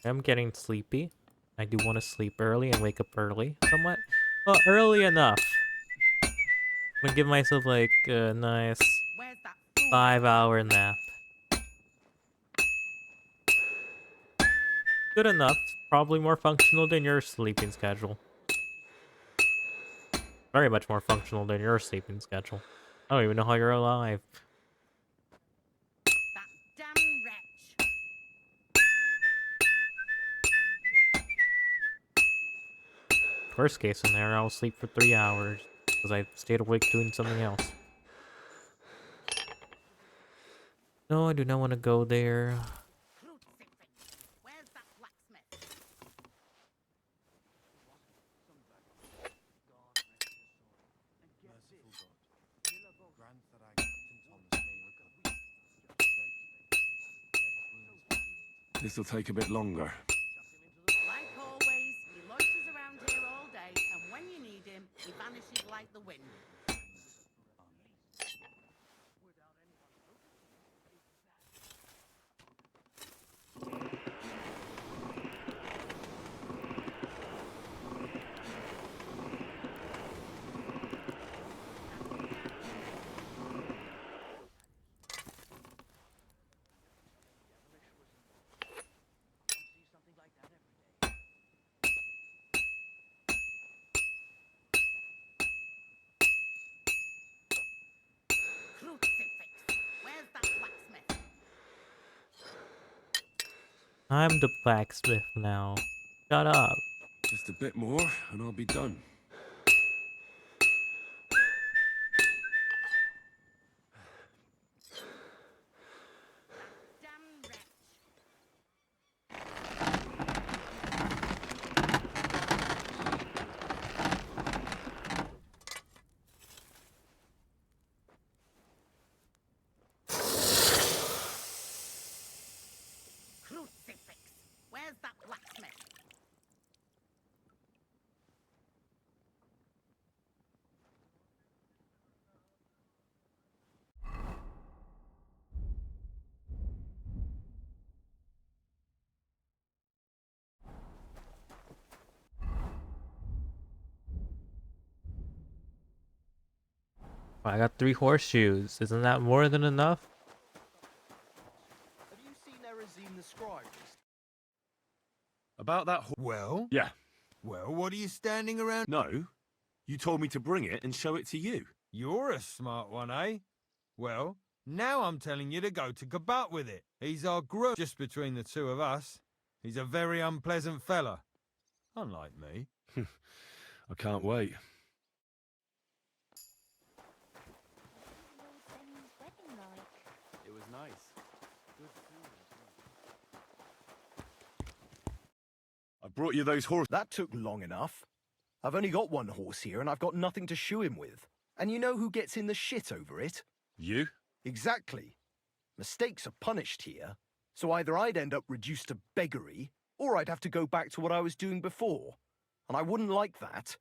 I'm getting sleepy. I do want to sleep early and wake up early, somewhat. Well, early enough. I'm gonna give myself like a nice 5-hour nap. Good enough. Probably more functional than your sleeping schedule. Very much more functional than your sleeping schedule. I don't even know how you're alive. That damn wretch! Worst case scenario, I'll sleep for 3 hours because I stayed awake doing something else. No, I do not want to go there. Where's that blacksmith? Merciful God, grant that our Captain Thomas may recover. Beg you, let his wounds be healed. This'll take a bit longer. Like always, he loiters around here all day, and when you need him, he vanishes like the wind. Crucifix! Where's that blacksmith? I'm the blacksmith now. Shut up. Just a bit more, and I'll be done. Damn wretch! Crucifix! Where's that blacksmith? I got 3 horseshoes. Isn't that more than enough? Have you seen Erazine the scribe? About that Well? Yeah. Well, what are you standing around? No. You told me to bring it and show it to you. You're a smart one, eh? Well, now I'm telling you to go to Kabat with it. He's our group, just between the two of us. He's a very unpleasant fella. Unlike me. I can't wait. It was nice. Good food. I brought you those horses. That took long enough. I've only got one horse here and I've got nothing to shoe him with. And you know who gets in the shit over it? You? Exactly. Mistakes are punished here, so either I'd end up reduced to beggary, or I'd have to go back to what I was doing before. And I wouldn't like that.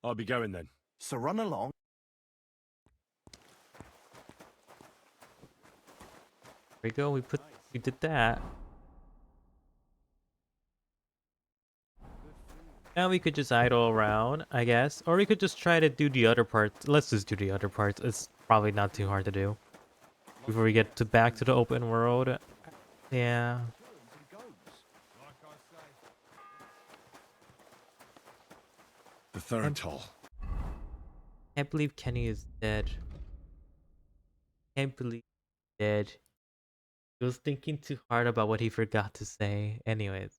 I'll be going then. So run along. There we go, we did that. Now we could just idle around, I guess. Or we could just try to do the other parts. Let's just do the other parts. It's probably not too hard to do. Before we get back to the open world. Yeah. The third toll. Can't believe Kenny is dead. Can't believe he's dead. He was thinking too hard about what he forgot to say. Anyways.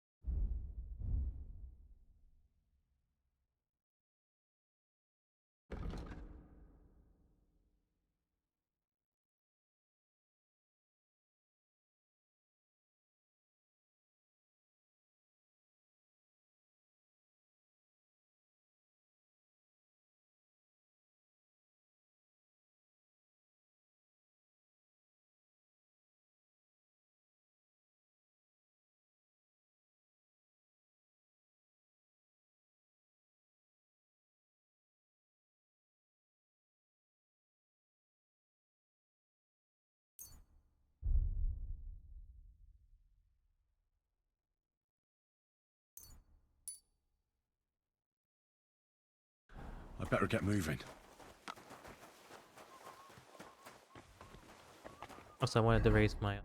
I better get moving. Also, I wanted to raise my...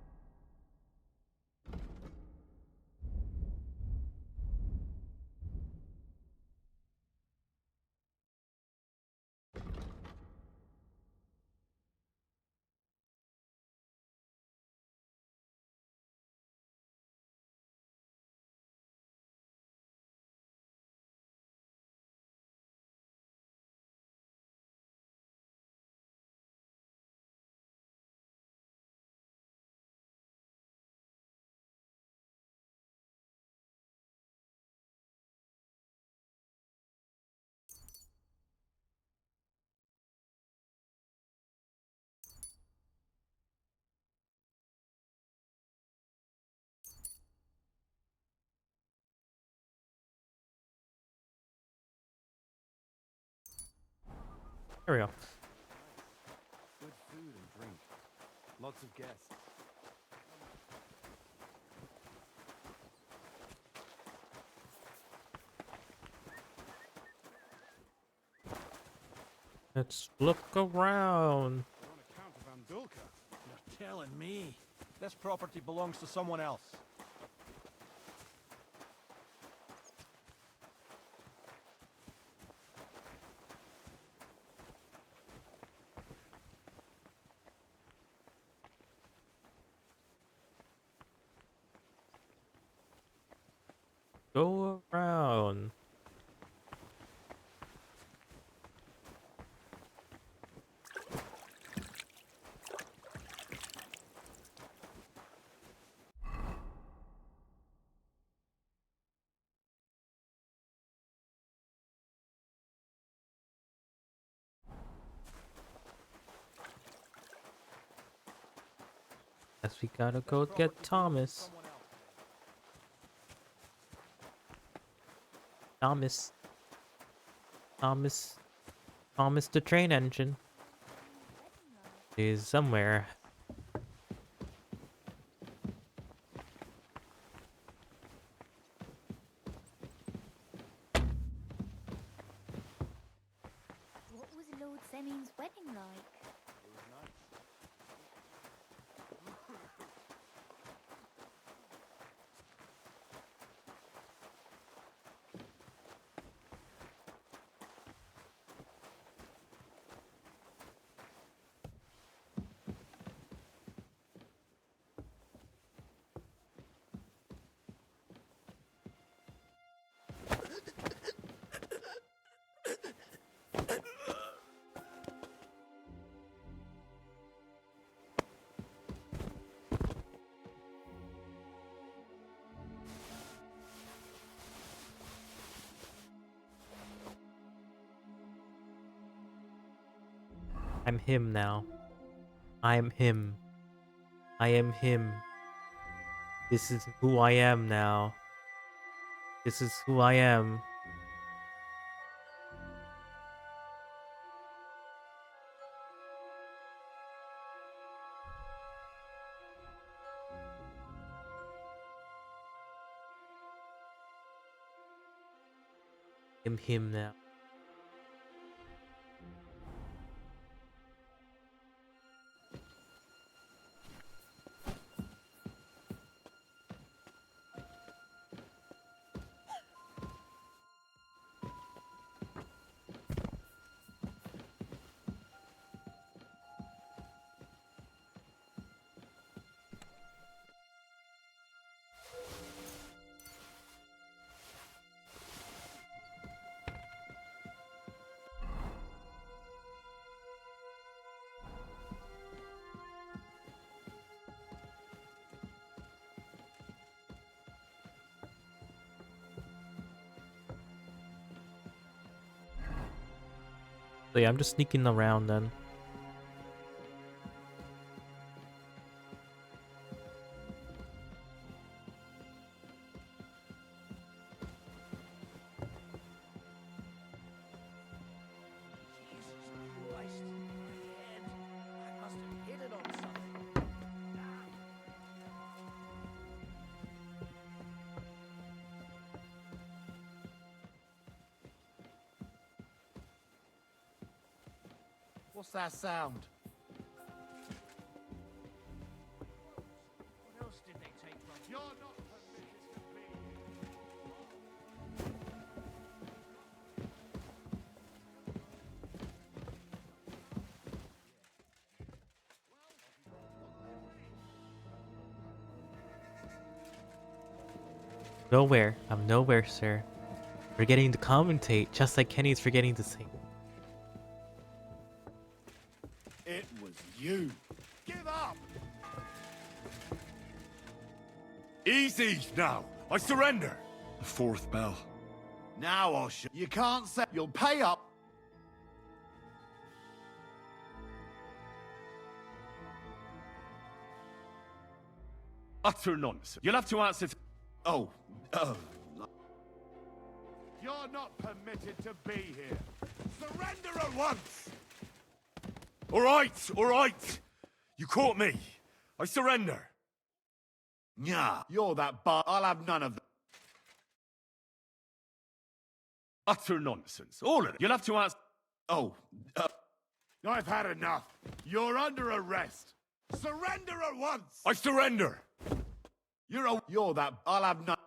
There we go. Good food and drink. Lots of guests. Let's look around. You're on account of Andulka. You're telling me. This property belongs to someone else. Go around. Guess we gotta go get Thomas. Thomas the train engine is somewhere. What was Lord Semin's wedding like? It was nice. I'm him now. I'm him. I am him. This is who I am now. This is who I am. I'm him now. So yeah, I'm just sneaking around then. What's that sound? What else did they take from you? You're not permitted to be Nowhere. I'm nowhere, sir. Forgetting to commentate, just like Kenny's forgetting to sing. It was you. Give up! Easy now. I surrender. The fourth bell. Now I'll show you. Can't say you'll pay up. Utter nonsense. You'll have to answer. Oh. You're not permitted to be here. Surrender at once! All right. You caught me. I surrender. Nah, you're that bar. I'll have none of that. Utter nonsense. All of it. You'll have to answer. Oh. I've had enough. You're under arrest. Surrender at once! I surrender. You're that. I'll have none.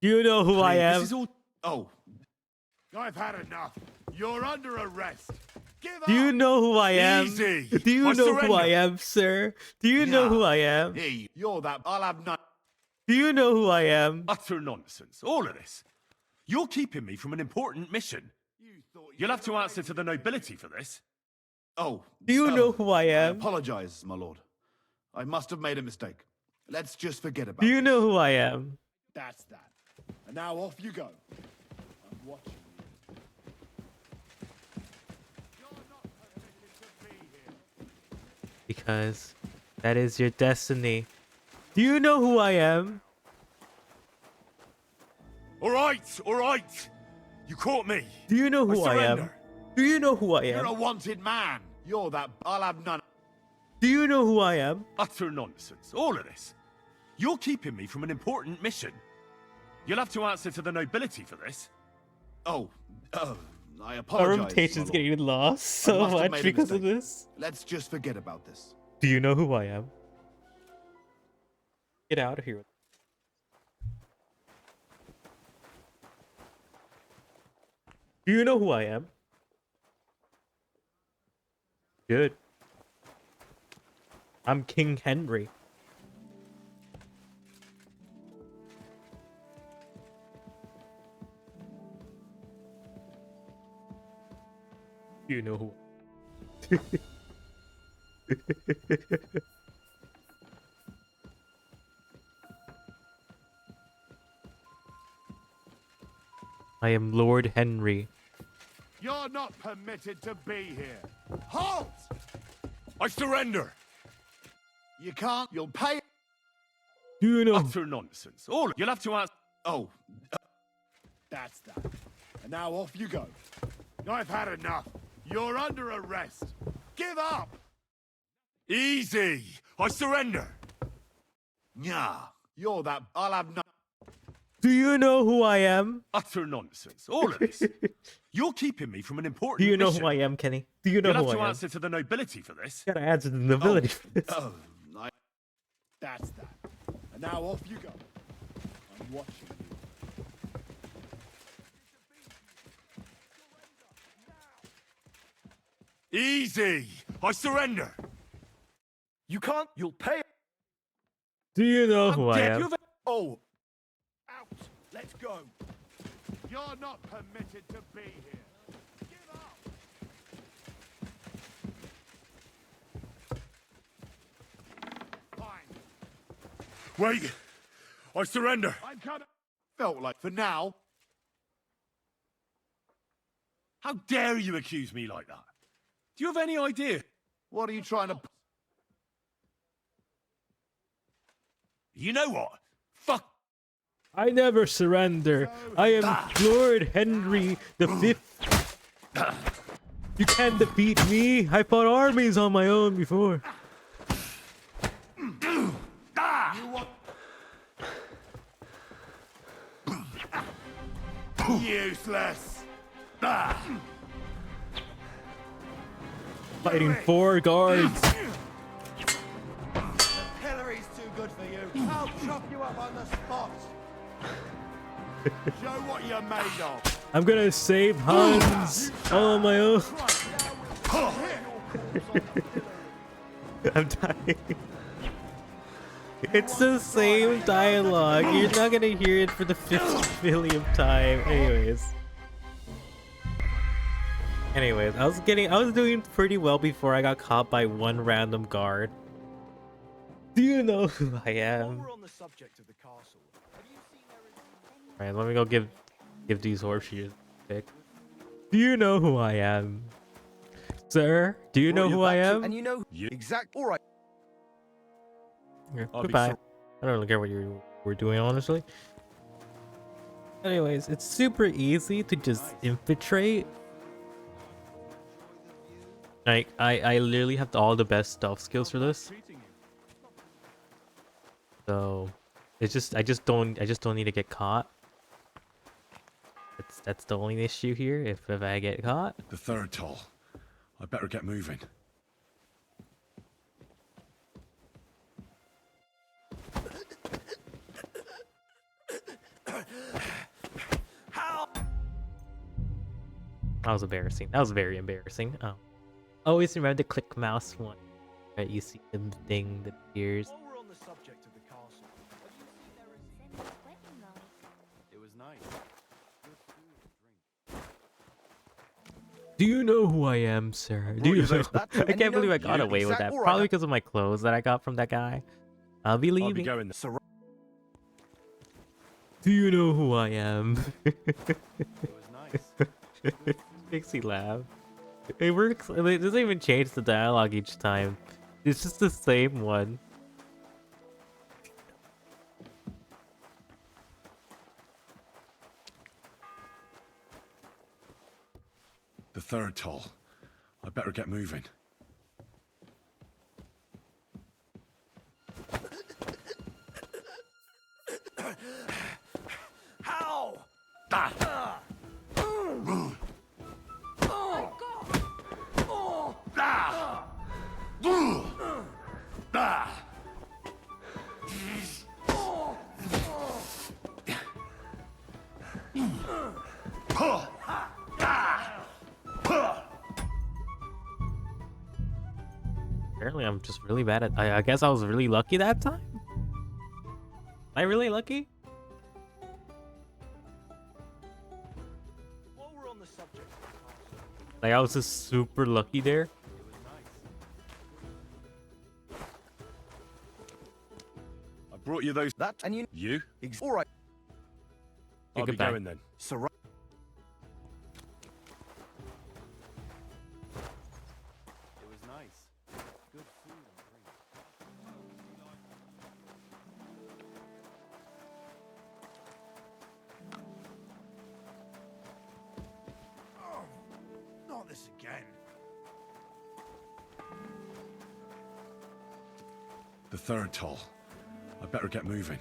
Do you know who I am? This is all. Oh. I've had enough. You're under arrest. Give Do you up! know who I am? Easy. Do you I know who I surrender. am, sir? Do you know who I am? Hey, you're that. I'll have none. Do you know who I am? Utter nonsense. All of this. You're keeping me from an important mission. You'll have to answer to the nobility for this. Oh. Do you know who I I am? apologize, my lord. I must have made a mistake. Let's just forget about Do you this. know who I am? That's that. And now off you go. I'm watching you. Because that is your destiny. Do you know who I am? All right. You caught me. Do you know who I am? surrender. Do you know who I You're am? a wanted man. You're that. I'll have none. Do you know who I am? Utter nonsense. All of this. You're keeping me from an important mission. You'll have to answer to the nobility for this. Oh. I Our apologize. reputation's my lord. getting lost I so must have much made a because of mistake. this. Let's just forget about this. Do you know who I am? Get out of here. Do you know who I am? Good. I'm King Henry. Do you know who? I am Lord Henry. You're not permitted to be here. Halt! I surrender. You can't. You'll pay. Do you know? Utter nonsense. All you'll have to answer. Oh, that's that. And now off you go. I've had enough. You're under arrest. Give up. Easy. I surrender. Nah, you're that. I'll have no. Do you know who I am? Utter nonsense. All of this. You're keeping me from an important Do you know mission. who I am, Kenny? Do you know You'll who have to I am? answer to the nobility for this. Gotta answer to the nobility for this. Oh, that's that. And now off you go. I'm watching you. Easy. I surrender. You can't. You'll pay. Do you know who I am? Oh, out. Let's go. You're not permitted to be here. Give up. Fine. Wait. I surrender. I'm coming. Felt like for now. How dare you accuse me like that? Do you have any idea? What are you trying to? You know what? Fuck. I never surrender. I am Lord Henry V. You can't defeat me. I fought armies on my own before. Useless. Fighting 4 guards. The pillory's too good for you. I'll chop you up on the spot. Show what you're made of. I'm gonna save Hans all on my own. I'm dying. It's the same dialogue. You're not gonna hear it for the 50th millionth time. Anyways, I was doing pretty well before I got caught by one random guard. Do you know who I am? Alright, let me go give these horseshoes a pick. Do you know who I am? Sir, do you know who I am? And you know exact. All right. Yeah, I'll be goodbye. I don't really care what you were doing, honestly. Anyways, it's super easy to just infiltrate. Like, I literally have all the best stealth skills for this. So, it's just I just don't need to get caught. That's the only issue here. If I get caught. The third toll. I better get moving. That was embarrassing. That was very embarrassing. Oh. Always remember to click mouse one. Right, you see the thing that appears. While we're on the subject of the castle, have you seen there is wedding like? It was nice. Good food and drink. Do you know who I am, sir? Do you know? I can't believe I got away with that. Probably because of my clothes that I got from that guy. I'll be leaving. I'll be going there. Do you know who I am? It was nice. Makes me laugh. It works. It doesn't even change the dialogue each time. It's just the same one. The third toll. I better get moving. How? Apparently, I'm just really bad at. I guess I was really lucky that time. Am I really lucky? While we're on the subject of the castle, Like I was just super lucky there. it was nice. I brought you those. That and you. You? All right. I'll be goodbye. going then. The third toll. I'd better get moving.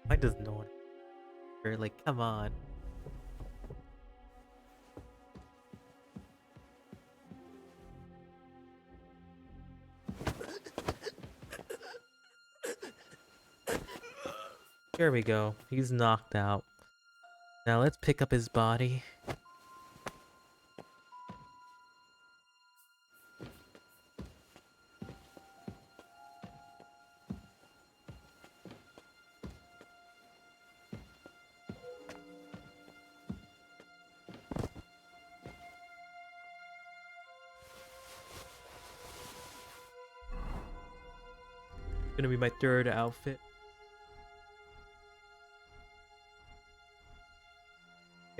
Why does no one? Like, come on. Here we go. He's knocked out. Now let's pick up his body. Gonna be my third outfit.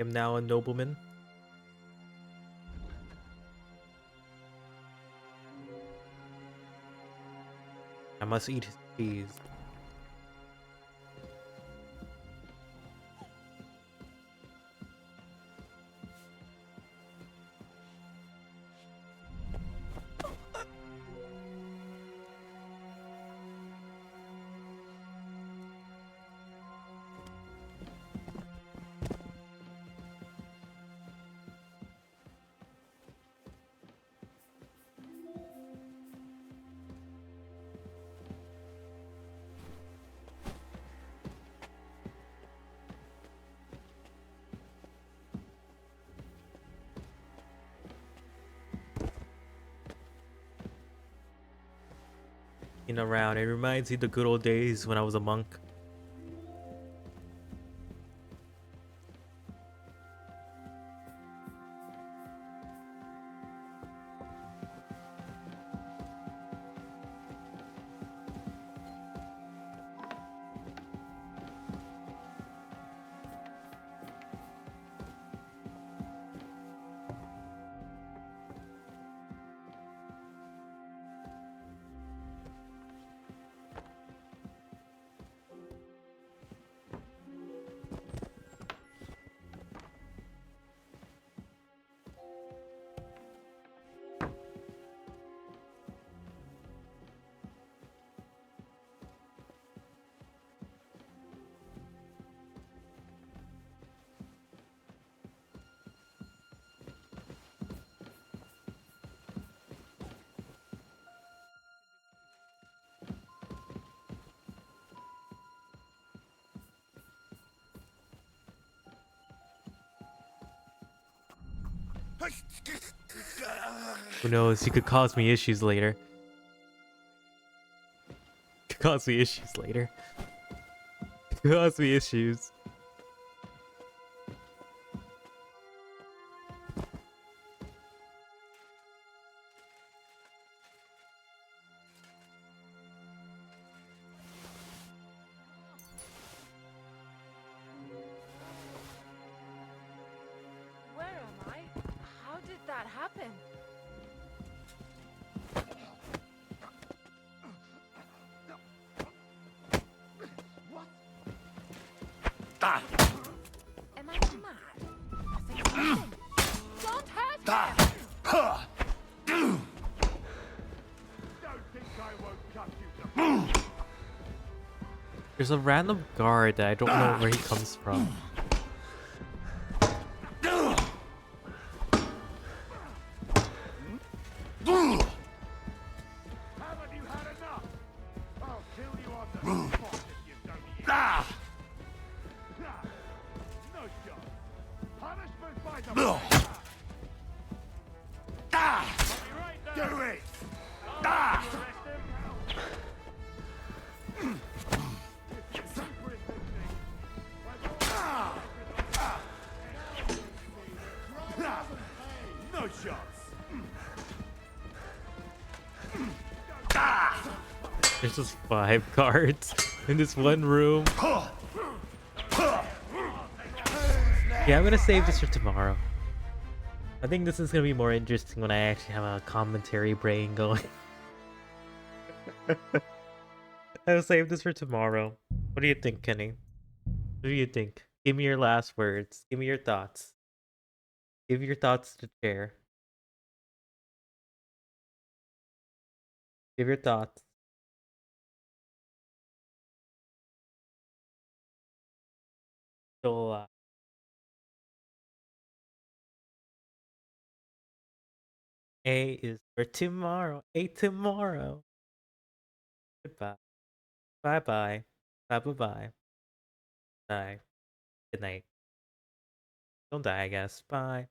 I'm now a nobleman. I must eat his cheese. Around. It reminds me of the good old days when I was a monk. Who knows? He could cause me issues later. Could cause me issues later. Could cause me issues. Where am I? How did that happen? Ah. Am I mad? Nothing happened. Don't hurt him! Huh. Don't think I won't cut you to There's a random guard that I don't know where he comes from. Do it! Ah! No shots. There's just 5 cards in this one room. Yeah, I'm gonna save this for tomorrow. I think this is gonna be more interesting when I actually have a commentary brain going. I'll save this for tomorrow. What do you think, Kenny? What do you think? Give me your last words. Give me your thoughts. Give your thoughts to share. Give your thoughts. So, A is for tomorrow. A tomorrow. Goodbye. Bye bye. Bye bye bye. Bye. Good night. Don't die, I guess. Bye.